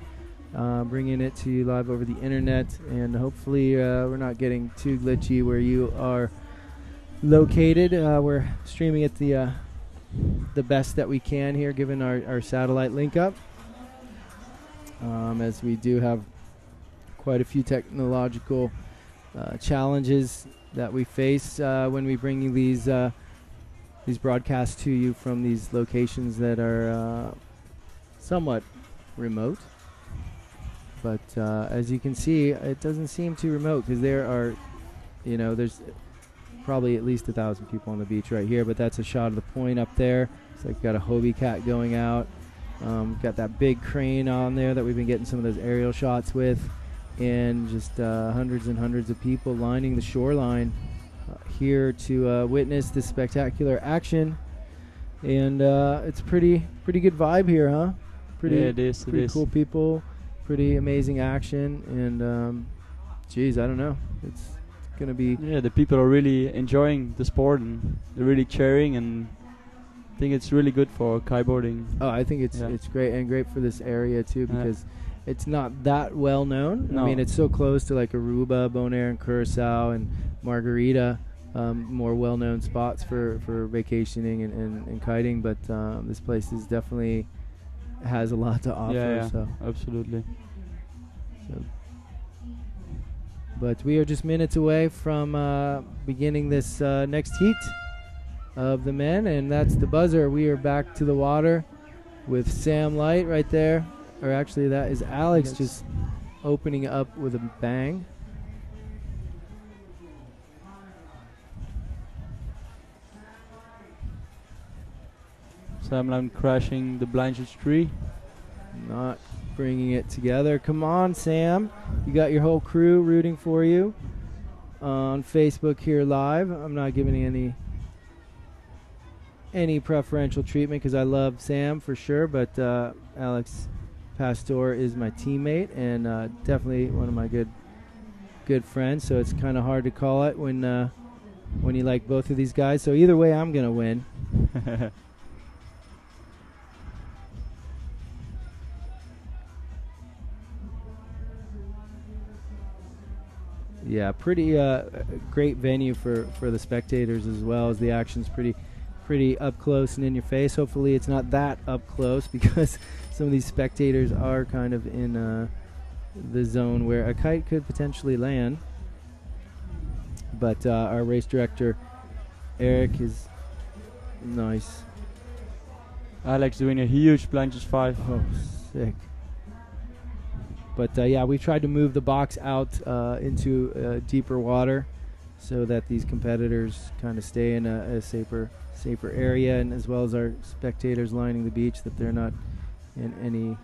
bringing it to you live over the internet, and hopefully we're not getting too glitchy where you are located. We're streaming at the best that we can here, given our satellite link up, as we do have quite a few technological challenges that we face when we bring you these broadcasts to you from these locations that are somewhat remote. But as you can see, it doesn't seem too remote, because there are, there's probably at least 1,000 people on the beach right here. But that's a shot of the point up there. It's like got a Hobie cat going out. Got that big crane on there that we've been getting some of those aerial shots with. And just hundreds and hundreds of people lining the shoreline here to witness this spectacular action. And it's pretty good vibe here, huh? It is. Pretty cool people, pretty amazing action, and geez, I don't know. It's gonna be. Yeah, the people are really enjoying the sport, and they're really cheering, and I think it's really good for kiteboarding. Oh, I think it's great, and great for this area too, because it's not that well known. No. I mean, it's so close to like Aruba, Bonaire, and Curacao, and Margarita, more well-known spots for vacationing and kiting. But this place is definitely has a lot to offer. Yeah, so absolutely. So, but we are just minutes away from beginning this next heat of the men, and that's the buzzer. We are back to the water with Sam Light right there. Or actually, that is Alex just opening up with a bang. Sam crashing the Blanchard's tree. Not bringing it together. Come on, Sam. You got your whole crew rooting for you on Facebook here live. I'm not giving any preferential treatment because I love Sam for sure, but Alex Pastor is my teammate and definitely one of my good friends, so it's kind of hard to call it when you like both of these guys. So either way, I'm gonna win. Yeah, pretty great venue for the spectators as well, as the action's pretty up close and in your face. Hopefully it's not that up close because some of these spectators are kind of in the zone where a kite could potentially land. But our race director Eric is nice. Alex doing a huge plunges 5. Oh, sick. But yeah, we tried to move the box out into deeper water so that these competitors kind of stay in a safer area, and as well as our spectators lining the beach, that they're not in any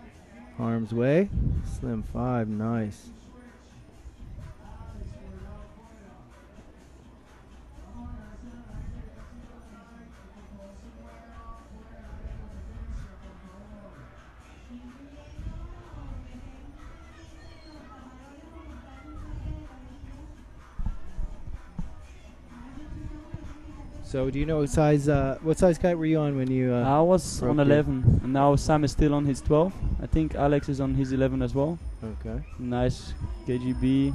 harm's way. Slim 5, nice. So do you know what size kite were you on when you I was on 11, and now Sam is still on his 12. I think Alex is on his 11 as well. Okay. Nice KGB,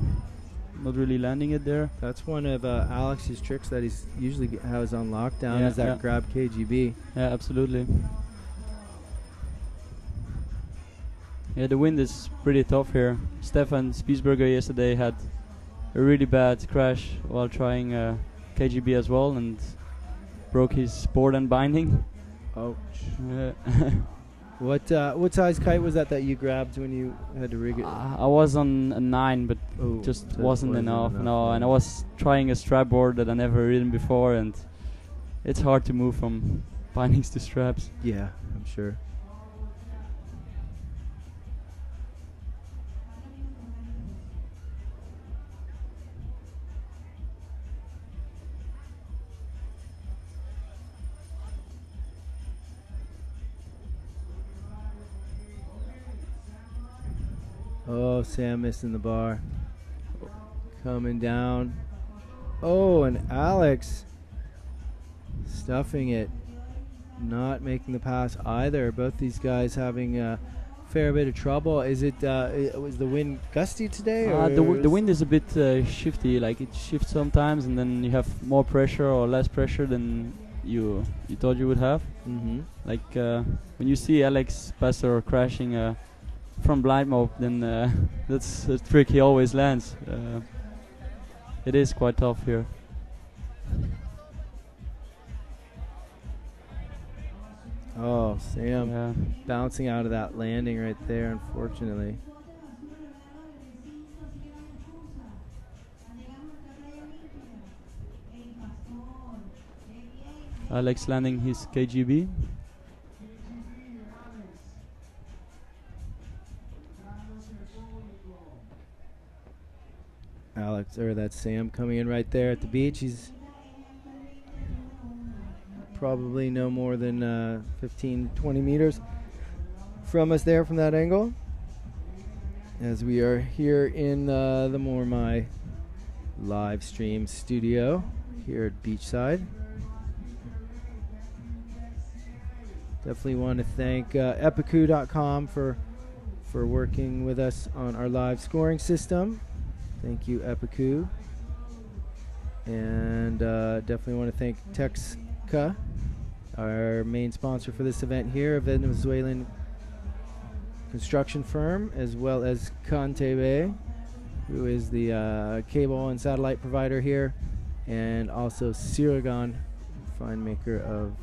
not really landing it there. That's one of Alex's tricks that he's usually has on lockdown, is that grab KGB. Yeah, absolutely. Yeah, the wind is pretty tough here. Stefan Spiesberger yesterday had a really bad crash while trying KGB as well, and broke his board and binding. Ouch. What size kite was that you grabbed when you had to rig it? I was on a 9, but just wasn't enough. No, and I was trying a strap board that I never ridden before, and it's hard to move from bindings to straps. Yeah, I'm sure. Oh, Sam missing the bar. Coming down. Oh, and Alex stuffing it. Not making the pass either. Both these guys having a fair bit of trouble. Is it, was the wind gusty today? The wind is a bit shifty. Like, it shifts sometimes, and then you have more pressure or less pressure than you thought you would have. Mm-hmm. Like, when you see Alex Pastor crashing from blind mob, then that's a trick he always lands. It is quite tough here. Oh, Sam bouncing out of that landing right there, unfortunately. Alex landing his KGB. That's Sam coming in right there at the beach. He's probably no more than 15, 20 meters from us there from that angle. As we are here in the Mormai live stream studio here at Beachside. Definitely want to thank epiku.com for working with us on our live scoring system. Thank you, Epiku. And definitely want to thank Texca, our main sponsor for this event here, a Venezuelan construction firm, as well as Cantebe, who is the cable and satellite provider here, and also Siragon, fine maker of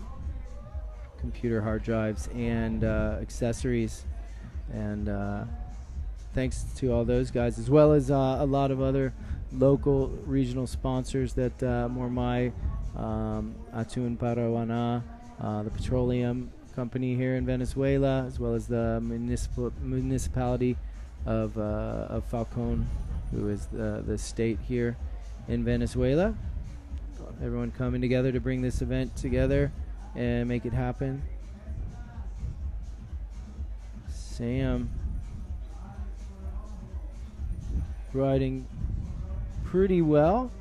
computer hard drives and accessories. And thanks to all those guys, as well as a lot of other local regional sponsors that Mormai, Atun Parawana, the petroleum company here in Venezuela, as well as the municipality of Falcón, who is the state here in Venezuela. Everyone coming together to bring this event together and make it happen. Sam riding pretty well.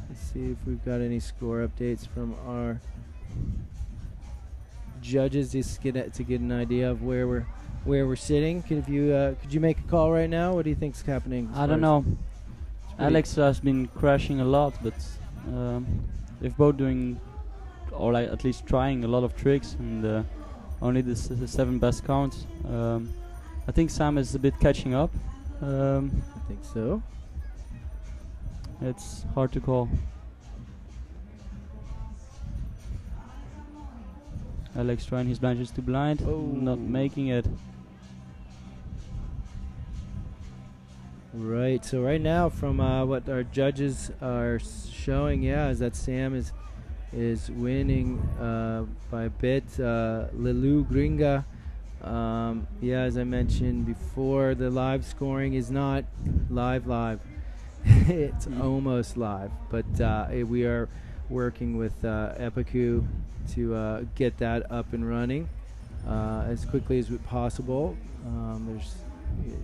Let's see if we've got any score updates from our judges, just to get an idea of where we're sitting. Could you make a call right now? What do you think's happening? I don't know. Alex has been crashing a lot, but they're both doing, or like at least trying a lot of tricks, and only the 7 best counts. I think Sam is a bit catching up. I think so. It's hard to call. Alex trying his branches to blind, not making it. Right, so right now from what our judges are showing, is that Sam is winning by a bit. Lilu Gringa, as I mentioned before, the live scoring is not live. It's almost live, but we are working with Epicu to get that up and running as quickly as possible.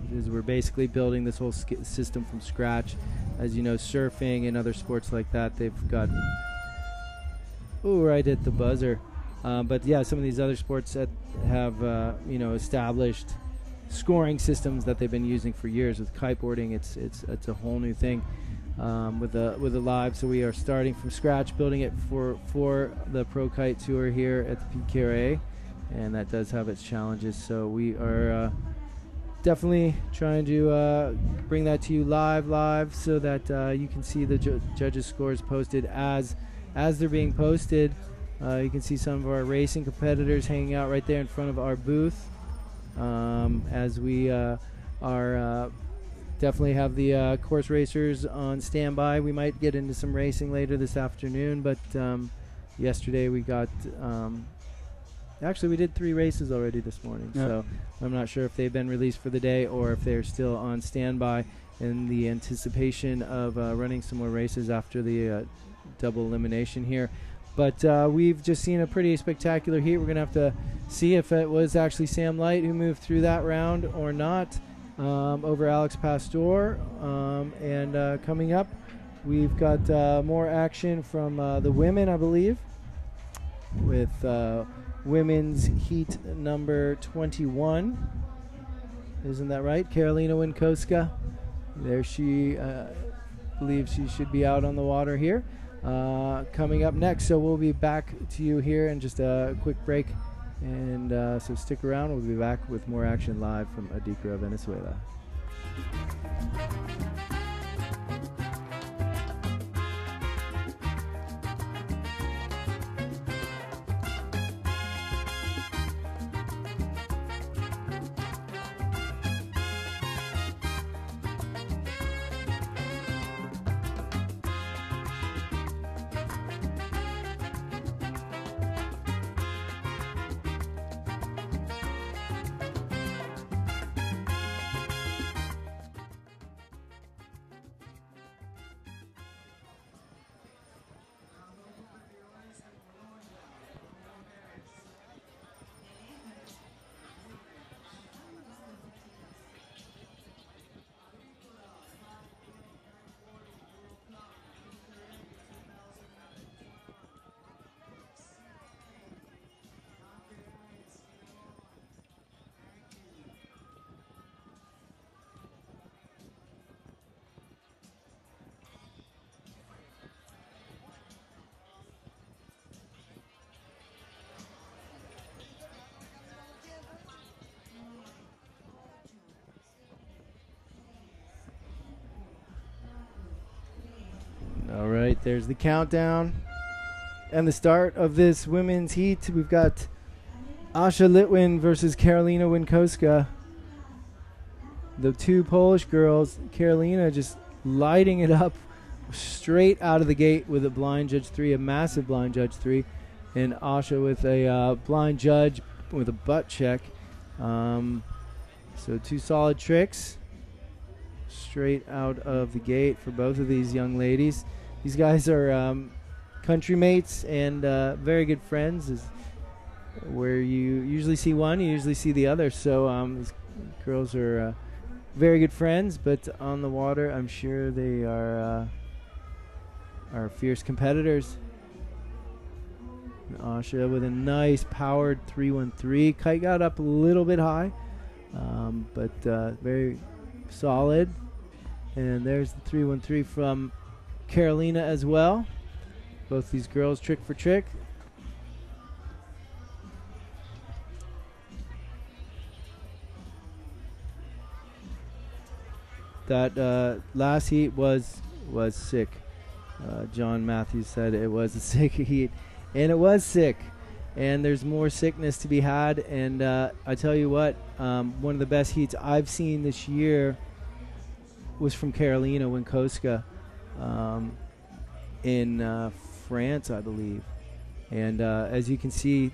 We're basically building this whole system from scratch. As you know, surfing and other sports like that, they've got right at the buzzer. But yeah, some of these other sports that have established scoring systems that they've been using for years. With kiteboarding, it's a whole new thing with the live. So we are starting from scratch, building it for the Pro Kite Tour here at the PKRA, and that does have its challenges. So we are definitely trying to bring that to you live so that you can see the judges' scores posted as they're being posted. You can see some of our racing competitors hanging out right there in front of our booth. As we are definitely have the course racers on standby. We might get into some racing later this afternoon, but yesterday we got actually we did 3 races already this morning. Yep. So I'm not sure if they've been released for the day or if they're still on standby in the anticipation of running some more races after the double elimination here. But we've just seen a pretty spectacular heat. We're going to have to see if it was actually Sam Light who moved through that round or not over Alex Pastor. And coming up, we've got more action from the women, I believe, with women's heat number 21. Isn't that right? Karolina Winkowska. There she believes she should be out on the water here. Coming up next, so we'll be back to you here in just a quick break, and so stick around. We'll be back with more action live from Adicora, Venezuela. All right, there's the countdown and the start of this women's heat. We've got Asha Litwin versus Karolina Winkowska. The 2 Polish girls. Karolina just lighting it up straight out of the gate with a blind judge 3, a massive blind judge 3. and Asha with a blind judge with a butt check. So 2 solid tricks straight out of the gate for both of these young ladies. These guys are country mates and very good friends. Where you usually see one, you usually see the other. So these girls are very good friends, but on the water, I'm sure they are fierce competitors. And Asha with a nice powered 313. Kite got up a little bit high, but very solid. And there's the 313 from Carolina as well. Both these girls trick for trick. That last heat was sick. John Matthews said it was a sick heat, and it was sick. And there's more sickness to be had. And I tell you what, one of the best heats I've seen this year was from Carolina Winkoska in France, I believe. And as you can see,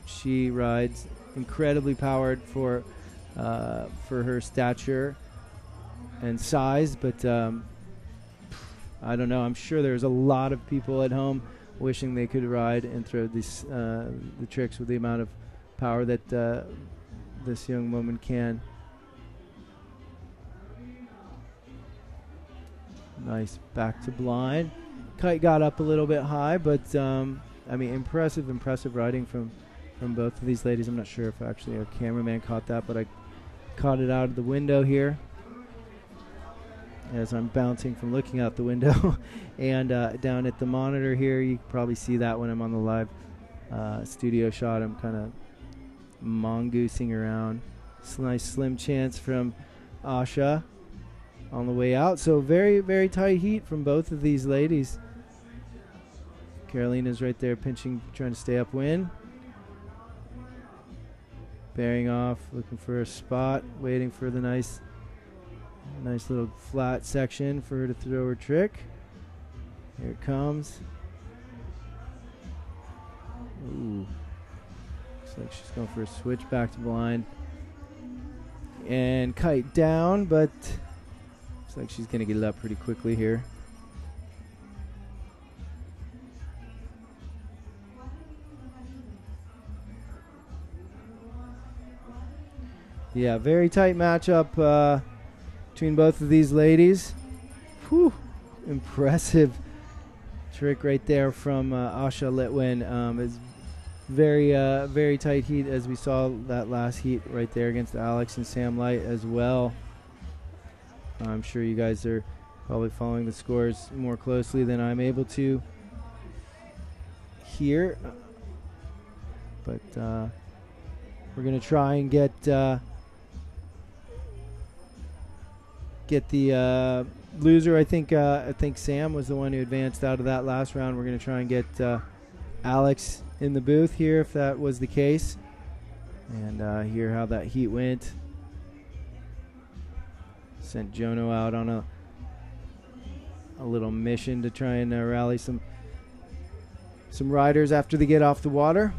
she rides incredibly powered for her stature and size, but I don't know. I'm sure there's a lot of people at home wishing they could ride and throw these the tricks with the amount of power that this young woman can. Nice back to blind. Kite got up a little bit high, but I mean, impressive riding from both of these ladies. I'm not sure if actually our cameraman caught that, but I caught it out of the window here as I'm bouncing from looking out the window. And down at the monitor here, you can probably see that when I'm on the live studio shot. I'm kind of mongoosing around. It's a nice slim chance from Asha on the way out. So very, very tight heat from both of these ladies. Carolina's right there pinching, trying to stay upwind. Bearing off, looking for a spot, waiting for the nice little flat section for her to throw her trick. Here it comes. Ooh. Looks like she's going for a switch back to blind. And kite down, but looks like she's going to get it up pretty quickly here. Yeah, very tight matchup between both of these ladies. Whew, impressive trick right there from Asha Litwin. It's very tight heat, as we saw that last heat right there against Alex and Sam Light as well. I'm sure you guys are probably following the scores more closely than I'm able to here. But we're going to try and get the loser. I think Sam was the one who advanced out of that last round. We're going to try and get Alex in the booth here, if that was the case, and hear how that heat went. Sent Jono out on a little mission to try and rally some riders after they get off the water.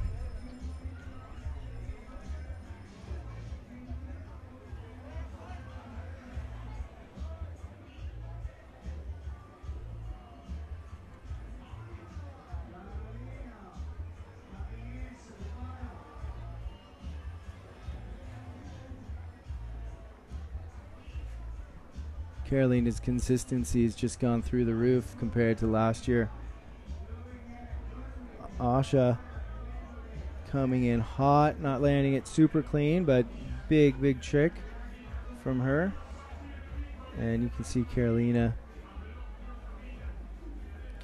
Carolina's consistency has just gone through the roof compared to last year. Asha coming in hot, not landing it super clean, but big trick from her. And you can see Carolina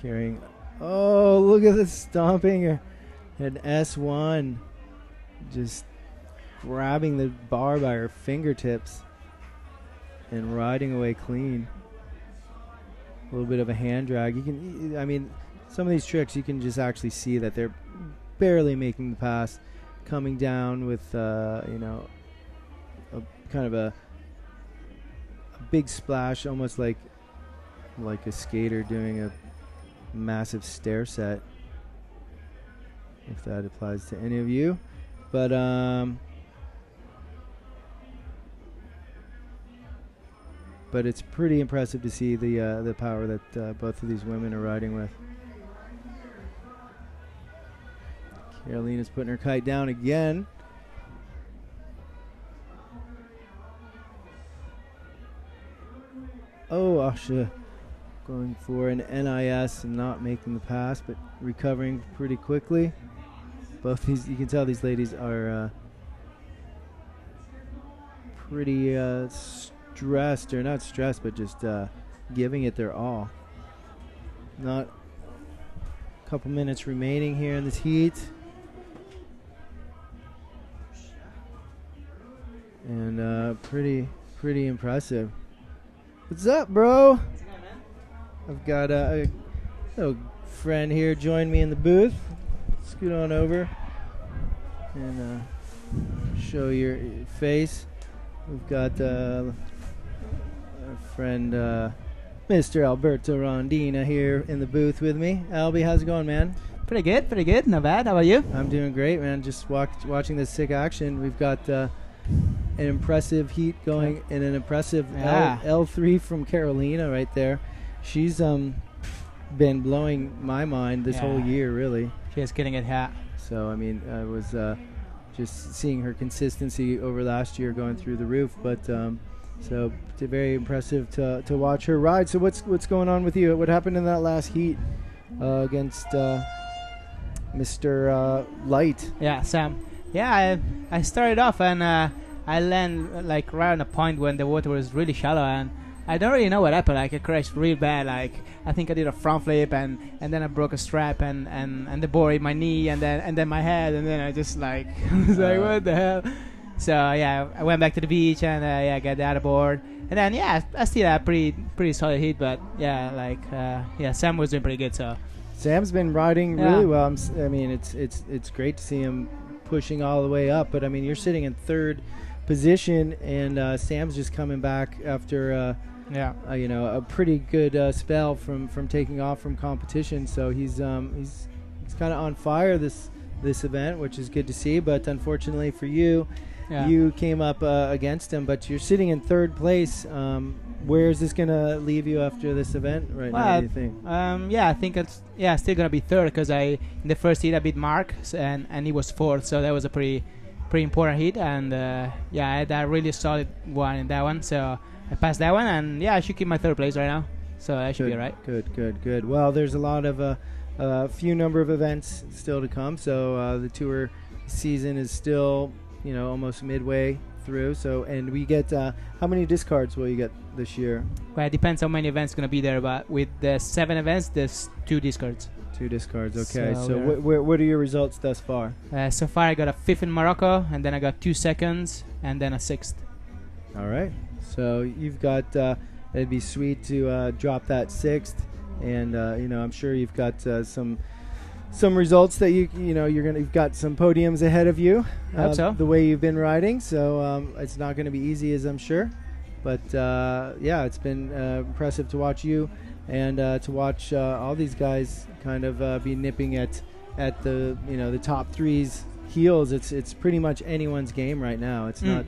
carrying. Oh, look at the stomping her. An S1 just grabbing the bar by her fingertips and riding away clean. A little bit of a hand drag. You can, I mean, some of these tricks you can just actually see that they're barely making the pass, coming down with you know, a kind of a big splash, almost like a skater doing a massive stair set. if that applies to any of you. But it's pretty impressive to see the power that both of these women are riding with. Carolina's putting her kite down again. Oh, Asha going for an NIS and not making the pass, but recovering pretty quickly. Both these, you can tell these ladies are pretty stressed, or not stressed, but just giving it their all. Not a couple minutes remaining here in this heat. And pretty impressive. What's up, bro? I've got a little friend here join me in the booth. Scoot on over and show your face. We've got our friend Mr. Alberto Rondina here in the booth with me. Albie, how's it going, man? Pretty good, not bad. How about you? I'm doing great, man. Just watching this sick action. We've got an impressive heat going and an impressive L3 from Carolina right there. She's been blowing my mind this whole year, really. She's getting it hot. So, I mean, I was just seeing her consistency over last year going through the roof. But so it's very impressive to watch her ride. So what's going on with you? What happened in that last heat against Mr. Light? Yeah, Sam. Yeah, I started off and I landed like right on a point when the water was really shallow, and I don't really know what happened. Like, I crashed real bad. Like, I think I did a front flip, and then I broke a strap, and the board hit my knee, and then my head, and then I just like was like, what the hell? So yeah, I went back to the beach and got out of board, and then I still had pretty solid hit, but Sam was doing pretty good. So Sam's been riding really well. I mean, it's great to see him pushing all the way up, but I mean, you're sitting in third position, and Sam's just coming back after a pretty good spell from taking off from competition. So he's kind of on fire this event, which is good to see. But unfortunately for you, you came up against him, but you're sitting in third place. Where is this gonna leave you after this event right now, do you think? I think it's still gonna be third, because in the first heat I beat Mark, and he was fourth, so that was a pretty important hit, and I had a really solid one in that one, so I passed that one, and I should keep my third place right now, so I should be alright. Good. Well, there's a lot of a few number of events still to come, so the tour season is still almost midway through. So, and we get how many discards will you get this year? Well, it depends how many events gonna be there, but with the 7 events, there's 2 discards. 2 discards, okay. So what are your results thus far? So far I got a 5th in Morocco, and then I got 2 seconds, and then a 6th. All right. So you've got, it'd be sweet to drop that 6th, and I'm sure you've got some results that you've got some podiums ahead of you. I hope so. The way you've been riding, so it's not going to be easy, as I'm sure. But it's been impressive to watch you. And to watch all these guys kind of be nipping at the the top 3's heels. It's pretty much anyone's game right now. It's not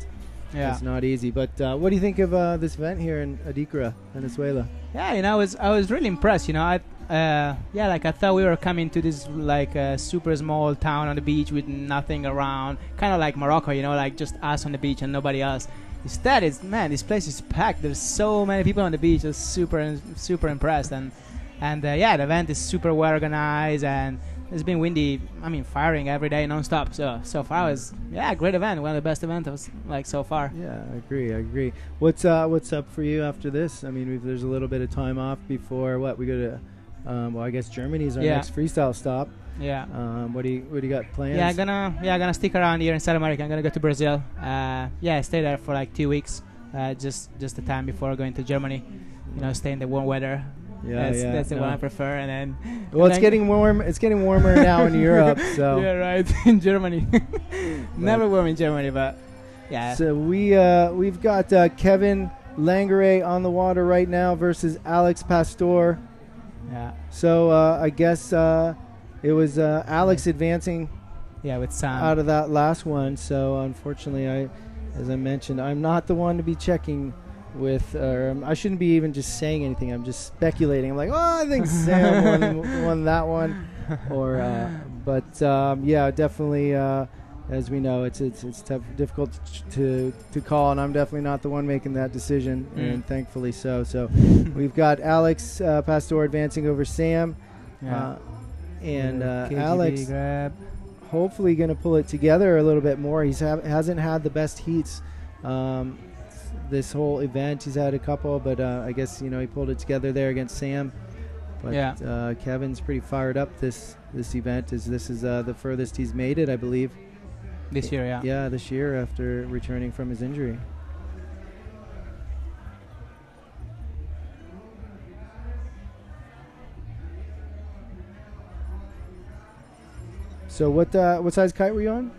it's not easy. But what do you think of this event here in Adicora, Venezuela? Yeah, I was really impressed. I thought we were coming to this super small town on the beach with nothing around, kind of like Morocco. Like just us on the beach and nobody else. Instead, this place is packed. There's so many people on the beach. I was super impressed, and the event is super well organized, and it's been windy. I mean, firing every day non-stop. So far, it was a great event. One of the best events so far. Yeah, I agree. What's up for you after this? I mean, there's a little bit of time off before we go to. I guess Germany's our next freestyle stop. Yeah. What do you got plans? Yeah, I'm gonna stick around here in South America. I'm gonna go to Brazil. Stay there for like 2 weeks. Just the time before going to Germany. Stay in the warm weather. That's the one I prefer. And then it's getting warm. It's getting warmer now in Europe. So yeah, right. In Germany, never warm in Germany, but yeah. So we've got Kevin Langare on the water right now versus Alex Pastor. Yeah. So I guess it was Alex advancing. Yeah, with Sam out of that last one. So unfortunately, as I mentioned, I'm not the one to be checking with. I shouldn't be even just saying anything. I'm just speculating. I'm like, oh, I think Sam won that one. But yeah, definitely. As we know, it's tough, difficult to call, and I'm definitely not the one making that decision, and thankfully so. So we've got Alex Pastor advancing over Sam, and Alex grab. Hopefully going to pull it together a little bit more. He hasn't had the best heats this whole event. He's had a couple, but I guess he pulled it together there against Sam. But Kevin's pretty fired up this event, as this is the furthest he's made it, I believe. This year, yeah. Yeah, this year after returning from his injury. So what size kite were you on?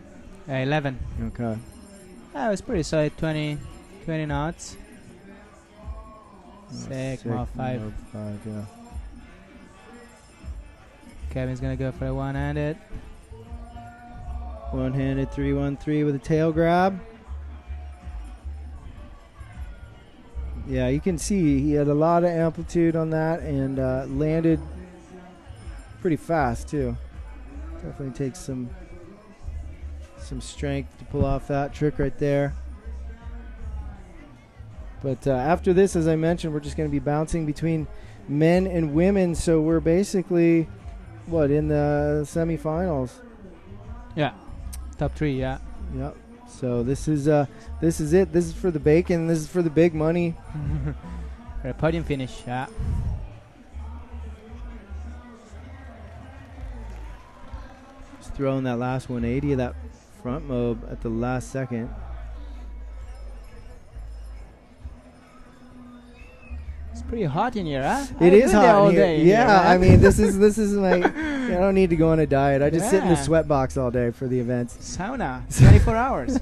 11. Okay. It was pretty solid, 20 knots. Sick, Mach 5. Yeah. Kevin's gonna go for a one-handed. One-handed 3-1-3 with a tail grab. Yeah, you can see he had a lot of amplitude on that and landed pretty fast too. Definitely takes some strength to pull off that trick right there. But after this, as I mentioned, we're just going to be bouncing between men and women. So we're basically, in the semifinals? Yeah, top 3. Yeah. Yep. So this is it. This is for the bacon. This is for the big money. For a podium finish. Yeah. Just throwing that last 180 of that front mob at the last second. It's pretty hot in here, huh? It is hot all in here. day. Yeah, I mean, this is like, I don't need to go on a diet. I just sit in the sweat box all day for the events. Sauna, 24 hours.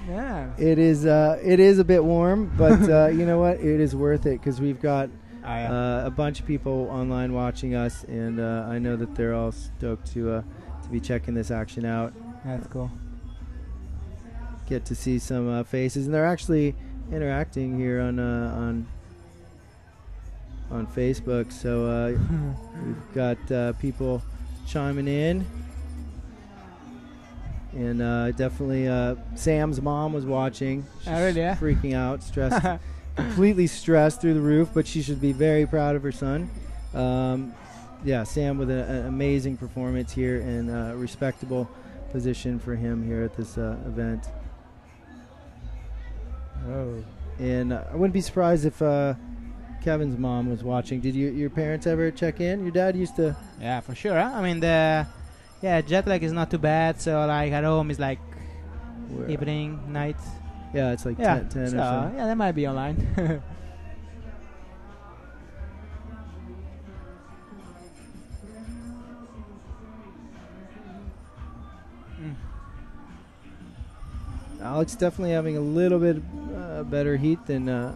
Yeah. It is a bit warm, but you know what? It is worth it because we've got a bunch of people online watching us, and I know that they're all stoked to be checking this action out. That's cool. Get to see some faces, and they're actually interacting here on Facebook. So we've got people chiming in, and definitely Sam's mom was watching. She's really? Yeah? Freaking out, stressed, completely stressed through the roof, but she should be very proud of her son. Yeah, Sam with an amazing performance here and a respectable position for him here at this event. Oh. And I wouldn't be surprised if Kevin's mom was watching. Did your parents ever check in? Your dad used to? Yeah, for sure. Huh? I mean, jet lag is not too bad. So like at home is like evening, night. Yeah, it's like 10 or so. Yeah, that might be online. Alex definitely having a little bit better heat than the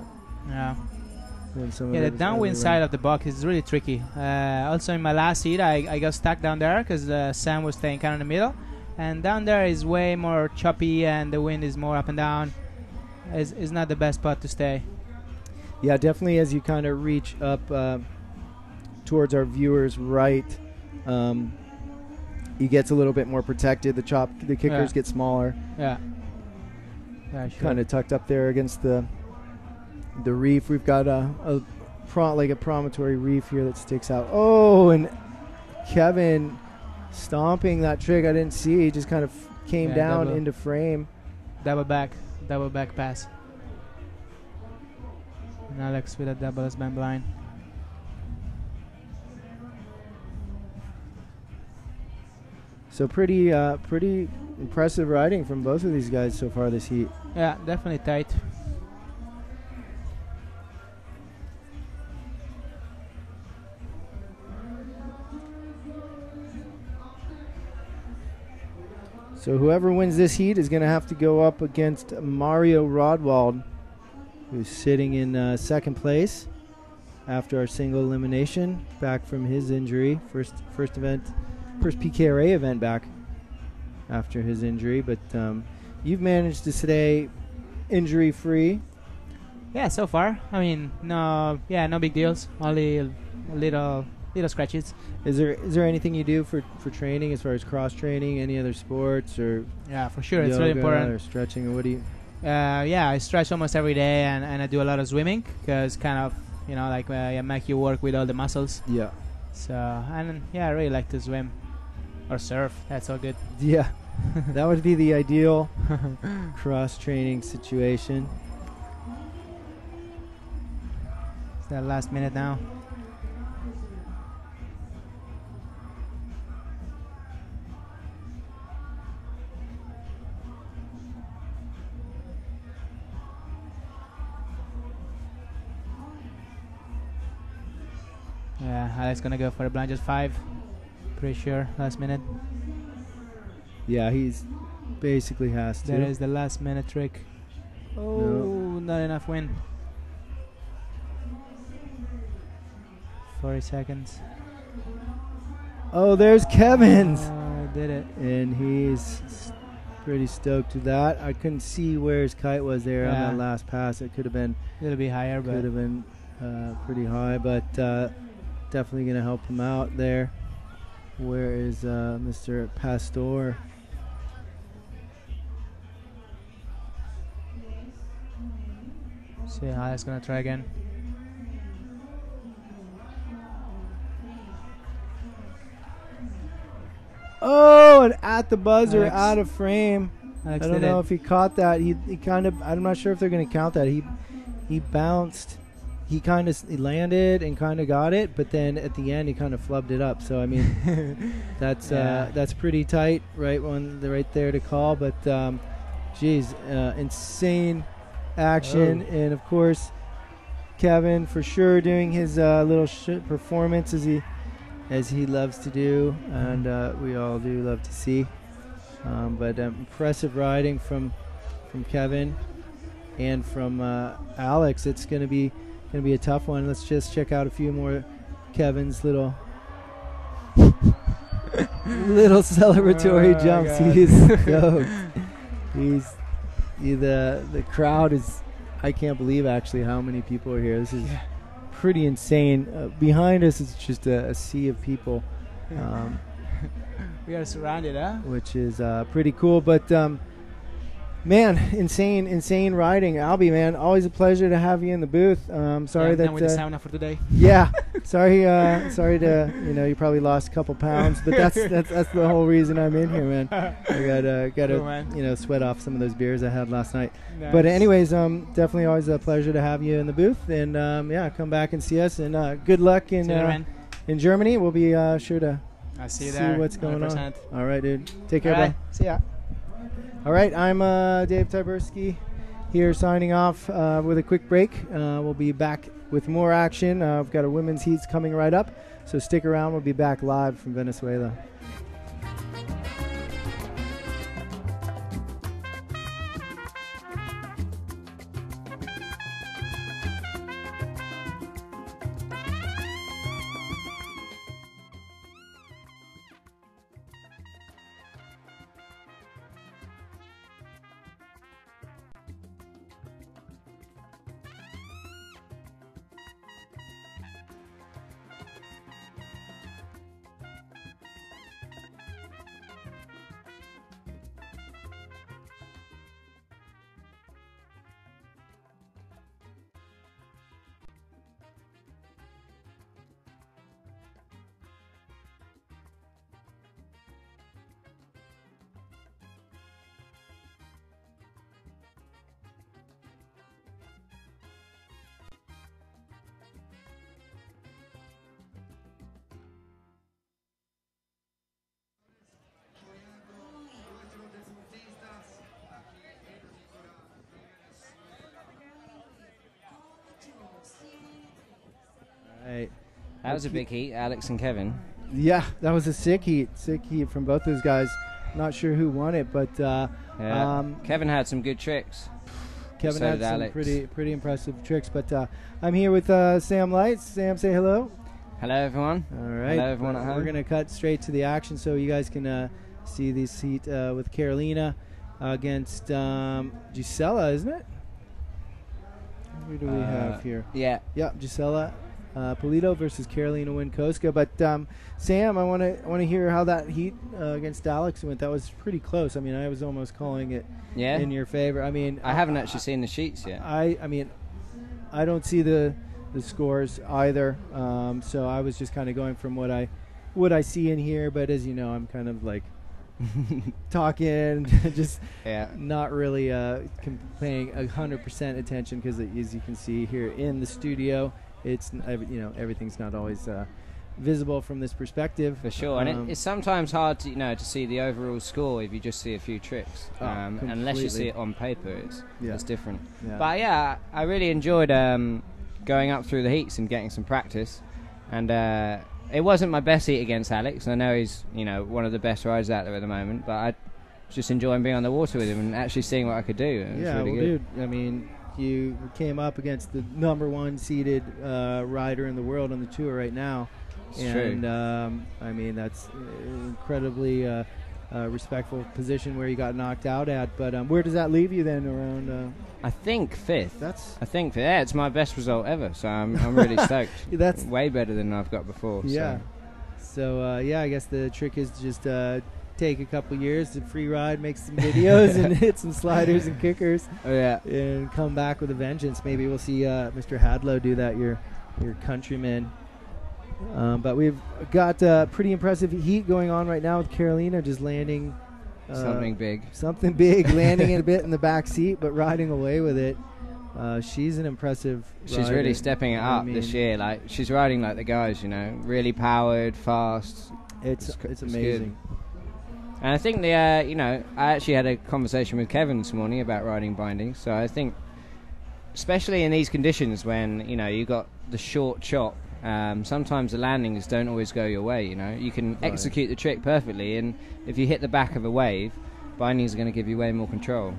downwind side of the box is really tricky. Also in my last heat, I got stuck down there because Sam was staying kind of in the middle, and down there is way more choppy and the wind is more up and down. It's not the best spot to stay. Yeah, definitely as you kind of reach up towards our viewers' right, he gets a little bit more protected. The kickers get smaller. Yeah. Kind of tucked up there against the reef. We've got a promontory reef here that sticks out. Oh, and Kevin stomping that trick. I didn't see. He just kind of came down into frame. Double back pass. And Alex with a double S-band blind. So pretty impressive riding from both of these guys so far this heat. Yeah, definitely tight. So whoever wins this heat is going to have to go up against Mario Rodwald, who's sitting in second place after our single elimination, back from his injury, first event first PKRA event back after his injury. But you've managed to stay injury-free. Yeah, so far. I mean, no big deals. Only a little scratches. Is there anything you do for training as far as cross training? Any other sports or? Yeah, for sure. It's really important. Or stretching, or what do you? Yeah, I stretch almost every day, and I do a lot of swimming because kind of like make you work with all the muscles. Yeah. So and yeah, I really like to swim or surf. That's all good. Yeah, that would be the ideal cross training situation. It's that last minute now. Yeah, Alex gonna go for a blind just 5. Pretty sure, last minute. Yeah, he's basically has to. That is the last minute trick. Oh, no. Not enough wind. 40 seconds. Oh, there's Kevin's. Oh, did it. And he's pretty stoked with that. I couldn't see where his kite was there on that last pass. It could have been a little bit higher, but could have been pretty high, but definitely going to help him out there. Where is Mr. Pastor? See how it's going to try again. Oh, and at the buzzer, Alex. out of frame. Alex I don't know if he caught that. He kind of, I'm not sure if they're going to count that. He bounced. He kind of landed and kind of got it, but then at the end he kind of flubbed it up. So I mean, that's pretty tight, right there to call. But geez, insane action, and of course, Kevin for sure doing his little performance as he loves to do, and we all do love to see. But impressive riding from Kevin and from Alex. It's going to be a tough one. Let's just check out a few more Kevin's little celebratory jumps. God. He's stoked. The crowd is, I can't believe actually how many people are here. This is pretty insane. Behind us is just a sea of people. We are surrounded, huh? Which is pretty cool. But man, insane riding. Albie, man, always a pleasure to have you in the booth. Sorry that with the sauna for today. Yeah, sorry to you probably lost a couple pounds, but that's the whole reason I'm in here, man. I gotta cool, man. Sweat off some of those beers I had last night. Nice. But anyways, definitely always a pleasure to have you in the booth, and come back and see us, and good luck in Germany. We'll be sure to I'll see you see there. what's going 100%. on. All right, dude. Take care, All right. bro. See ya. All right, I'm Dave Tyberski here signing off with a quick break. We'll be back with more action. We've got our women's heats coming right up, so stick around. We'll be back live from Venezuela. Right. That was a big heat, Alex and Kevin. Yeah, that was a sick heat from both those guys. Not sure who won it, but Kevin had some good tricks. Kevin So had did some Alex. pretty impressive tricks. But I'm here with Sam Lights. Sam, say hello. Hello, everyone. All right. Hello, everyone at home. We're going to cut straight to the action so you guys can see this heat with Carolina against Gisela, isn't it? Who do we have here? Yeah. Yep, Gisela Pulido versus Carolina Winkoska. But Sam, I want to hear how that heat against Alex went. That was pretty close. I mean, I was almost calling it in your favor. I mean, I haven't actually seen the sheets yet. I mean, I don't see the scores either. So I was just kind of going from what I see in here. But as you know, I'm kind of like talking, just not really paying 100% attention because, as you can see here in the studio, it's everything's not always visible from this perspective. For sure, and it's sometimes hard to to see the overall score if you just see a few tricks. Unless you see it on paper, it's different. Yeah. But yeah, I really enjoyed going up through the heats and getting some practice, and it wasn't my best heat against Alex. I know he's one of the best riders out there at the moment, but I just enjoying being on the water with him and actually seeing what I could do. It was really good. Dude, I mean, you came up against the #1 seeded rider in the world on the tour right now. It's true. I mean, that's incredibly respectful position where you got knocked out at. But where does that leave you then around? I think 5th. I think it's my best result ever. So I'm really stoked. That's way better than I've got before. Yeah. So I guess the trick is just take a couple years to free ride, make some videos, and hit some sliders and kickers. And come back with a vengeance. Maybe we'll see Mr. Hadlow do that. Your countryman. But we've got pretty impressive heat going on right now with Carolina just landing something big, landing it a bit in the back seat, but riding away with it. She's an impressive She's rider. really stepping it up this year. Like, she's riding like the guys, really powered, fast. It's amazing. Good. And I think I actually had a conversation with Kevin this morning about riding bindings. So I think, especially in these conditions when you got the short chop, sometimes the landings don't always go your way. You can execute the trick perfectly, and if you hit the back of a wave, bindings are going to give you way more control.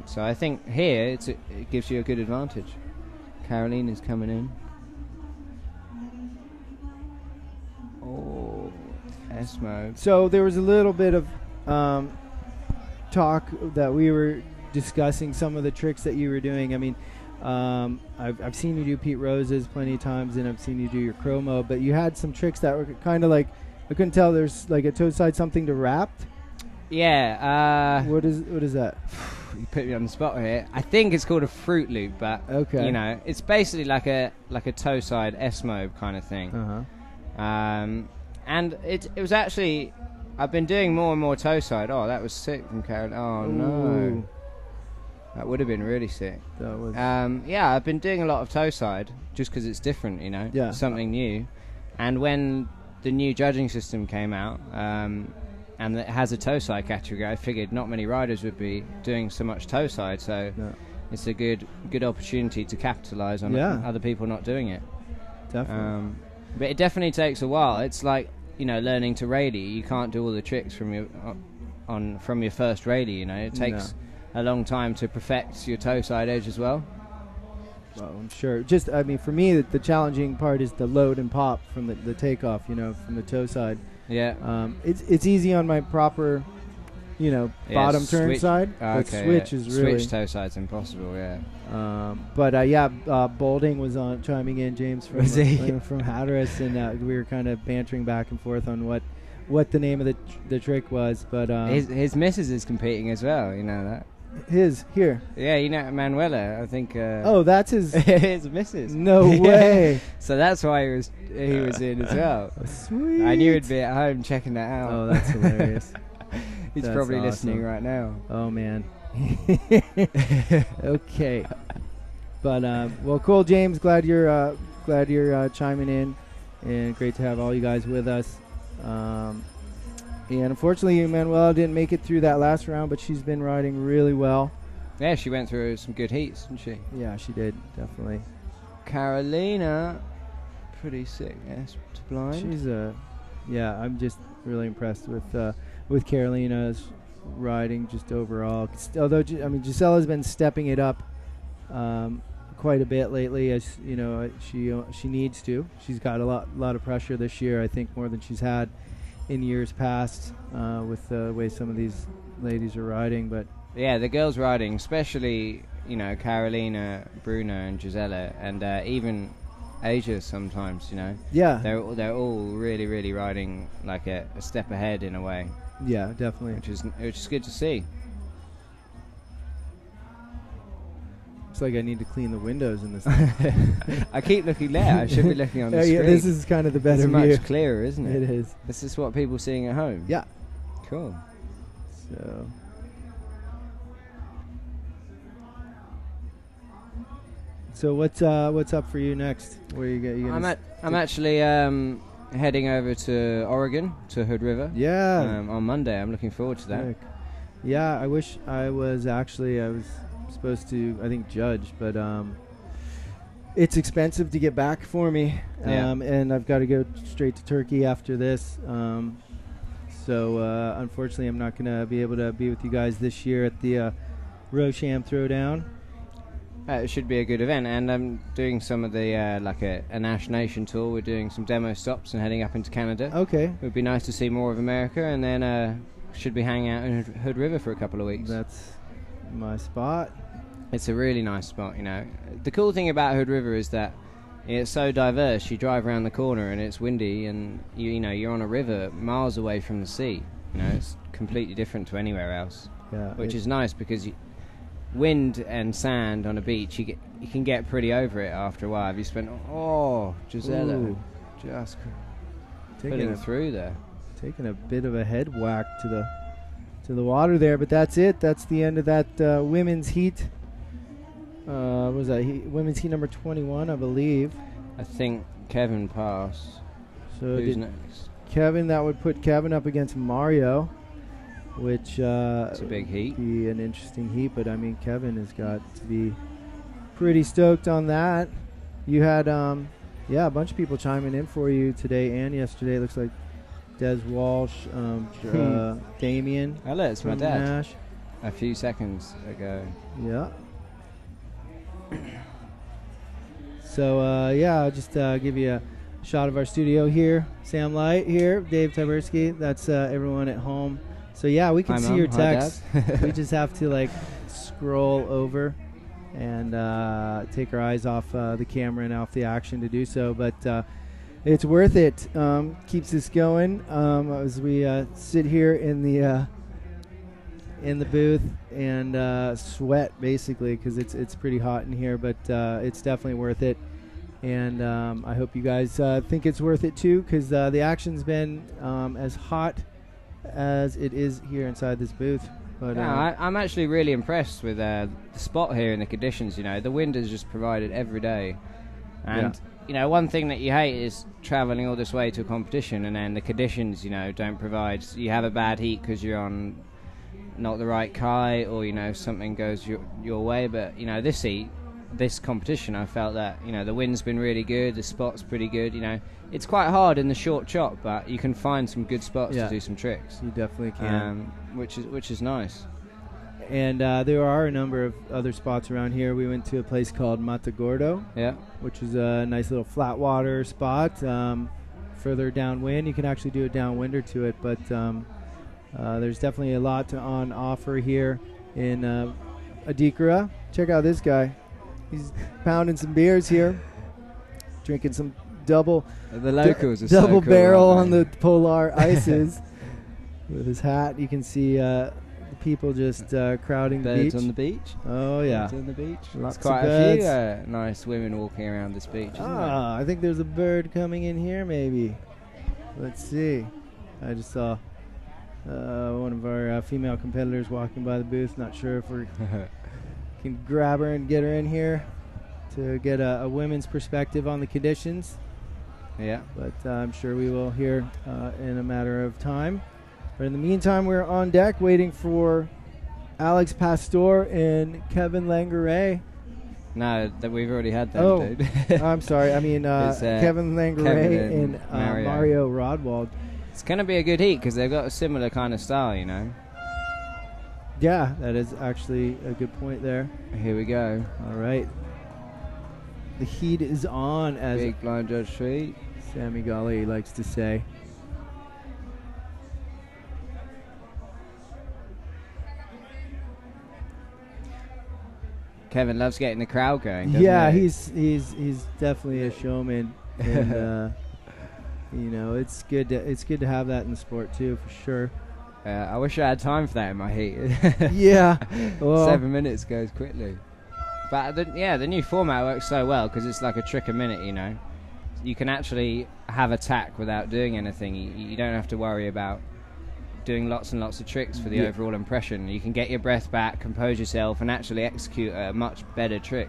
So I think here it gives you a good advantage. Carolina's coming in. Oh, S-mode. So there was a little bit of talk that we were discussing some of the tricks that you were doing. I mean, I've seen you do Pete Rose's plenty of times, and I've seen you do your chromo, but you had some tricks that were kind of like, I couldn't tell, there's like a toe side something to wrapped. Yeah. What is that? You put me on the spot here. I think it's called a fruit loop, but it's basically like a toe side S-mode kind of thing. And it was actually, I've been doing more and more toe side. Oh, that was sick from Karen. Oh no. That would have been really sick. That was. Yeah, I've been doing a lot of toe side just because it's different, something new. And when the new judging system came out, and it has a toe side category, I figured not many riders would be doing so much toe side, so it's a good opportunity to capitalize on other people not doing it. Definitely. But it definitely takes a while. It's like learning to rayleigh. You can't do all the tricks from your first rayleigh. It takes a long time to perfect your toe side edge as well. Well, I'm sure. Just, I mean, for me, the challenging part is the load and pop from the takeoff, from the toe side. Yeah. It's easy on my proper, bottom turn side. But switch is really... Switch toe side's impossible, yeah. Bolding was chiming in, James, from Hatteras, and we were kind of bantering back and forth on what the name of the trick was. But his missus is competing as well, you know that? His here. Yeah, Manuela, I think. Oh, that's his his missus. No way. So that's why he was in as well. Sweet. I knew he'd be at home checking that out. Oh, that's hilarious. He's probably listening right now. Oh man. Okay. But well, cool, James. Glad you're chiming in, and great to have all you guys with us. And unfortunately, Manuela didn't make it through that last round, but she's been riding really well. Yeah, she went through some good heats, didn't she? Yeah, she did, definitely. Carolina, pretty sick, yes, to blind. She's I'm just really impressed with Carolina's riding just overall. Although, Gisela's been stepping it up quite a bit lately, as you know, she needs to. She's got a lot of pressure this year, I think, more than she's had in years past, with the way some of these ladies are riding. But yeah, the girls riding, especially, you know, Carolina, Bruna, and Gisela, and even Asia sometimes, you know. Yeah. They're all really riding like a step ahead in a way. Yeah, definitely. Which is good to see. It's like I need to clean the windows in this. I keep looking there. I should be looking on the screen. Yeah, this is kind of the better view. It's much clearer, isn't it? It is. This is what people are seeing at home. Yeah. Cool. So what's up for you next? Where you I'm actually heading over to Oregon, to Hood River. Yeah. On Monday. I'm looking forward to that. Heck. Yeah, I wish I was supposed to, I think, judge, but it's expensive to get back for me, and I've got to go straight to Turkey after this. So unfortunately, I'm not going to be able to be with you guys this year at the Rosham Throwdown. It should be a good event, and I'm doing some of the like a Nash Nation tour. We're doing some demo stops and heading up into Canada. Okay. It would be nice to see more of America, and then should be hanging out in Hood River for a couple of weeks. That's my spot. It's a really nice spot, you know. The cool thing about Hood River is that it's so diverse. You drive around the corner and it's windy, and you know you're on a river miles away from the sea. You know, it's completely different to anywhere else. Yeah, which is nice because wind and sand on a beach, you can get pretty over it after a while. Have you spent Gisela just putting through there, taking a bit of a head whack to the water there, but that's it. That's the end of that women's heat. What was that? Women's heat number 21, I believe. I think Kevin passed. So who's next? Kevin. That would put Kevin up against Mario, which it's a big heat. Be an interesting heat. But I mean, Kevin has got to be pretty stoked on that. You had a bunch of people chiming in for you today and yesterday. Looks like Des Walsh, Damien. Hello, it's my dad. Nash. A few seconds ago. Yeah. So I'll just give you a shot of our studio here. Sam Light here, Dave Tyberski. That's everyone at home. So yeah, we can see your text. We just have to like scroll over and take our eyes off the camera and off the action to do so. But it's worth it. Keeps us going as we sit here in the booth and sweat basically because it's pretty hot in here, but it's definitely worth it. And I hope you guys think it's worth it too, because the action's been as hot as it is here inside this booth. But I'm actually really impressed with the spot here and the conditions. You know, the wind is just provided every day, and you know, one thing that you hate is traveling all this way to a competition and then the conditions, you know, don't provide. You have a bad heat because you're on not the right kite, or you know, something goes your way. But you know, this competition, I felt that, you know, the wind's been really good, the spot's pretty good. You know, it's quite hard in the short chop, but you can find some good spots to do some tricks. You definitely can, which is nice. And there are a number of other spots around here. We went to a place called Matagordo, which is a nice little flat water spot. Further downwind, you can actually do a downwinder to it, but there's definitely a lot on offer here in Adicora. Check out this guy. He's pounding some beers here, drinking some double barrel on the polar ices with his hat. You can see the people just crowding the beach. On the beach. Oh yeah, on the beach. Lots There's quite a few nice women walking around this beach. Isn't there? I think there's a bird coming in here. Maybe. Let's see. I just saw one of our female competitors walking by the booth. Not sure if we can grab her and get her in here to get a women's perspective on the conditions. Yeah. But I'm sure we will hear in a matter of time. But in the meantime, we're on deck waiting for Alex Pastor and Kevin Langeray. No, that we've already had them, dude. I'm sorry. I mean, Kevin Langeray and Mario Rodwald. It's going to be a good heat because they've got a similar kind of style, you know. Yeah, that is actually a good point there. Here we go. All right. The heat is on, as Big blind judge feet. Sammy Golly likes to say. Kevin loves getting the crowd going. Doesn't Yeah, he? he's definitely a showman, and you know, it's good to have that in the sport too, for sure. I wish I had time for that in my heat. Yeah, well, 7 minutes goes quickly. But the new format works so well because it's like a trick a minute. You know, you can actually have attack without doing anything. You don't have to worry about doing lots and lots of tricks for the overall impression. You can get your breath back, compose yourself, and actually execute a much better trick.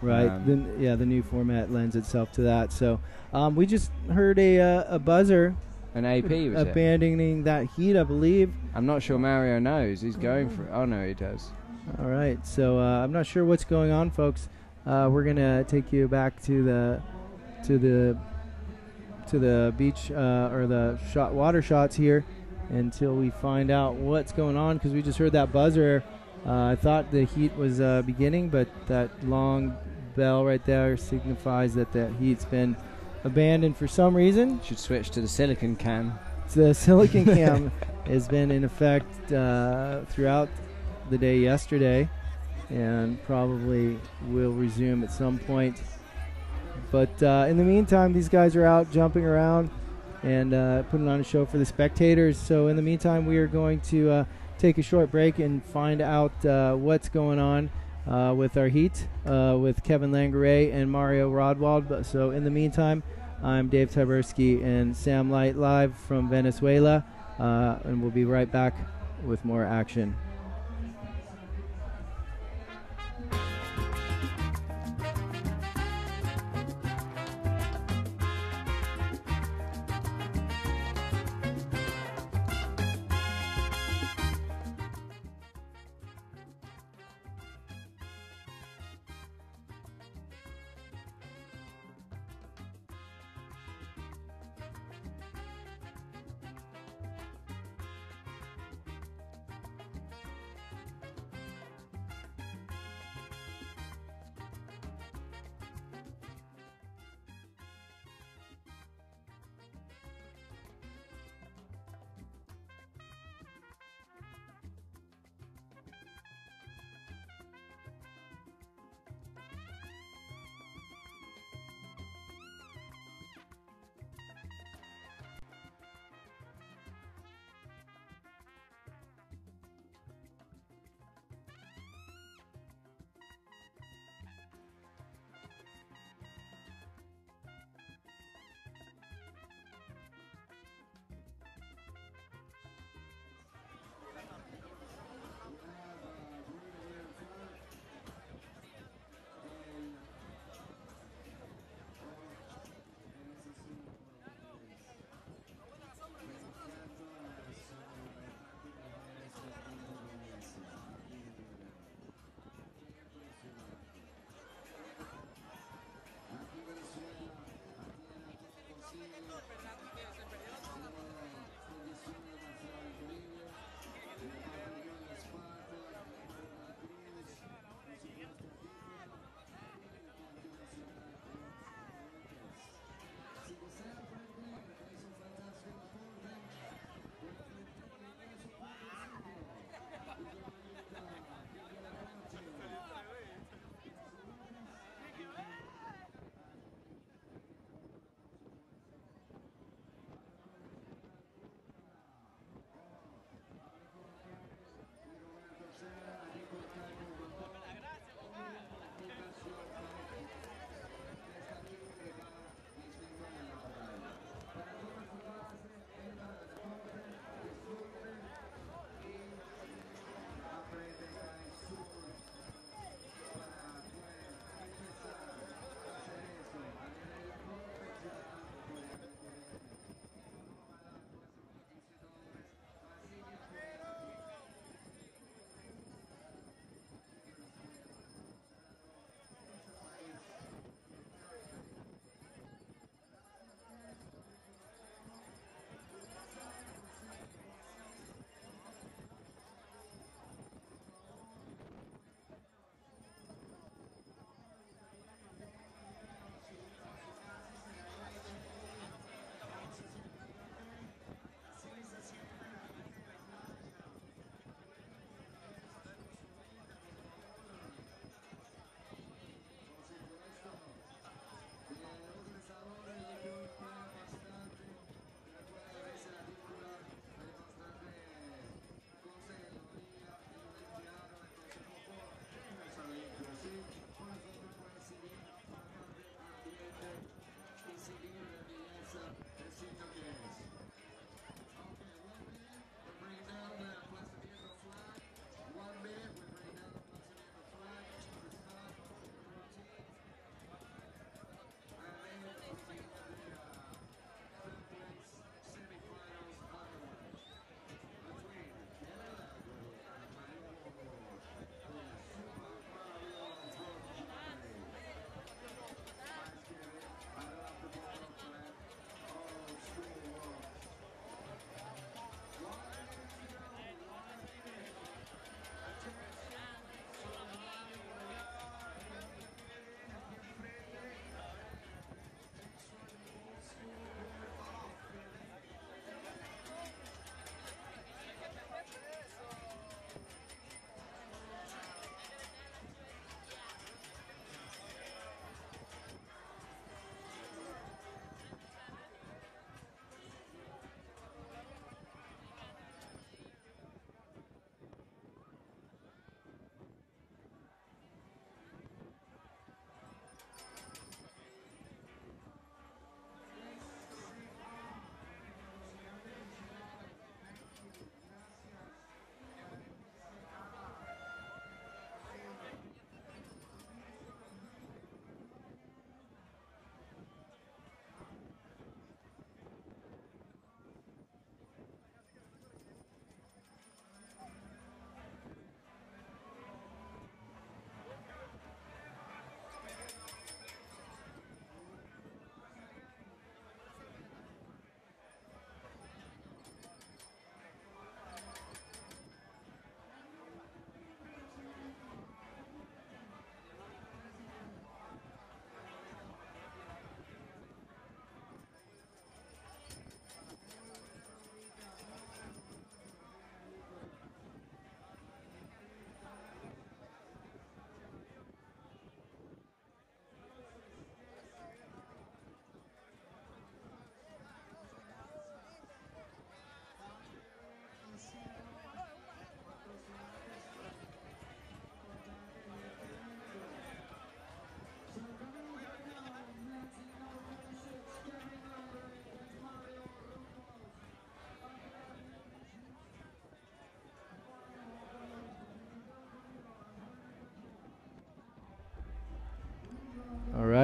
Right. The new format lends itself to that. So we just heard a buzzer. An AP was abandoning that heat, I believe. I'm not sure Mario knows. He's going for it. Oh no, he does. All right. So I'm not sure what's going on, folks. We're gonna take you back to the beach or the water shots here until we find out what's going on, because we just heard that buzzer. I thought the heat was beginning, but that long bell right there signifies that the heat's been abandoned for some reason. Should switch to the silicon cam. The silicon cam has been in effect throughout the day yesterday, and probably will resume at some point. But in the meantime, these guys are out jumping around and putting on a show for the spectators. So in the meantime, we are going to take a short break and find out what's going on with our heat with Kevin Langeray and Mario Rodwald. So in the meantime, I'm Dave Tyberski and Sam Light live from Venezuela, and we'll be right back with more action.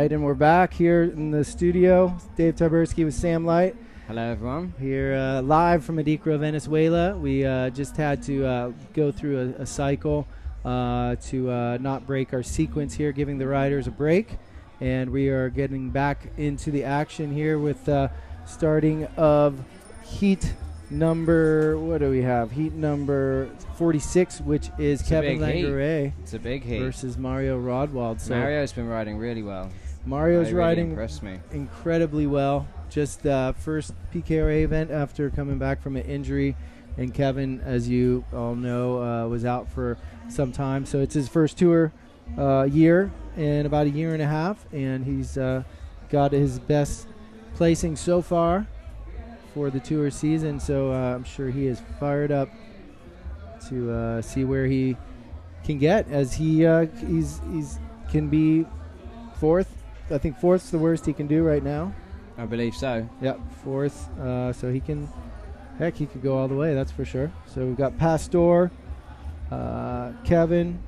right, and we're back here in the studio. Dave Taberski with Sam Light. Hello, everyone. Here live from Adicora, Venezuela. We just had to go through a cycle to not break our sequence here, giving the riders a break. And we are getting back into the action here with starting of heat number, what do we have? Heat number 46, which is Kevin Langeret. It's a big heat. Versus Mario Rodwald. So Mario's been riding really well. Mario's really riding impressed me. incredibly well. Just first PKRA event after coming back from an injury. And Kevin, as you all know, was out for some time. So it's his first tour year in about a year and a half. And he's got his best placing so far for the tour season. So I'm sure he is fired up to see where he can get, as he's can be fourth. I think fourth's the worst he can do right now. I believe so. Yep, fourth. So he can, heck, he could go all the way, that's for sure. So we've got Pastor, Kevin,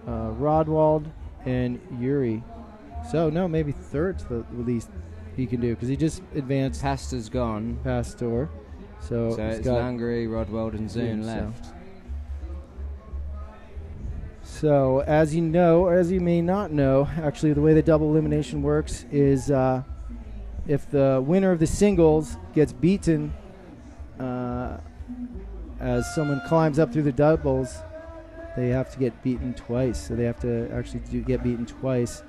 Rodwald, and Yuri. So no, maybe third's the least he can do, because he just advanced. Pastor's gone. Pastor. So it's Langry, Rodwald, and Zune left. So as you know, or as you may not know, actually the way the double elimination works is if the winner of the singles gets beaten as someone climbs up through the doubles, they have to get beaten twice. So they have to actually get beaten twice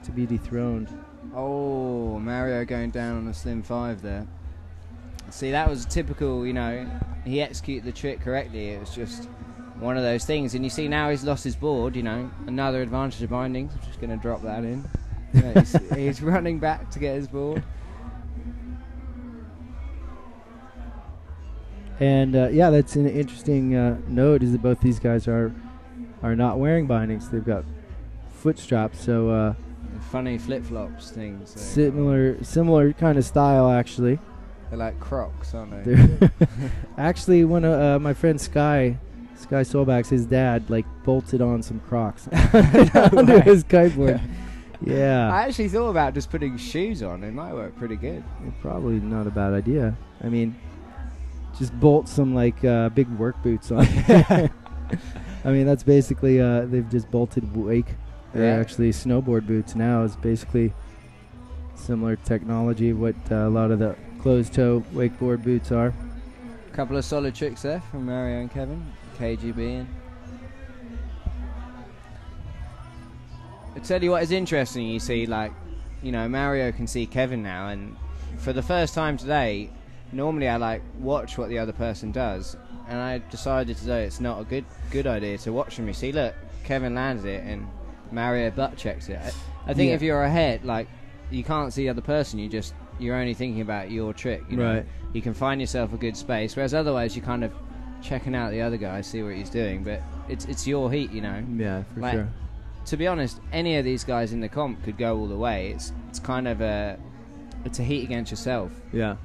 to be dethroned. Oh, Mario going down on a slim 5 there. See, that was typical, you know, he executed the trick correctly. It was just one of those things. And you see now he's lost his board, you know, another advantage of bindings. I'm just going to drop that in. Yeah, he's running back to get his board. And yeah, that's an interesting note, is that both these guys are not wearing bindings. They've got foot straps, so funny flip-flops things. Similar kind of style, actually. They're like Crocs, aren't they? Actually, one of my friend Sky Solbacks, his dad, like bolted on some Crocs onto his kiteboard. Yeah. I actually thought about just putting shoes on. It might work pretty good. Probably not a bad idea. I mean, just bolt some like big work boots on. I mean, that's basically they've just bolted wake. They're actually snowboard boots now. Is basically similar technology of what a lot of the closed-toe wakeboard boots are. A couple of solid tricks there from Mario and Kevin. KGB. I tell you what is interesting. You see, like, you know, Mario can see Kevin now, and for the first time today, normally I like watch what the other person does, and I decided today it's not a good idea to watch him. You see, look, Kevin landed it, and Mario butt checks it. I think if you're ahead, like, you can't see the other person. You're only thinking about your trick. You know? Right. You can find yourself a good space, whereas otherwise you're kind of checking out the other guy, see what he's doing. But it's your heat, you know. Yeah, for like, sure. To be honest, any of these guys in the comp could go all the way. It's kind of it's a heat against yourself. Yeah,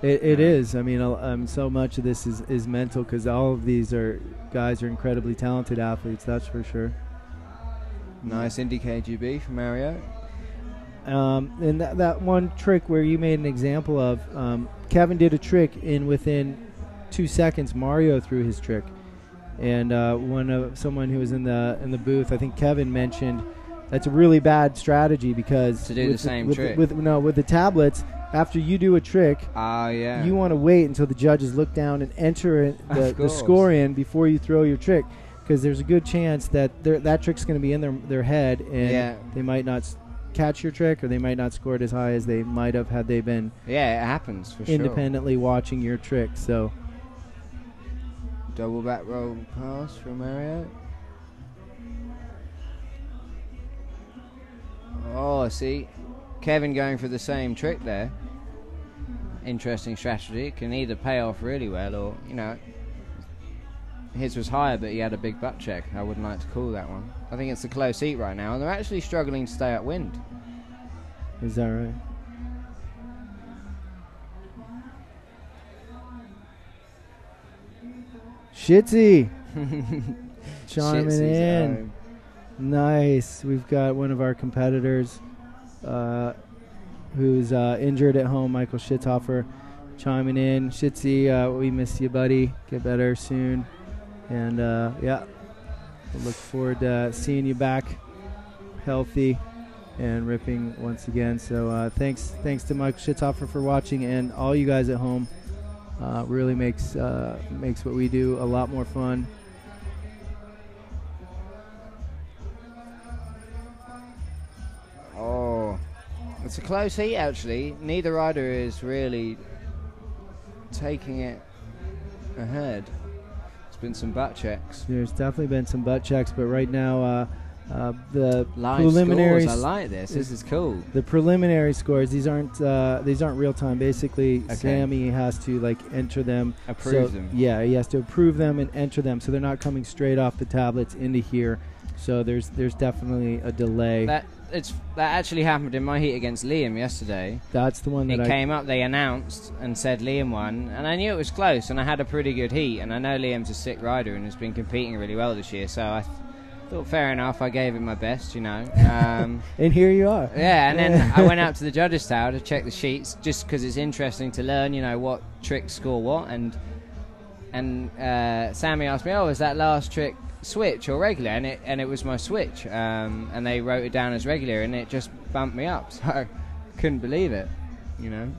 it is. I mean, so much of this is mental, because all of these guys are incredibly talented athletes. That's for sure. Nice Indy KGB from Mario. And that one trick where you made an example of, Kevin did a trick, and within 2 seconds Mario threw his trick. And someone who was in the booth, I think Kevin mentioned, that's a really bad strategy, because to do the same trick with the tablets, after you do a trick, you want to wait until the judges look down and enter the score in before you throw your trick, because there's a good chance that that trick's going to be in their head, and they might not catch your trick, or they might not score it as high as they might have had they been it happens for independently watching your trick. So double back roll pass from Mario. Oh, see, Kevin going for the same trick there. Interesting strategy. It can either pay off really well, or, you know, his was higher, but he had a big butt check. I wouldn't like to call that one. I think it's a close heat right now, and they're actually struggling to stay upwind. Is that right? Shitzy chiming in. Nice. We've got one of our competitors who's injured at home, Michael Schitthofer, chiming in. Shitzy, we miss you, buddy. Get better soon. And, yeah, we'll look forward to seeing you back healthy and ripping once again. So thanks to Michael Schitthofer for watching, and all you guys at home. Really makes what we do a lot more fun. Oh, it's a close heat actually. Neither rider is really taking it ahead. It's been some butt checks. There's definitely been some butt checks, but right now the live preliminary scores, I like this. This is cool. The preliminary scores, these aren't real time. Basically, Sammy has to like enter them, approve them. Yeah, he has to approve them and enter them, so they're not coming straight off the tablets into here. So there's definitely a delay. That actually happened in my heat against Liam yesterday. That's the one that it came up. They announced and said Liam won, and I knew it was close. And I had a pretty good heat, and I know Liam's a sick rider and has been competing really well this year. So I thought fair enough. I gave it my best, you know. And here you are. Yeah, and then I went out to the judges' tower to check the sheets, just because it's interesting to learn, you know, what tricks score what. And Sammy asked me, "Oh, is that last trick switch or regular?" And it was my switch, and they wrote it down as regular, and it just bumped me up. So I couldn't believe it, you know.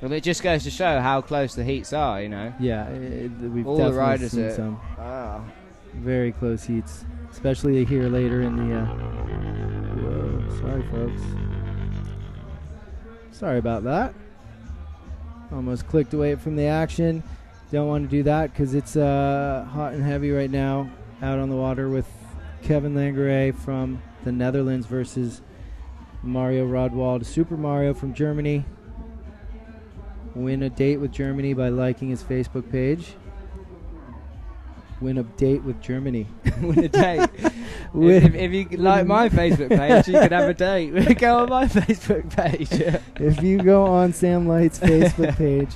Well, it just goes to show how close the heats are, you know. Yeah, we've all definitely the riders seen some very close heats, especially here later in the. Whoa, sorry, folks. Sorry about that. Almost clicked away from the action. Don't want to do that because it's hot and heavy right now. Out on the water with Kevin Langeret from the Netherlands versus Mario Rodwald, Super Mario from Germany. Win a date with Germany by liking his Facebook page. Win a date with Germany. Win a date. if you like my Facebook page, you can have a date. Go on my Facebook page. If you go on Sam Light's Facebook page,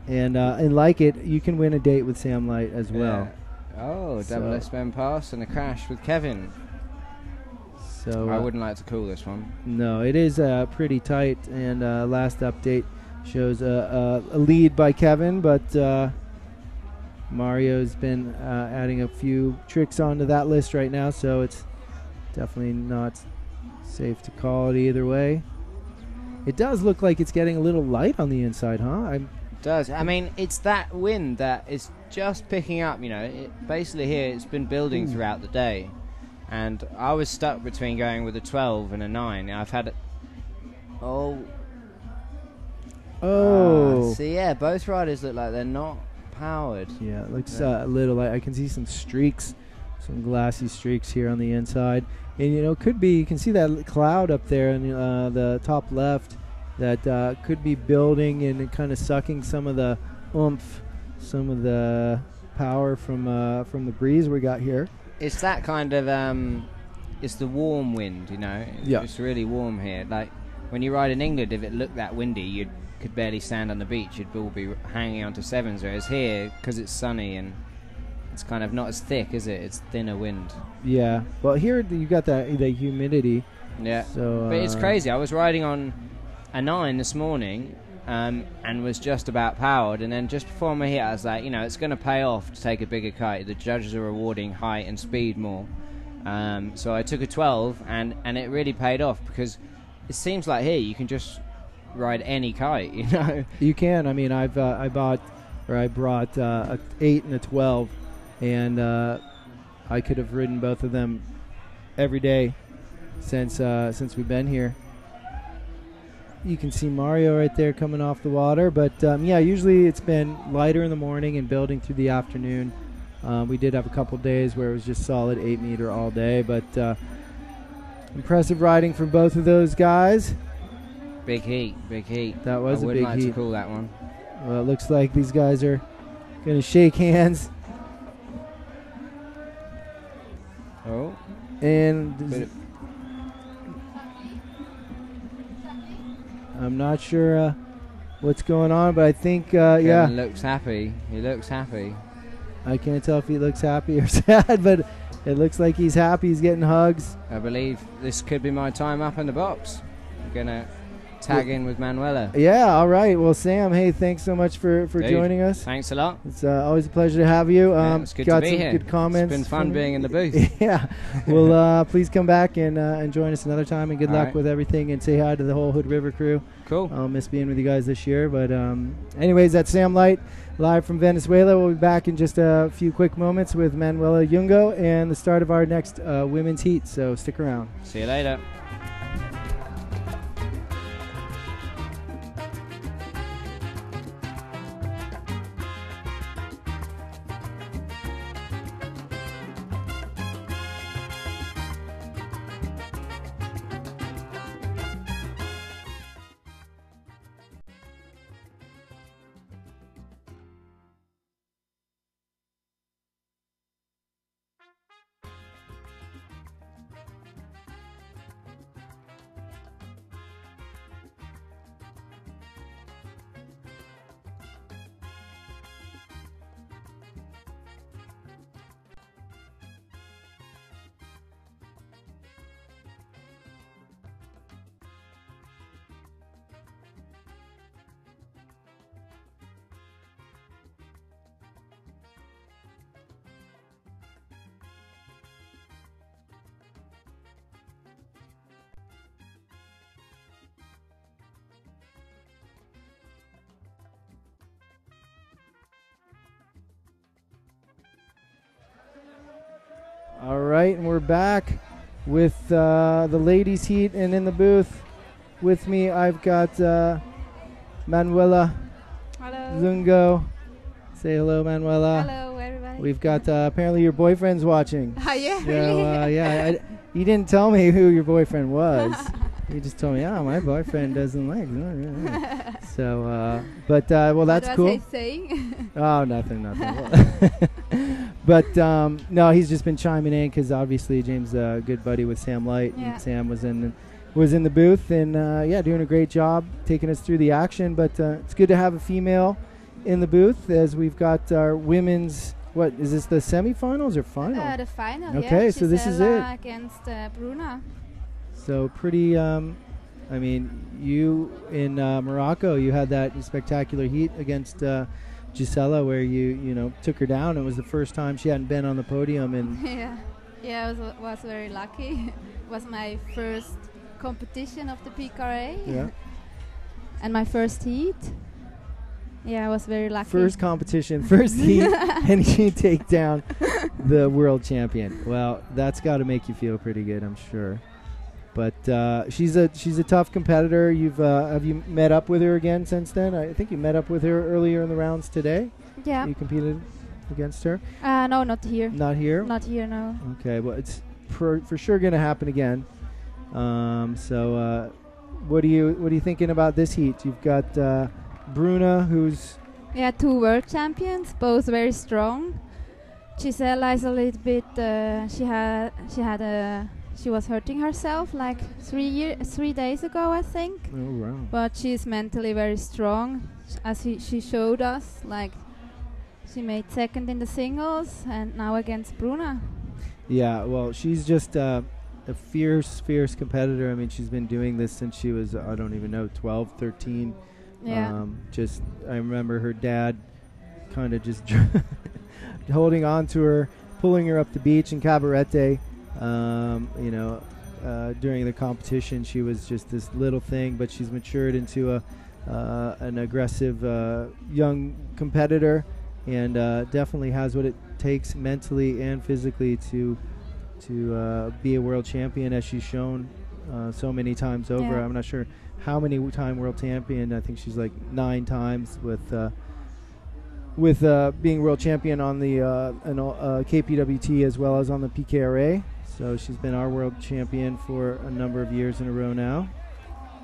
and like it, you can win a date with Sam Light as well. Yeah. Oh, double S-bend pass and a crash with Kevin. So I wouldn't like to call this one. No, it is pretty tight, and last update shows a lead by Kevin, but Mario's been adding a few tricks onto that list right now, so it's definitely not safe to call it either way. It does look like it's getting a little light on the inside, huh? It does. I mean, it's that wind that is just picking up, you know. Basically here it's been building throughout the day, and I was stuck between going with a 12 and a 9. I've had it. So yeah, both riders look like they're not powered. Yeah, it looks a little like I can see some streaks, some glassy streaks here on the inside, and you know, could be, you can see that cloud up there in the top left that could be building and kind of sucking some of the oomph, some of the power from the breeze we got here. It's that kind of it's the warm wind, you know. Yeah, it's really warm here. Like when you ride in England, if it looked that windy, you could barely stand on the beach. You'd all be hanging onto sevens. Whereas here, because it's sunny and it's kind of not as thick, is it? It's thinner wind. Yeah. Well, here you got the humidity. Yeah. So, but it's crazy. I was riding on a 9 this morning, and was just about powered. And then just before my hit, I was like, you know, it's going to pay off to take a bigger kite. The judges are rewarding height and speed more. So I took a 12, and it really paid off, because it seems like here you can just ride any kite, you know. You can. I mean, I brought a 8 and a 12, and I could have ridden both of them every day since we've been here. You can see Mario right there coming off the water, but yeah, usually it's been lighter in the morning and building through the afternoon. We did have a couple days where it was just solid 8 meter all day, but impressive riding from both of those guys. Big heat, big heat. That was a big heat. I wouldn't like to call that one. Well, it looks like these guys are going to shake hands. Oh. And I'm not sure what's going on, but I think, yeah. Kevin looks happy. He looks happy. I can't tell if he looks happy or sad, but It looks like he's happy. He's getting hugs. I believe this could be my time up in the box. I'm going to tag in with Manuela. Yeah, all right. Well, Sam, hey, thanks so much for joining us. Thanks a lot. It's always a pleasure to have you. It's good got to be some here. Good comments. It's been fun being in the booth. Yeah. Well, please come back and join us another time, and good All luck right. with everything, and say hi to the whole Hood River crew. Cool. I'll miss being with you guys this year. But anyways, that's Sam Light live from Venezuela. We'll be back in just a few quick moments with Manuela Jungo and the start of our next women's heat. So stick around. See you later. All right, and we're back with the ladies' heat, and in the booth with me, I've got Manuela Jungo. Say hello, Manuela. Hello, everybody. We've got apparently your boyfriend's watching. Oh, yeah, So, really? yeah, you didn't tell me who your boyfriend was. You just told me, my boyfriend doesn't like. So, but well, that's what cool. was I saying? Oh, nothing. But no, he's just been chiming in because obviously James is a good buddy with Sam Light, Yeah. and Sam was in the booth, and doing a great job taking us through the action. But it's good to have a female in the booth as we've got our women's. What is this? The semifinals or final? The final. Okay, yeah. so this is Gisela it. against Bruna. So pretty. I mean, you in Morocco, you had that spectacular heat against Gisela, where you took her down. It was the first time she hadn't been on the podium, and yeah, I was very lucky. It was my first competition of the PKRA. Yeah. And my first heat. Yeah, I was very lucky. First competition, first heat, and you take down the world champion. Well, that's got to make you feel pretty good, I'm sure. But she's a tough competitor. Have you met up with her again since then? I think you met up with her earlier in the rounds today. Yeah. You competed against her. No, not here. Not here. Not here, no. Okay, well, it's for sure going to happen again. So, what are you thinking about this heat? You've got Bruna, who's 2 world champions, both very strong. Gisela is a little bit. She was hurting herself like 3 days ago, I think. Oh wow! But she's mentally very strong, as she showed us. Like she made second in the singles, and now against Bruna. Yeah, well, she's just a fierce competitor. I mean, she's been doing this since she was, I don't even know, 12, 13. Yeah. I remember her dad kind of just holding on to her, pulling her up the beach in Cabarete. During the competition, she was just this little thing, but she's matured into an aggressive young competitor, and definitely has what it takes mentally and physically to be a world champion, as she's shown so many times over. Yeah. I'm not sure how many time world champion. I think she's like 9 times with being world champion on the KPWT as well as on the PKRA. So she's been our world champion for a number of years in a row now,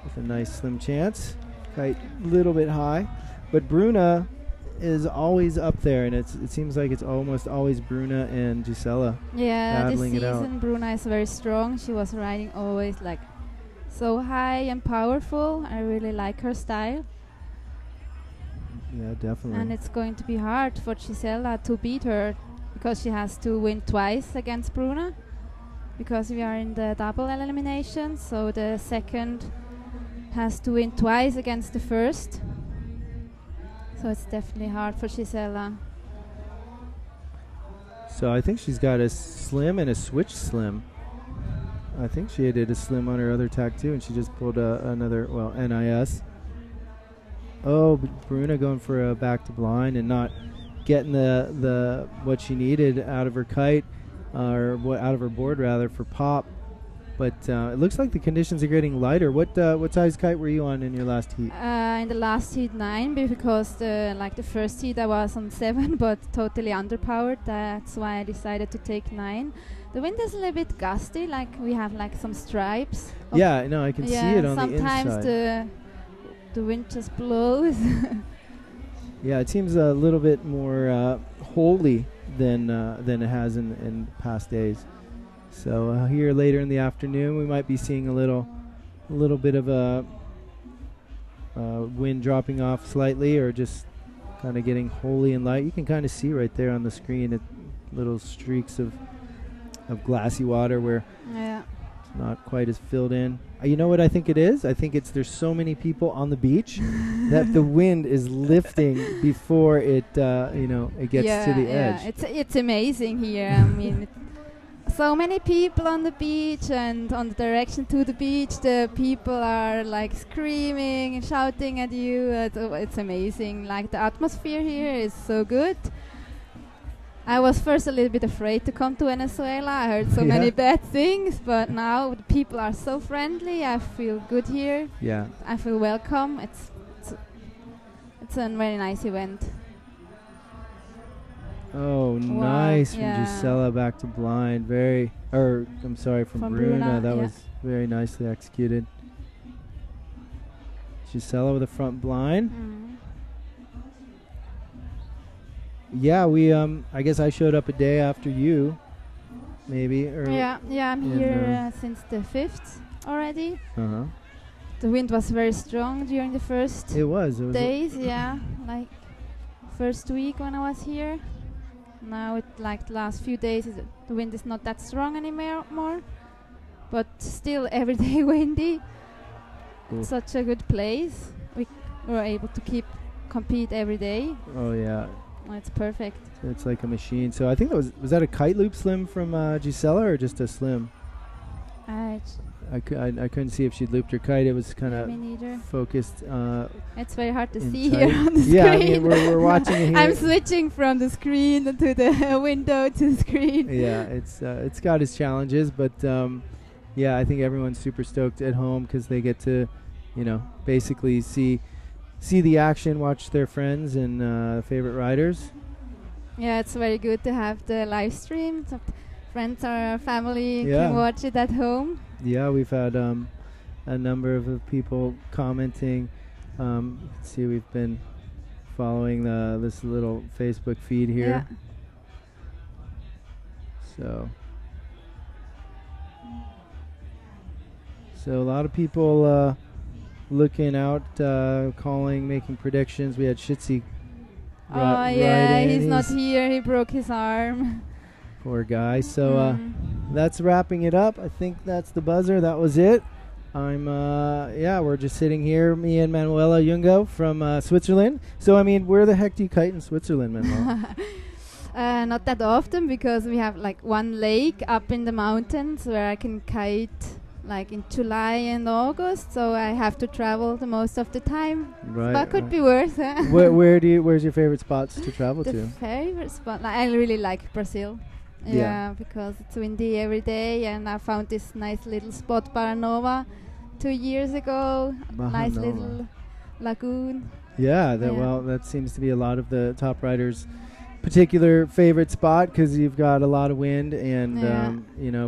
with a nice slim chance. Kite a little bit high, but Bruna is always up there, and it seems like it's almost always Bruna and Gisela battling this it out. season Bruna is very strong. She was riding always like so high and powerful. I really like her style. Yeah, definitely. And it's going to be hard for Gisela to beat her. because she has to win twice against Bruna, because we are in the double elimination, so the second has to win twice against the first. So it's definitely hard for Gisela. So I think she's got a slim and a switch slim. I think she did a slim on her other tack too, and she just pulled another, well, NIS. Oh, Bruna going for a back to blind and not getting the what she needed out of her kite, or what out of her board rather, for pop. But it looks like the conditions are getting lighter. What size kite were you on in your last heat? In the last heat 9, because the first heat I was on 7, but totally underpowered. That's why I decided to take 9. The wind is a little bit gusty, like we have like some stripes. Yeah, no, I can see it on the inside. Sometimes the wind just blows. Yeah, it seems a little bit more holy than it has in past days. So here later in the afternoon, we might be seeing a little bit of a wind dropping off slightly, or just kind of getting holy and light. You can kind of see right there on the screen little streaks of glassy water where it's not quite as filled in. You know what I think it is? I think there's so many people on the beach that the wind is lifting before it it gets to the edge. It's amazing here. I mean, so many people on the beach, and on the direction to the beach, the people are like screaming and shouting at you. It's amazing. Like, the atmosphere here is so good. I was first a little bit afraid to come to Venezuela. I heard so many bad things, but now the people are so friendly. I feel good here. Yeah. I feel welcome. It's a very nice event. Oh, wow, nice from Gisela back to blind. From Bruna. That was very nicely executed. Gisela with a front blind. Yeah, we I guess I showed up a day after you, maybe. I'm here since the 5th already. The wind was very strong during the first days. Like first week when I was here. Now the last few days the wind is not that strong anymore, but still every day windy. Cool. Such a good place. We were able to compete every day. Oh yeah. It's perfect. It's like a machine. So I think was that a kite loop slim from Gisela, or just a slim? I couldn't see if she'd looped her kite. It was kind of focused. It's very hard to see here on the screen. Yeah, I mean, we're watching it here. I'm switching from the screen to the window to the screen. Yeah, it's got its challenges, but I think everyone's super stoked at home because they get to, basically see the action, watch their friends and favorite riders. Yeah, it's very good to have the live stream. So friends or family can watch it at home. Yeah, we've had a number of people commenting. See, we've been following this little Facebook feed here. Yeah. So a lot of people looking out, calling, making predictions. We had Shitzy. He's not here. He broke his arm. Poor guy. So that's wrapping it up. I think that's the buzzer. That was it. We're just sitting here, me and Manuela Jungo from Switzerland. So, I mean, where the heck do you kite in Switzerland, Manuela? Not that often, because we have like one lake up in the mountains where I can kite like in July and August, so I have to travel the most of the time. Right. But could be worse. Where's your favorite spots to travel to? The favorite spot, I really like Brazil. Yeah, because it's windy every day, and I found this nice little spot, Paranova, 2 years ago. Nice little lagoon. Yeah, that seems to be a lot of the top riders' particular favorite spot, because you've got a lot of wind, and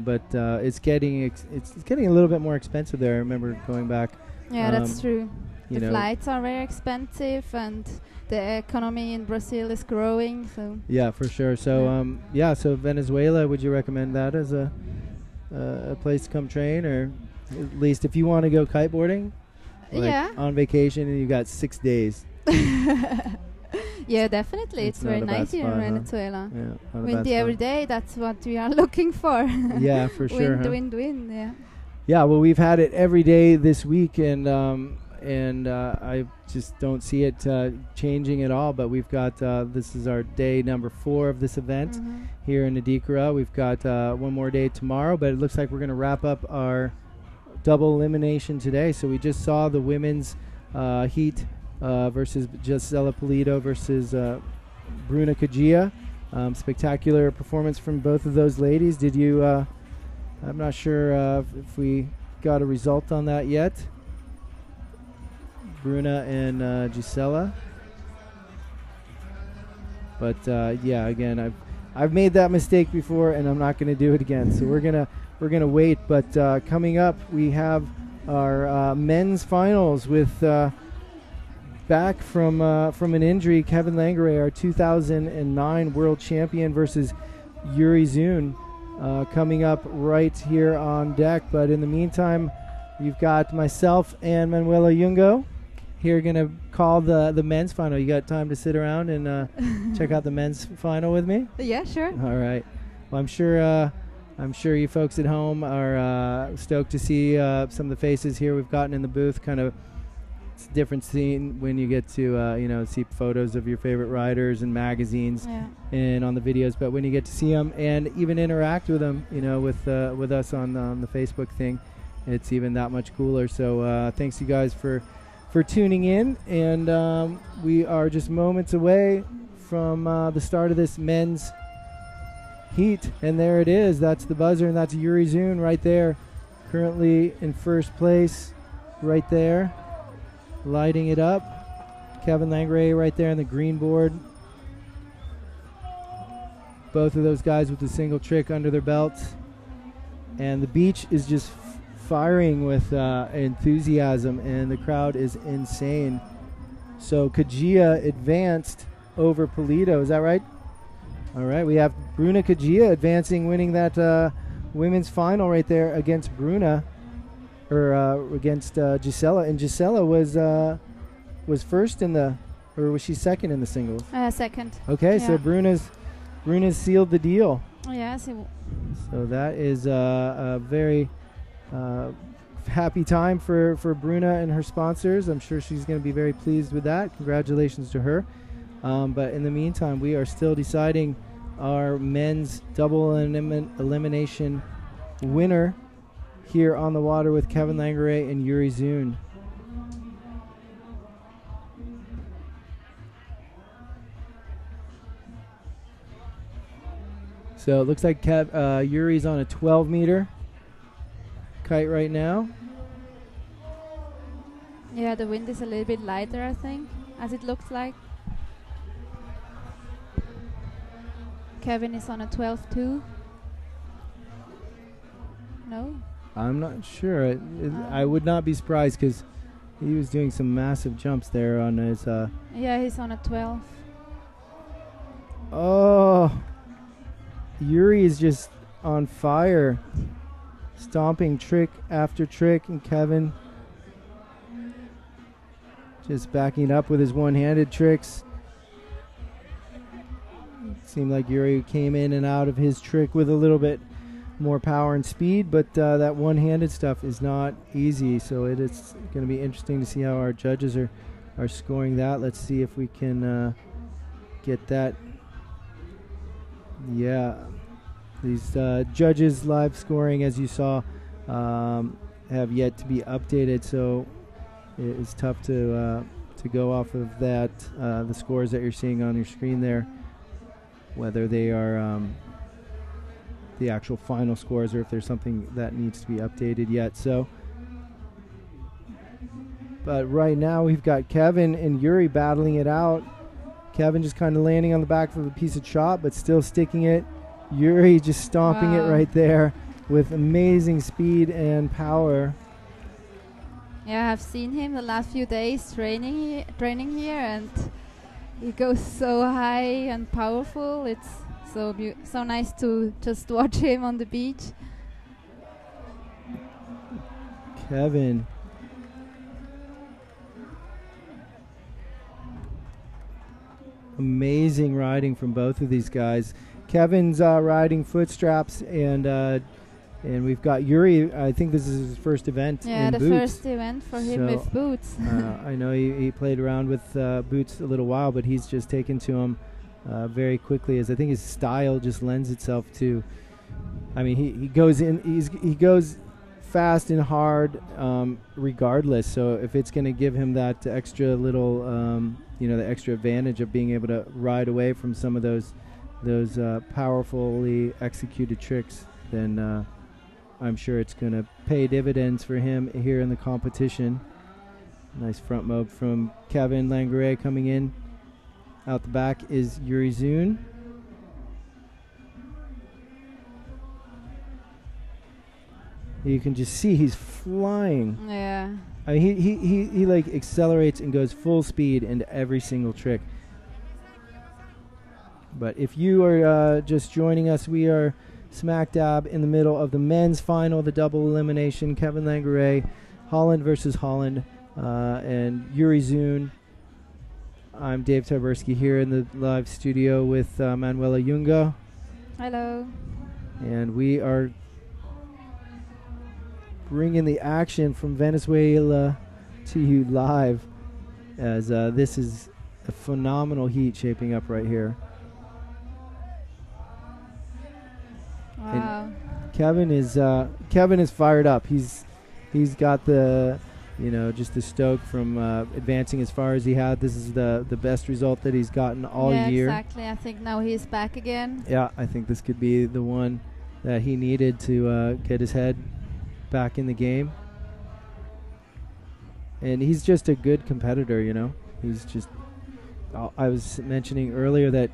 but it's getting a little bit more expensive there. I remember going back. Yeah, that's true. The flights are very expensive, and the economy in Brazil is growing. So yeah, for sure. So so Venezuela, would you recommend that as a place to come train, or at least if you want to go kiteboarding? On vacation, and you got 6 days. Yeah, definitely. It's very not a bad nice here in spot, huh? Venezuela. Yeah, not a bad Windy every spot. day. That's what we are looking for. Yeah, for sure, Wind, huh? wind. Yeah. Yeah, well, we've had it every day this week, and I just don't see it changing at all. But we've got this is our day number 4 of this event here in Adicora. We've got one more day tomorrow, but it looks like we're going to wrap up our double elimination today. So we just saw the women's heat versus Gisela Pulido versus Bruna Kajia. Spectacular performance from both of those ladies. Did you? I'm not sure if we got a result on that yet. Bruna and Gisela. But yeah, again, I've made that mistake before, and I'm not going to do it again. So we're gonna wait. But coming up, we have our men's finals with back from an injury, Kevin Langare, our 2009 world champion, versus Yuri Zun. Coming up right here on deck. But in the meantime, you've got myself and Manuela Jungo here going to call the men's final. You got time to sit around and check out the men's final with me? Yeah, sure. All right. Well, I'm sure you folks at home are stoked to see some of the faces here we've gotten in the booth. Kind of, it's a different scene when you get to see photos of your favorite riders and magazines and on the videos, but when you get to see them and even interact with them, with us on the Facebook thing, it's even that much cooler. So thanks you guys for tuning in, and we are just moments away from the start of this men's heat, and there it is. That's the buzzer, and that's Yuri Zun right there, currently in first place right there, lighting it up. Kevin Langray right there on the green board. Both of those guys with a single trick under their belts. And the beach is just firing with enthusiasm, and the crowd is insane. So Kajia advanced over Pulido, is that right? All right, we have Bruna Kajia advancing, winning that women's final right there against Bruna. Or against Gisela, and Gisela was first in the, or was she second in the singles? Second. Okay, yeah. So Bruna's sealed the deal. Yes. So that is a very happy time for Bruna and her sponsors. I'm sure she's going to be very pleased with that. Congratulations to her. But in the meantime, we are still deciding our men's double elimination winner here on the water with Kevin Langare and Yuri Zun. So it looks like Yuri's on a 12-meter kite right now. Yeah, the wind is a little bit lighter, I think, as it looks like. Kevin is on a 12-2. No? I'm not sure. I would not be surprised because he was doing some massive jumps there on his... Yeah, he's on a 12. Oh, Yuri is just on fire, stomping trick after trick, and Kevin just backing up with his one-handed tricks. Seemed like Yuri came in and out of his trick with a little bit more power and speed, but that one-handed stuff is not easy, so it is going to be interesting to see how our judges are scoring that. Let's see if we can get that. Yeah, these judges live scoring, as you saw, have yet to be updated, so it's tough to go off of that, the scores that you're seeing on your screen there, whether they are the actual final scores or if there's something that needs to be updated yet. So, but right now we've got Kevin and Yuri battling it out. Kevin just kind of landing on the back of a piece of chop, but still sticking it. Yuri just stomping it right there with amazing speed and power. Yeah, I've seen him the last few days training here, and he goes so high and powerful. It's so nice to just watch him on the beach. Kevin. amazing riding from both of these guys. Kevin's riding foot straps, and we've got Yuri. I think this is his first event. Yeah, in the boots. first event for him with boots. I know he played around with boots a little while, but he's just taken to him very quickly, as I think his style just lends itself to. I mean, he goes in. He goes fast and hard, regardless. So if it's going to give him that extra little, the extra advantage of being able to ride away from some of those powerfully executed tricks, then I'm sure it's going to pay dividends for him here in the competition. Nice front mob from Kevin Langouret coming in. Out the back is Yuri Zun. You can just see he's flying. Yeah. I mean, he like accelerates and goes full speed into every single trick. But if you are just joining us, we are smack dab in the middle of the men's final, the double elimination. Kevin Langouret, Holland versus Holland, and Yuri Zun. I'm Dave Taberski here in the live studio with Manuela Junga. Hello. And we are bringing the action from Venezuela to you live, as this is a phenomenal heat shaping up right here. Wow. And Kevin is fired up. He's got the just the stoke from advancing as far as he had. This is the best result that he's gotten all year. Exactly. I think now he's back again. Yeah, I think this could be the one that he needed to get his head back in the game. And he's just a good competitor, He's just, I was mentioning earlier that,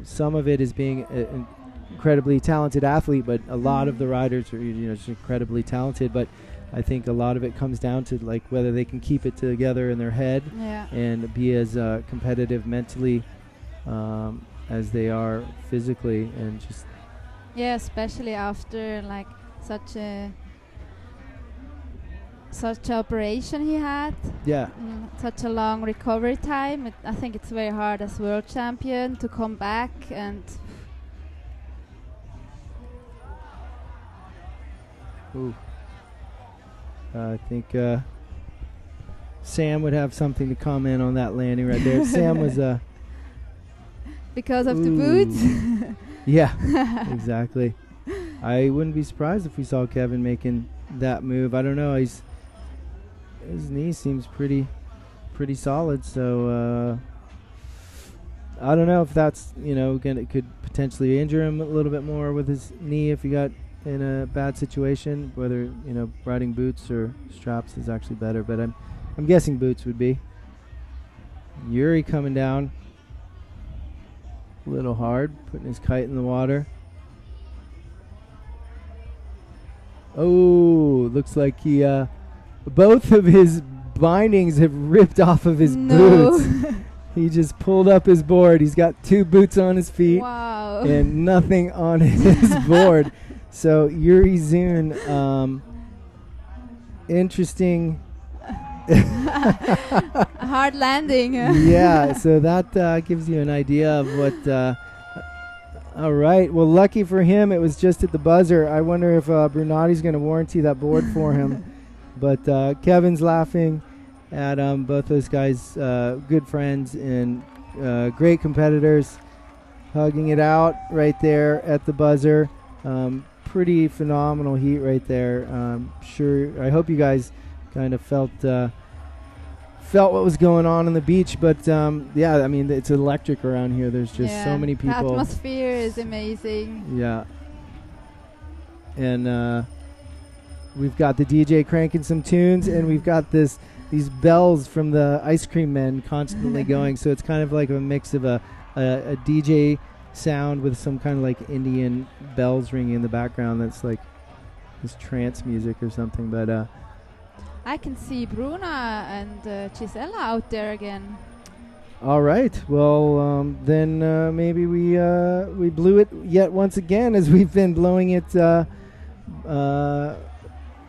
some of it is being an incredibly talented athlete, but a lot of the riders are, just incredibly talented. But I think a lot of it comes down to like whether they can keep it together in their head and be as competitive mentally as they are physically, and just especially after like such a operation he had. Such a long recovery time. I think it's very hard as world champion to come back, and I think Sam would have something to comment on that landing right there. Sam was because of the boots. Yeah, exactly. I wouldn't be surprised if we saw Kevin making that move. I don't know. His knee seems pretty solid. So I don't know if that's it could potentially injure him a little bit more with his knee if he got in a bad situation. Whether riding boots or straps is actually better, but I'm guessing boots would be. Yuri coming down a little hard, putting his kite in the water. Oh, looks like he both of his bindings have ripped off of his boots. He just pulled up his board. He's got 2 boots on his feet and nothing on his board. So Yuri Zun, interesting. Hard landing. Yeah, so that gives you an idea of what. All right. Well, lucky for him, it was just at the buzzer. I wonder if Brunati's going to warranty that board for him. But Kevin's laughing at both those guys, good friends and great competitors, hugging it out right there at the buzzer. Pretty phenomenal heat right there. Sure. I hope you guys kind of felt what was going on the beach, but yeah, I mean, it's electric around here. There's just so many people. The atmosphere is amazing. Yeah. And we've got the DJ cranking some tunes, and we've got these bells from the ice cream men constantly going, so it's kind of like a mix of a DJ sound with some kind of like Indian bells ringing in the background. That's like this trance music or something. But I can see Bruna and Gisela out there again. All right. Well, then maybe we blew it yet once again, as we've been blowing it. I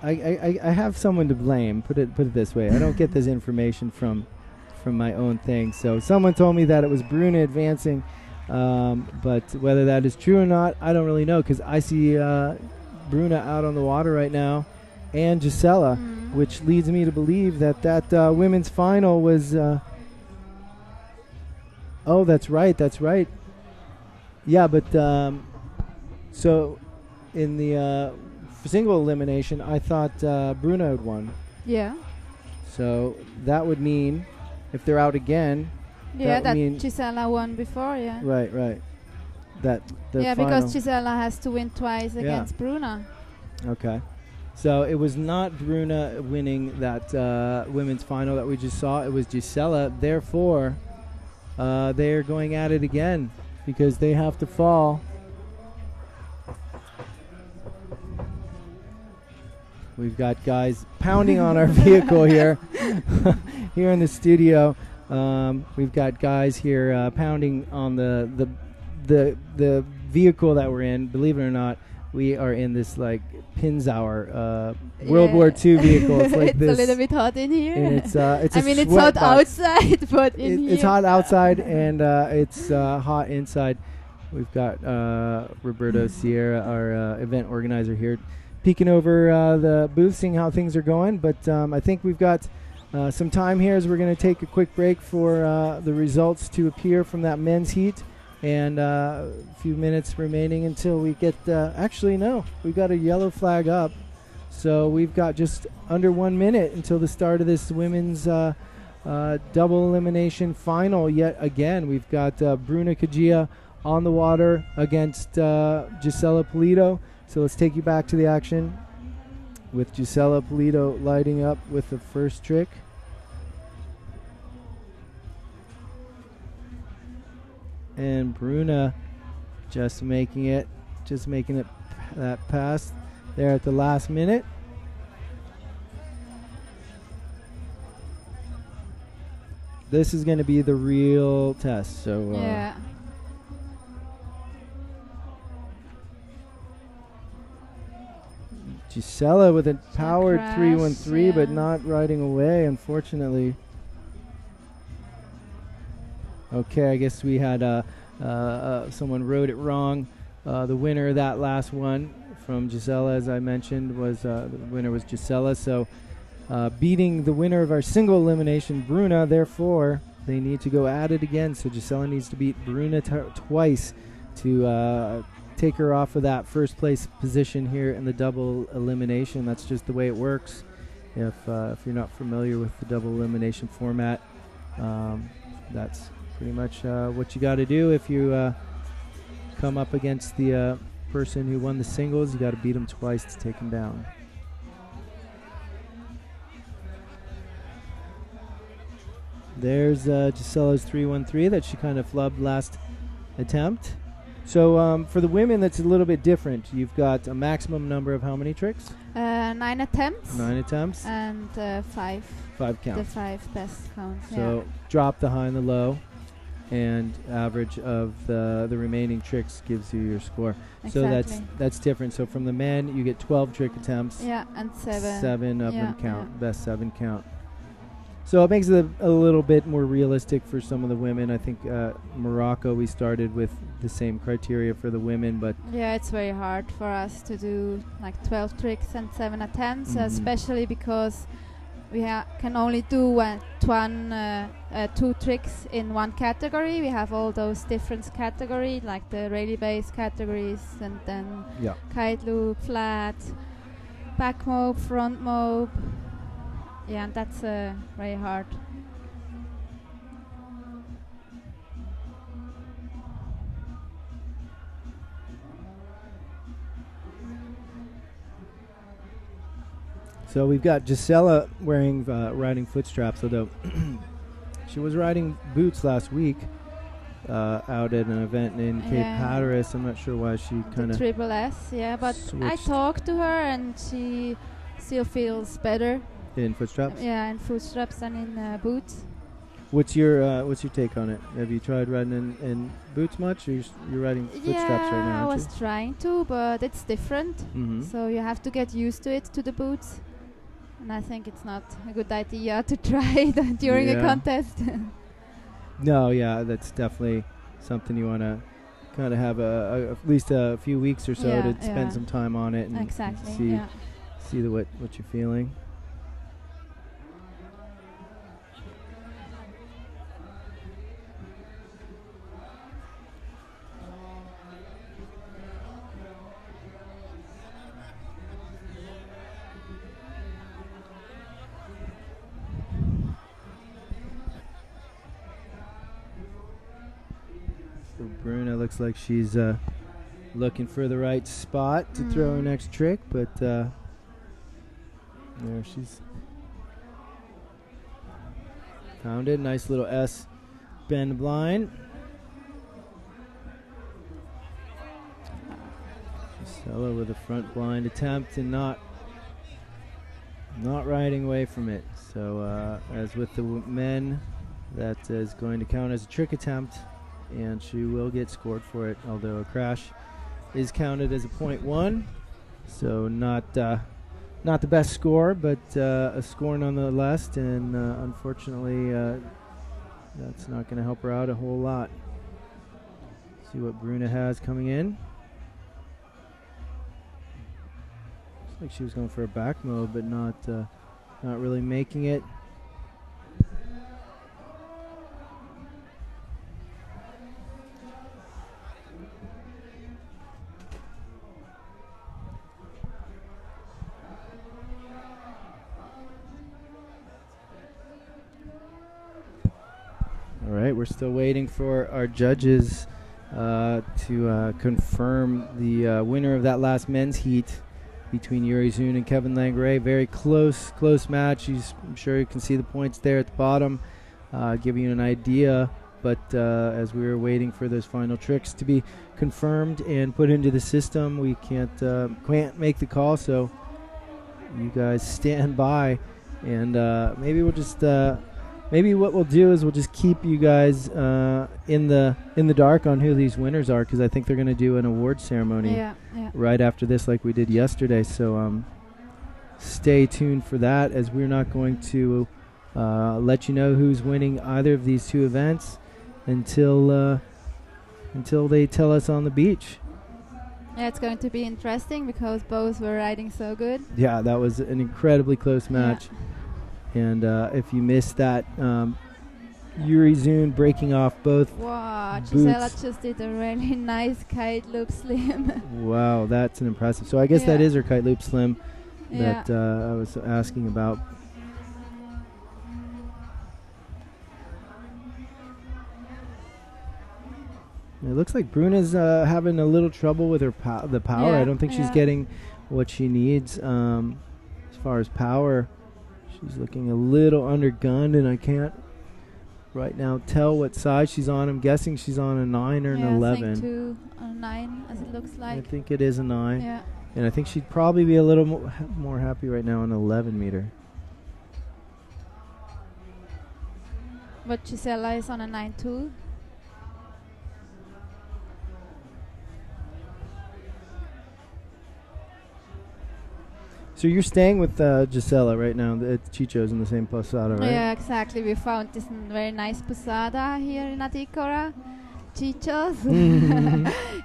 have someone to blame. Put it this way. I don't get this information from from my own thing. So someone told me that it was Bruna advancing, but whether that is true or not, I don't really know, because I see Bruna out on the water right now, and Gisela, which leads me to believe that women's final was. Oh, that's right. Yeah, but so in the single elimination, I thought Bruna had won. Yeah. So that would mean, if they're out again, yeah, that that Gisela won before. Yeah. Right. That the yeah, final. because Gisela has to win twice against Bruna. Okay. So it was not Bruna winning that women's final that we just saw. It was Gisela. Therefore, they're going at it again because they have to fall. We've got guys pounding on our vehicle here. Here in the studio, we've got guys here pounding on the vehicle that we're in. Believe it or not, we are in this like Pinzauer World War II vehicle. It's like it's this. a little bit hot in here. And it's I mean, it's hot outside, but in here. It's hot outside and it's hot inside. We've got Roberto Sierra, our event organizer here, peeking over the booth, seeing how things are going. But I think we've got some time here as we're going to take a quick break for the results to appear from that men's heat. And a few minutes remaining until we get, actually no, we've got a yellow flag up. So we've got just under 1 minute until the start of this women's double elimination final yet again. We've got Bruna Kajia on the water against Gisela Polito. So let's take you back to the action with Gisela Polito lighting up with the first trick. And Bruna just making it that pass there at the last minute. This is going to be the real test. So yeah. Gisela with a powered crash, 313, but not riding away, unfortunately. Okay, I guess we had someone wrote it wrong. The winner of that last one from Gisela, as I mentioned, was the winner was Gisela. So beating the winner of our single elimination, Bruna. Therefore, they need to go at it again. So Gisela needs to beat Bruna twice to take her off of that first place position here in the double elimination. That's just the way it works. If you're not familiar with the double elimination format, that's pretty much what you got to do. If you come up against the person who won the singles, you got to beat them twice to take them down. There's Gisela's 313 that she kind of flubbed last attempt. So for the women, that's a little bit different. You've got a maximum number of how many tricks? 9 attempts. 9 attempts. And 5. 5 counts. The 5 best counts. So drop the high and the low, and average of the remaining tricks gives you your score. Exactly. So that's different. So from the men, you get 12 trick attempts. Yeah, and 7. 7 of them count. Best 7 count. So it makes it a little bit more realistic for some of the women. I think Morocco, we started with the same criteria for the women, but yeah, it's very hard for us to do like 12 tricks and 7 attempts, especially because we can only do 2 tricks in one category. We have all those different categories, like the rally-based categories, and then kite loop, flat, back mob, front mob. Yeah, and that's very hard. So we've got Gisela wearing riding foot straps, although she was riding boots last week out at an event in Cape Hatteras. I'm not sure why she kind of Triple S, yeah, but I talked to her and she still feels better. In foot straps? Yeah, in foot straps and in boots. What's your take on it? Have you tried riding in boots much? Or you're riding foot straps right now, I was trying to, but it's different. Mm-hmm. So you have to get used to it, to the boots. And I think it's not a good idea to try it during a contest. No, yeah, that's definitely something you want to kind of have at least a few weeks or so to spend some time on it and see what you're feeling. So Bruna looks like she's looking for the right spot to throw her next trick, but there she's found it. Nice little S bend blind. Gisela with a front blind attempt and not riding away from it. So as with the men, that is going to count as a trick attempt, and she will get scored for it, although a crash is counted as a 0.1, so not the best score, but a score nonetheless, and unfortunately that's not going to help her out a whole lot. See what Bruna has coming in. Looks like she was going for a back mode, but not really making it. All right, we're still waiting for our judges to confirm the winner of that last men's heat between Yuri Zun and Kevin Langray. Very close match. I'm sure you can see the points there at the bottom, giving you an idea. But as we were waiting for those final tricks to be confirmed and put into the system, we can't make the call. So you guys stand by, and maybe we'll just. Maybe what we'll do is we'll just keep you guys in the dark on who these winners are, because I think they're going to do an award ceremony right after this, like we did yesterday. So stay tuned for that, as we're not going to let you know who's winning either of these two events until they tell us on the beach. Yeah, it's going to be interesting because both were riding so good. Yeah, that was an incredibly close match. Yeah. And if you missed that, Yuri Zun breaking off both boots. Gisela just did a really nice kite loop slim. Wow, that's an impressive. So I guess that is her kite loop slim that I was asking about. It looks like Bruna's having a little trouble with her the power. I don't think she's getting what she needs as far as power. She's looking a little undergunned, and I can't right now tell what side she's on. I'm guessing she's on a 9 or an 11. I think 2 on a 9, as it looks like. I think it is a 9. Yeah. And I think she'd probably be a little more happy right now on an 11 meter. But Gisela is on a 9 too. So you're staying with Gisela right now at Chicho's in the same posada, right? Yeah, exactly. We found this very nice posada here in Adicora. Chicho's.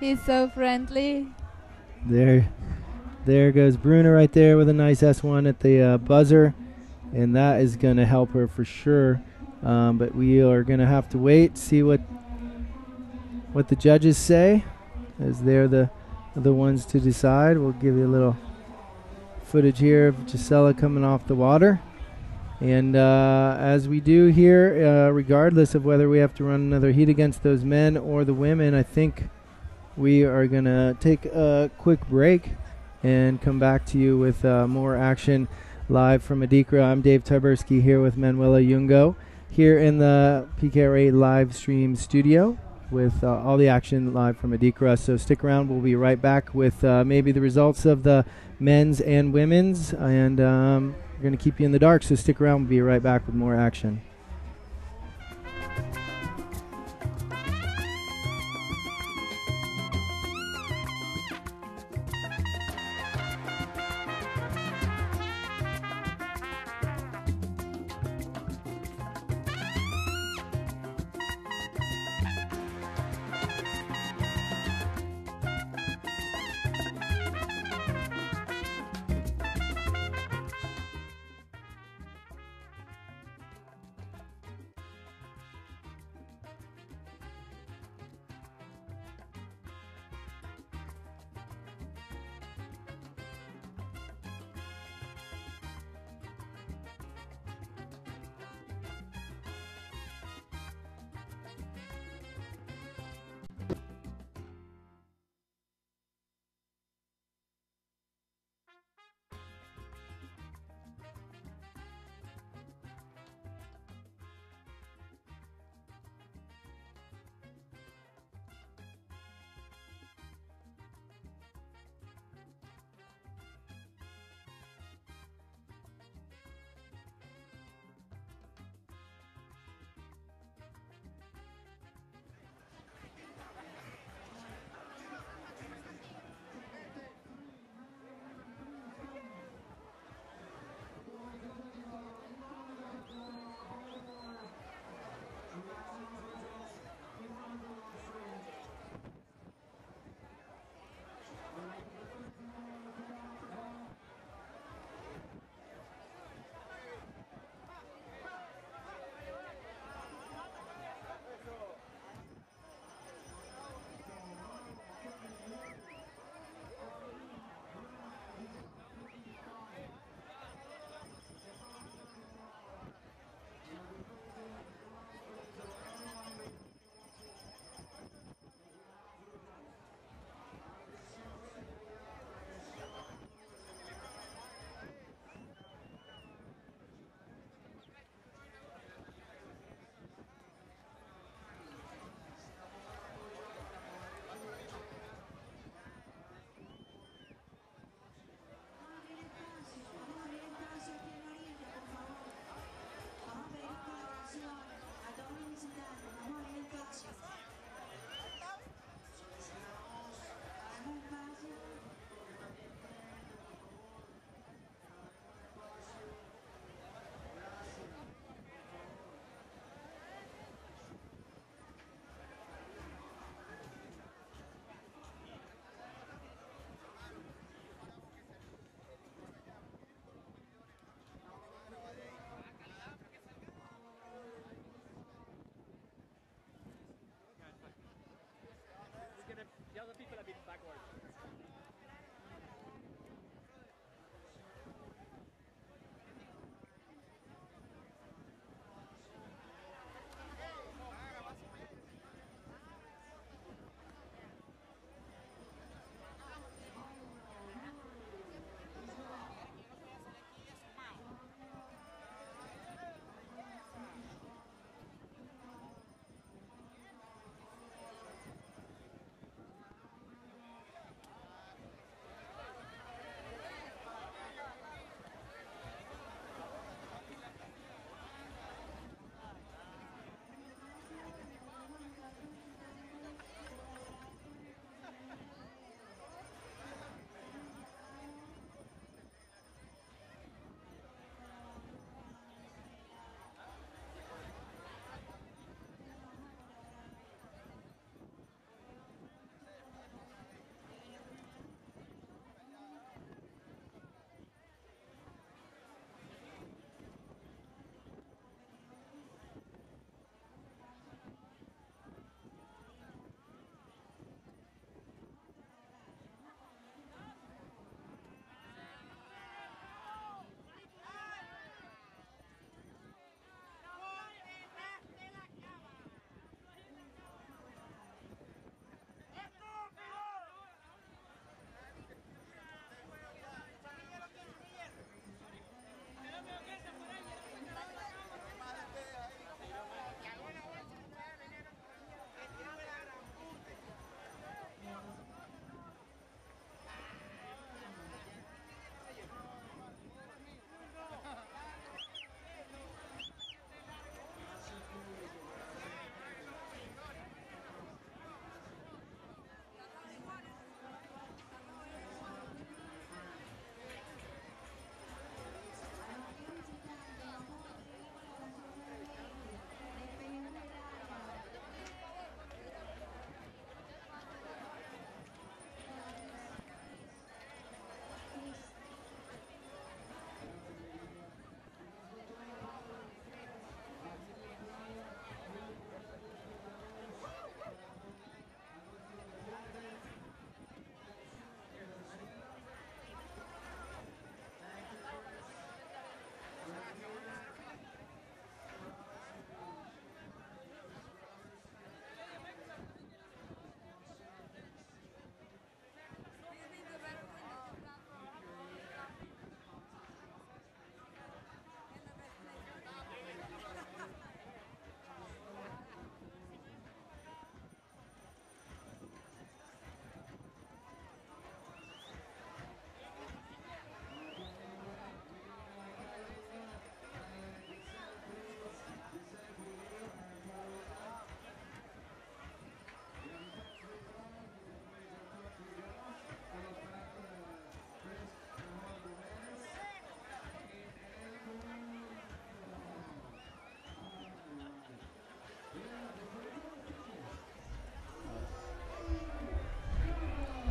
He's so friendly. There goes Bruna right there with a nice S1 at the buzzer. And that is going to help her for sure. But we are going to have to wait, see what the judges say, as they're the ones to decide. We'll give you a little footage here of Gisela coming off the water, and as we do here, regardless of whether we have to run another heat against those men or the women, I think we are gonna take a quick break and come back to you with more action live from Adicora. I'm Dave Tyberski here with Manuela Jungo here in the PKRA live stream studio with all the action live from Adicora. So stick around. We'll be right back with maybe the results of the men's and women's, and we're going to keep you in the dark, so stick around. We'll be right back with more action.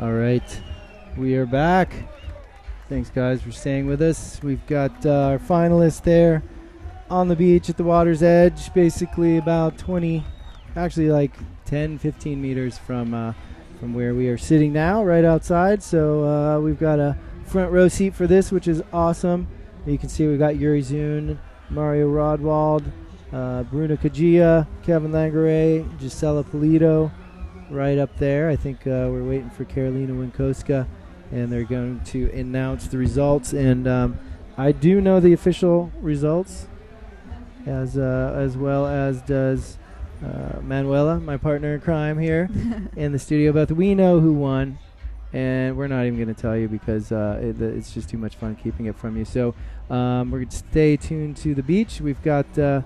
All right, we are back. Thanks, guys, for staying with us. We've got our finalists there on the beach at the water's edge, basically about 20, actually like 10, 15 meters from where we are sitting now, right outside. So we've got a front row seat for this, which is awesome. You can see we've got Yuri Zun, Mario Rodwald, Bruna Kajia, Kevin Langare, Gisela Polito, right up there. I think we're waiting for Karolina Winkowska, and they're going to announce the results. And I do know the official results, as well as does Manuela, my partner in crime here in the studio. But we know who won, and we're not even going to tell you because it's just too much fun keeping it from you. So we're going to stay tuned to the beach. We've got it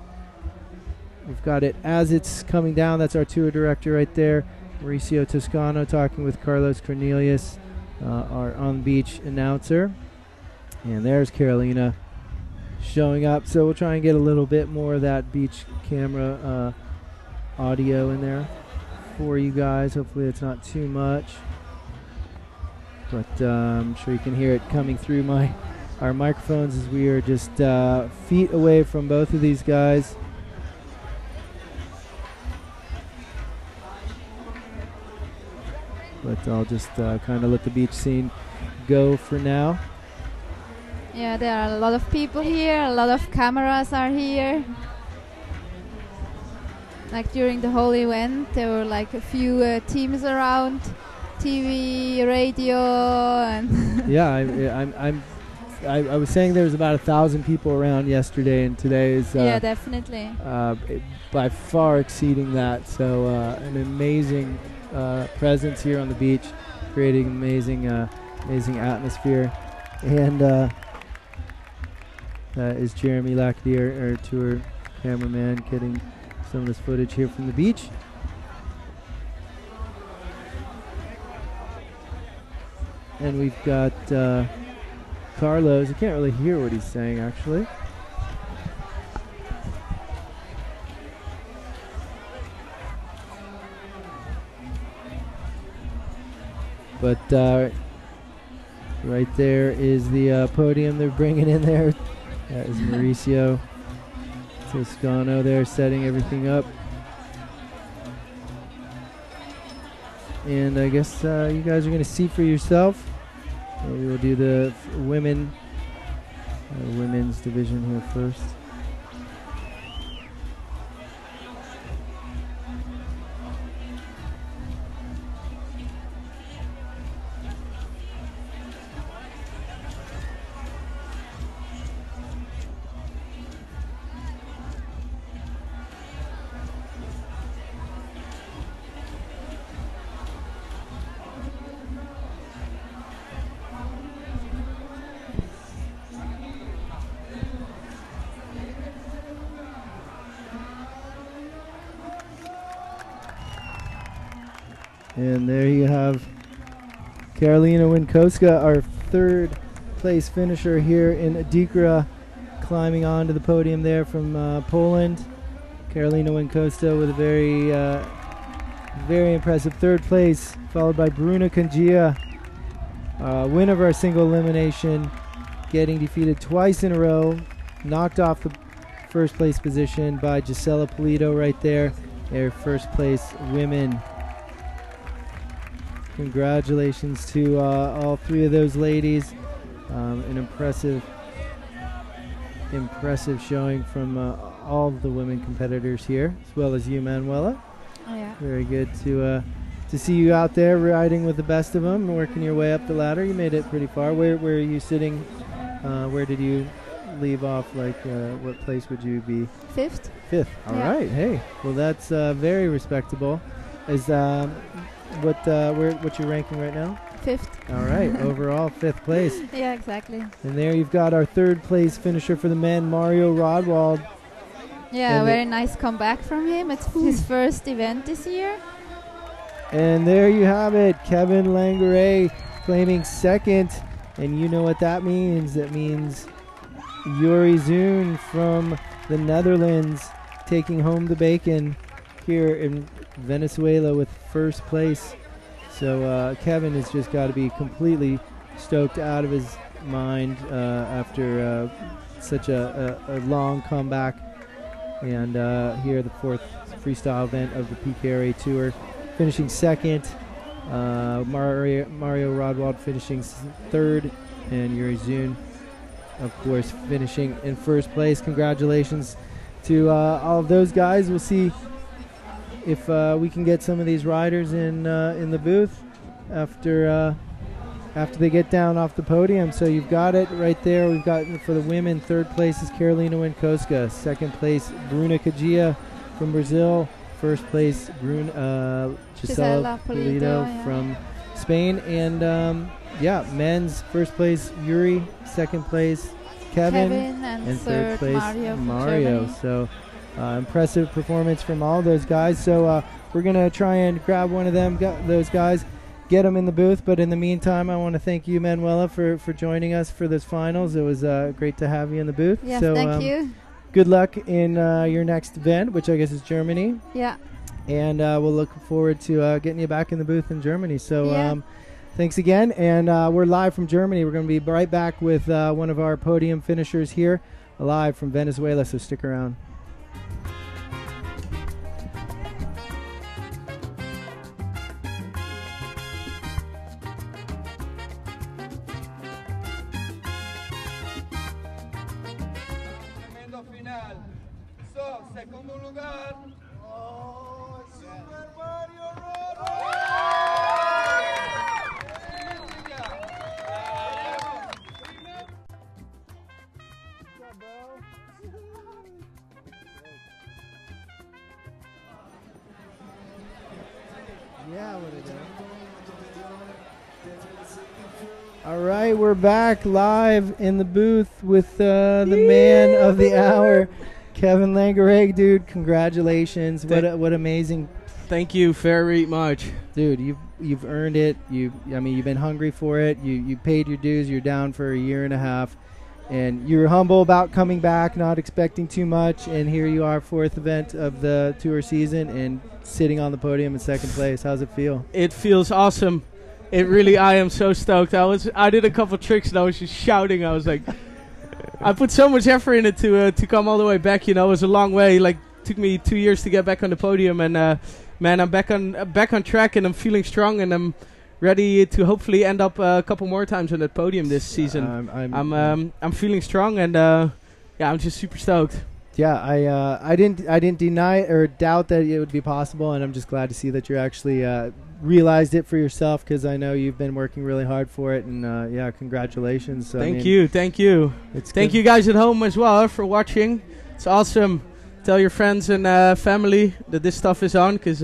as it's coming down. That's our tour director right there, Mauricio Toscano, talking with Carlos Cornelius, our on-beach announcer. And there's Karolina showing up. So we'll try and get a little bit more of that beach camera audio in there for you guys. Hopefully it's not too much. But I'm sure you can hear it coming through our microphones as we are just feet away from both of these guys. But I'll just kind of let the beach scene go for now. Yeah, there are a lot of people here, a lot of cameras are here. Like during the whole event, there were like a few teams around, TV, radio, and yeah, I was saying there was about 1,000 people around yesterday, and today is yeah, definitely by far exceeding that. So an amazing presence here on the beach, creating amazing atmosphere. And that is Jeremy Lacadier, our tour cameraman, getting some of this footage here from the beach. And we've got Carlos. I can't really hear what he's saying, actually. But right there is the podium they're bringing in there. That is Mauricio Toscano there setting everything up. And I guess you guys are going to see for yourself. We will do the women's division here first. And there you have Karolina Winkowska, our third place finisher here in Adicora, climbing onto the podium there from Poland. Karolina Winkowska with a very impressive third place, followed by Bruna Kangia, winner of our single elimination, getting defeated twice in a row, knocked off the first place position by Gisela Polito right there, their first place women. Congratulations to all three of those ladies. An impressive showing from all of the women competitors here, as well as you, Manuela. Oh, yeah. Very good to see you out there riding with the best of them, working your way up the ladder. You made it pretty far. Where are you sitting? Where did you leave off? Like, what place would you be? Fifth. Fifth. All right. Hey, well, that's very respectable. Is what's your ranking right now? Fifth. All right, overall fifth place. Yeah, exactly. And there you've got our third place finisher for the men, Mario Rodwald. Yeah, very nice comeback from him. It's his first event this year. And there you have it, Kevin Langare claiming second. And you know what that means. That means Yuri Zun from the Netherlands taking home the bacon here in Venezuela with first place. So Kevin has just got to be completely stoked out of his mind after such a long comeback. And here, the 4th freestyle event of the PKRA Tour, finishing 2nd. Mario Rodwald finishing 3rd, and Yuri Zun, of course, finishing in 1st place. Congratulations to all of those guys. We'll see if we can get some of these riders in the booth after they get down off the podium. So you've got it right there. We've got, for the women, 3rd place is Carolina Winkowska. 2nd place, Bruna Kajia from Brazil. 1st place, Gisela Pulido from Spain. And men's 1st place, Yuri. 2nd place, Kevin. And 3rd place, Mario. So impressive performance from all those guys. So we're going to try and grab one of those guys, get them in the booth. But in the meantime, I want to thank you, Manuela, for joining us for this finals. It was great to have you in the booth. Yes, so, thank you. Good luck in your next event, which I guess is Germany. Yeah. And we'll look forward to getting you back in the booth in Germany. So thanks again. And we're live from Germany. We're going to be right back with one of our podium finishers here, live from Venezuela. So stick around. Segundo lugar. Super Mario Yeah, what it is. All right, we're back live in the booth with the man of the hour, Kevin Langereg. Dude, congratulations! What amazing! Thank you very much, dude. You've earned it. You've been hungry for it. You paid your dues. You're down for a year and a half, and you were humble about coming back, not expecting too much. And here you are, 4th event of the tour season, and sitting on the podium in 2nd place. How's it feel? It feels awesome. It really, I am so stoked. I did a couple tricks and I was just shouting. I was like, I put so much effort in it to come all the way back. You know, it was a long way. Like, took me 2 years to get back on the podium, and man, I'm back on track, and I'm feeling strong, and I'm ready to hopefully end up a couple more times on that podium this season. I'm feeling strong, and yeah, I'm just super stoked. Yeah, I didn't deny or doubt that it would be possible, and I'm just glad to see that you're actually realized it for yourself, because I know you've been working really hard for it, and yeah, congratulations. Thank you. Thank you guys at home as well for watching. It's awesome. Tell your friends and family that this stuff is on, because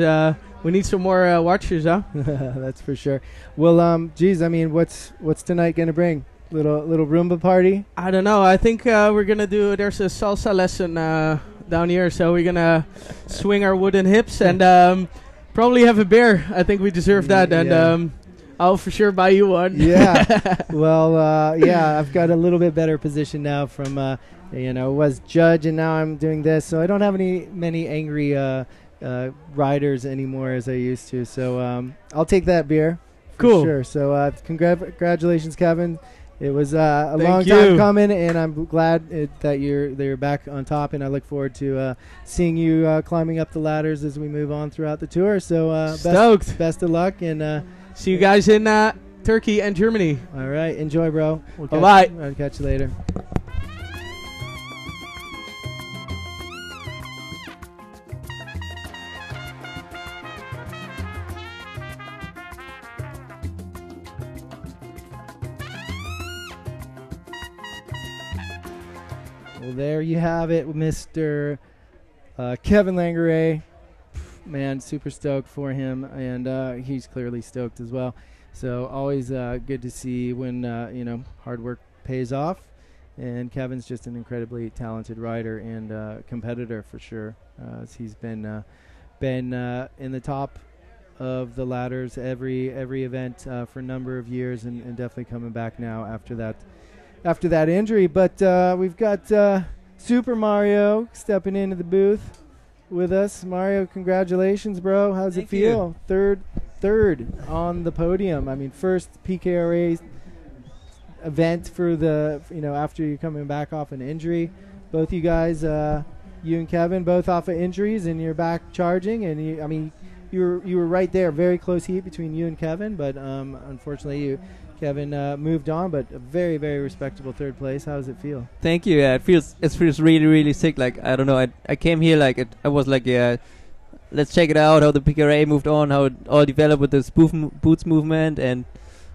we need some more watchers, huh? That's for sure. Well, geez, I mean, what's tonight gonna bring? Little Roomba party? I don't know. I think we're gonna do. There's a salsa lesson down here, so we're gonna swing our wooden hips and probably have a beer. I think we deserve that, and I'll for sure buy you one. Yeah. Well, yeah, I've got a little bit better position now from was judge, and now I'm doing this, so I don't have many angry riders anymore as I used to. So I'll take that beer. Cool. Sure. So congratulations, Kevin. It was a long time coming, and I'm glad that you're back on top, and I look forward to seeing you climbing up the ladders as we move on throughout the tour. So stoked. Best of luck, and see you guys in Turkey and Germany. All right. Enjoy, bro. Bye-bye. I'll catch you later. Well, there you have it, Mr. Kevin Langeray. Man, super stoked for him, and he's clearly stoked as well. So always good to see when hard work pays off. And Kevin's just an incredibly talented rider and competitor for sure. He's been in the top of the ladders every event for a number of years, and definitely coming back now after that injury. But we've got Super Mario stepping into the booth with us. Mario, congratulations, bro. How's it feel? Third third on the podium. I mean, first PKRA event for the, after you're coming back off an injury. Both you guys, you and Kevin, both off of injuries, and you're back charging. And you were right there, very close heat between you and Kevin, but unfortunately Kevin moved on, but a very, very respectable third place. How does it feel? Thank you. Yeah, it feels really, really sick. Like, I don't know, I came here like I was like, yeah, let's check it out, how the PKRA moved on, how it all developed with this boots movement, and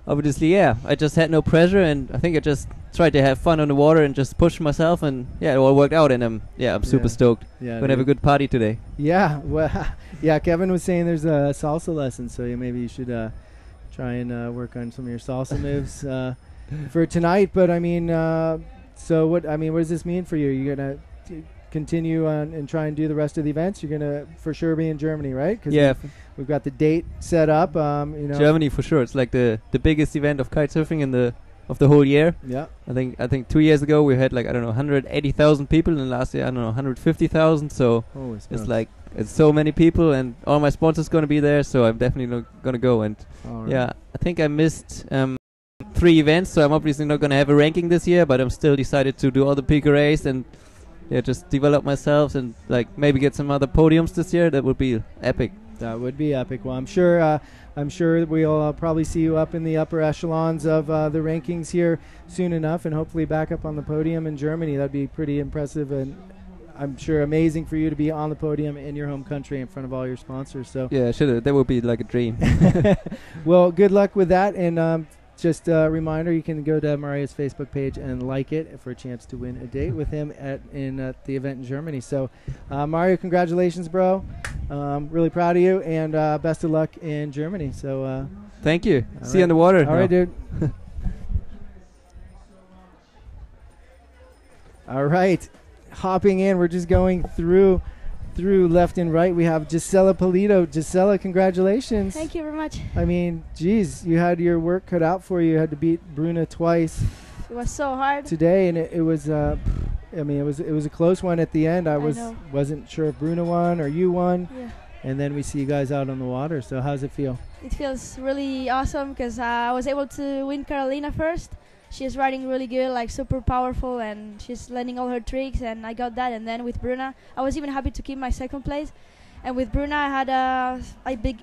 obviously, yeah, I just had no pressure, and I think I just tried to have fun on the water and just push myself, and yeah, it all worked out, and I'm super stoked. Yeah, gonna have a good party today. Yeah, well, yeah, Kevin was saying there's a salsa lesson, so maybe you should try and work on some of your salsa moves for tonight. But I mean, so what does this mean for you? You're gonna continue on and try and do the rest of the events? You're gonna for sure be in Germany, right? Cause yeah, we've got the date set up. Germany for sure. It's like the biggest event of kite surfing of the whole year. Yeah, I think 2 years ago we had like 180,000 people, and last year 150,000. So it's like it's so many people, and all my sponsors gonna be there. So I'm definitely gonna go. And yeah, I think I missed 3 events, so I'm obviously not gonna have a ranking this year, but I'm still decided to do all the PKRAs and just develop myself and like maybe get some other podiums this year. That would be epic. That would be epic. Well, I'm sure we'll probably see you up in the upper echelons of the rankings here soon enough, and hopefully back up on the podium in Germany. That'd be pretty impressive, and I'm sure amazing for you to be on the podium in your home country in front of all your sponsors. So yeah, sure, that would be like a dream. Well, good luck with that, and just a reminder, you can go to Maria's Facebook page and like it for a chance to win a date with him at the event in Germany. So, Mario, congratulations, bro. Really proud of you, and best of luck in Germany. So, thank you. See you on the water. All right, dude. All right. Hopping in, we're just going through left and right. We have Gisela Polito. Gisela, congratulations. Thank you very much. I mean, geez, you had your work cut out for you. You had to beat Bruna twice. It was so hard today, and it was it was a close one at the end. I wasn't sure if Bruna won or you won. Yeah. And then we see you guys out on the water. So how's it feel? It feels really awesome because I was able to win Carolina first. She's riding really good, like super powerful, and she's landing all her tricks, and I got that. And then with Bruna, I was even happy to keep my second place. And with Bruna, I had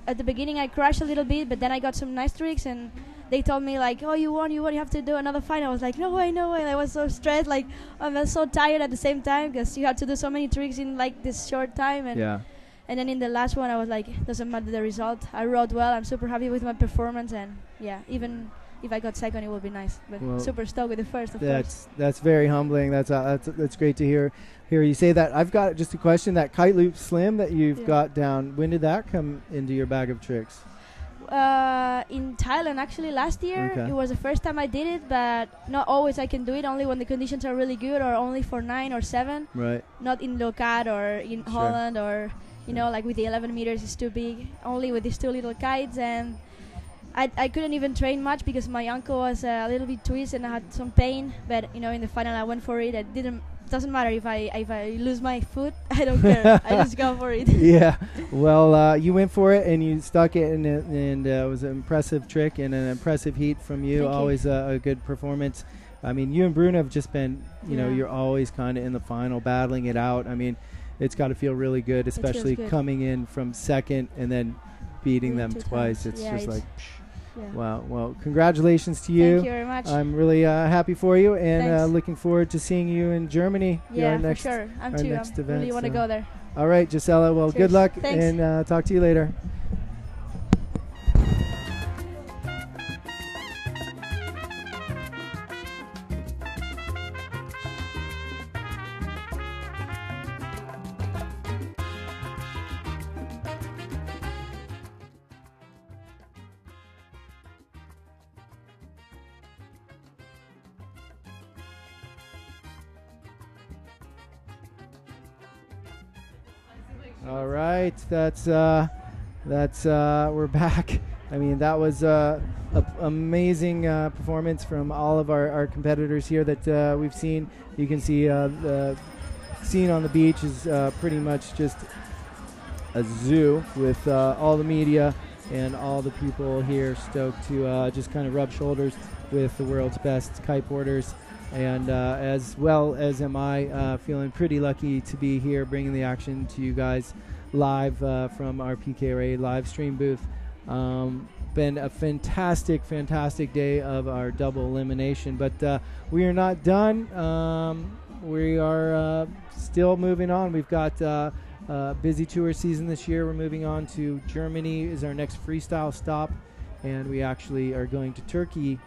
at the beginning I crashed a little bit, but then I got some nice tricks, and they told me like, oh, you won, you have to do another final. I was like, no way. I was so stressed, like I was so tired at the same time because you had to do so many tricks in like this short time. And yeah. And then in the last one, I was like, doesn't matter the result. I rode well. I'm super happy with my performance, and yeah, even if I got second, it would be nice. But super stoked with the first, of course. That's very humbling. That's great to hear you say that. I've got just a question. That kite loop slim that you've got down, when did that come into your bag of tricks? In Thailand, actually, last year. Okay. It was the first time I did it, but not always I can do it. Only when the conditions are really good, or only for 9 or 7. Right. Not in Locat or in Holland, or like with the 11 meters is too big. Only with these 2 little kites, and I couldn't even train much because my ankle was a little bit twisted and I had some pain. But in the final I went for it. Doesn't matter if I lose my foot. I don't care. I just go for it. Yeah. Well, you went for it and you stuck it, and it was an impressive trick and an impressive heat from you. Thank Always a good performance. I mean, you and Bruna have just been, you're always kind of in the final, battling it out. I mean, it's got to feel really good, especially coming in from second and then beating them twice. It's just like. Yeah. Wow. Well, congratulations to you. Thank you very much. I'm really happy for you, and looking forward to seeing you in Germany. Yeah, for sure. I'm too. Next event, really want to go there. All right, Gisela. Well, good luck, Thanks. and talk to you later. All right, that's we're back. I mean, that was a amazing performance from all of our competitors here that we've seen. You can see the scene on the beach is pretty much just a zoo with all the media and all the people here stoked to just kind of rub shoulders with the world's best kiteboarders. And as well as am I, feeling pretty lucky to be here bringing the action to you guys live from our PKRA live stream booth. Been a fantastic day of our double elimination, but we are not done. We are still moving on. We've got a busy tour season this year. We're moving on to Germany is our next freestyle stop, and we actually are going to Turkey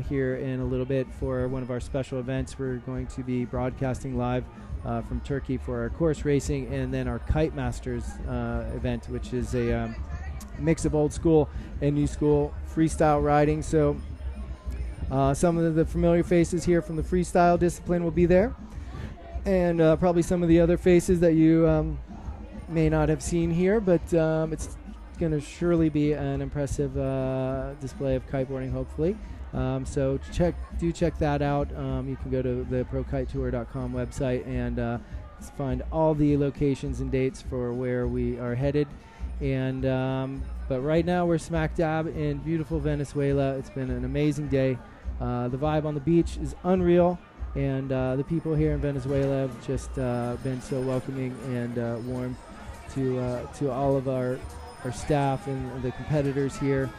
here in a little bit for one of our special events. We're going to be broadcasting live from Turkey for our course racing, and then our Kite Masters event, which is a mix of old school and new school freestyle riding. So some of the familiar faces here from the freestyle discipline will be there, and probably some of the other faces that you may not have seen here, but it's going to surely be an impressive display of kiteboarding, hopefully. So do check that out. You can go to the ProKiteTour.com website and find all the locations and dates for where we are headed. And but right now we're smack dab in beautiful Venezuela. It's been an amazing day. The vibe on the beach is unreal, and the people here in Venezuela have just been so welcoming and warm to all of our staff and the competitors here.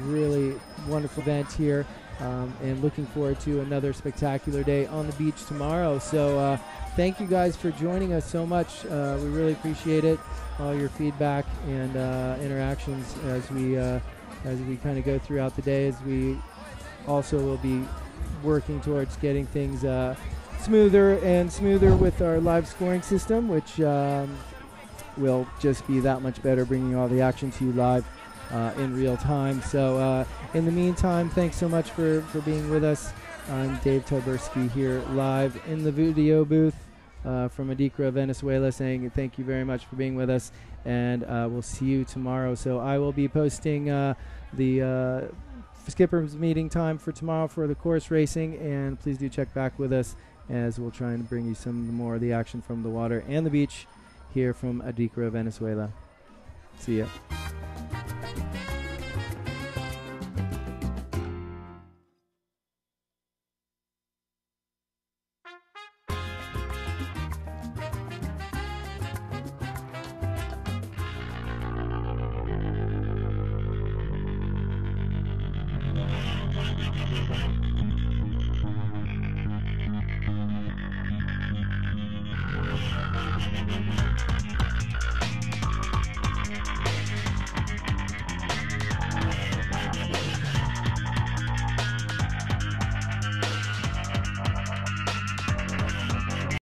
Really wonderful event here, and looking forward to another spectacular day on the beach tomorrow. So thank you guys for joining us so much. We really appreciate it, all your feedback and interactions as we kind of go throughout the day, as we also will be working towards getting things smoother and smoother with our live scoring system, which will just be that much better, bringing all the action to you live in real time. So in the meantime, thanks so much for being with us. I'm Dave Toberski here live in the video booth from Adicora, Venezuela, saying thank you very much for being with us, and we'll see you tomorrow. So I will be posting the skippers meeting time for tomorrow for the course racing, and please do check back with us as we'll try and bring you some more of the action from the water and the beach here from Adicora, Venezuela. See ya.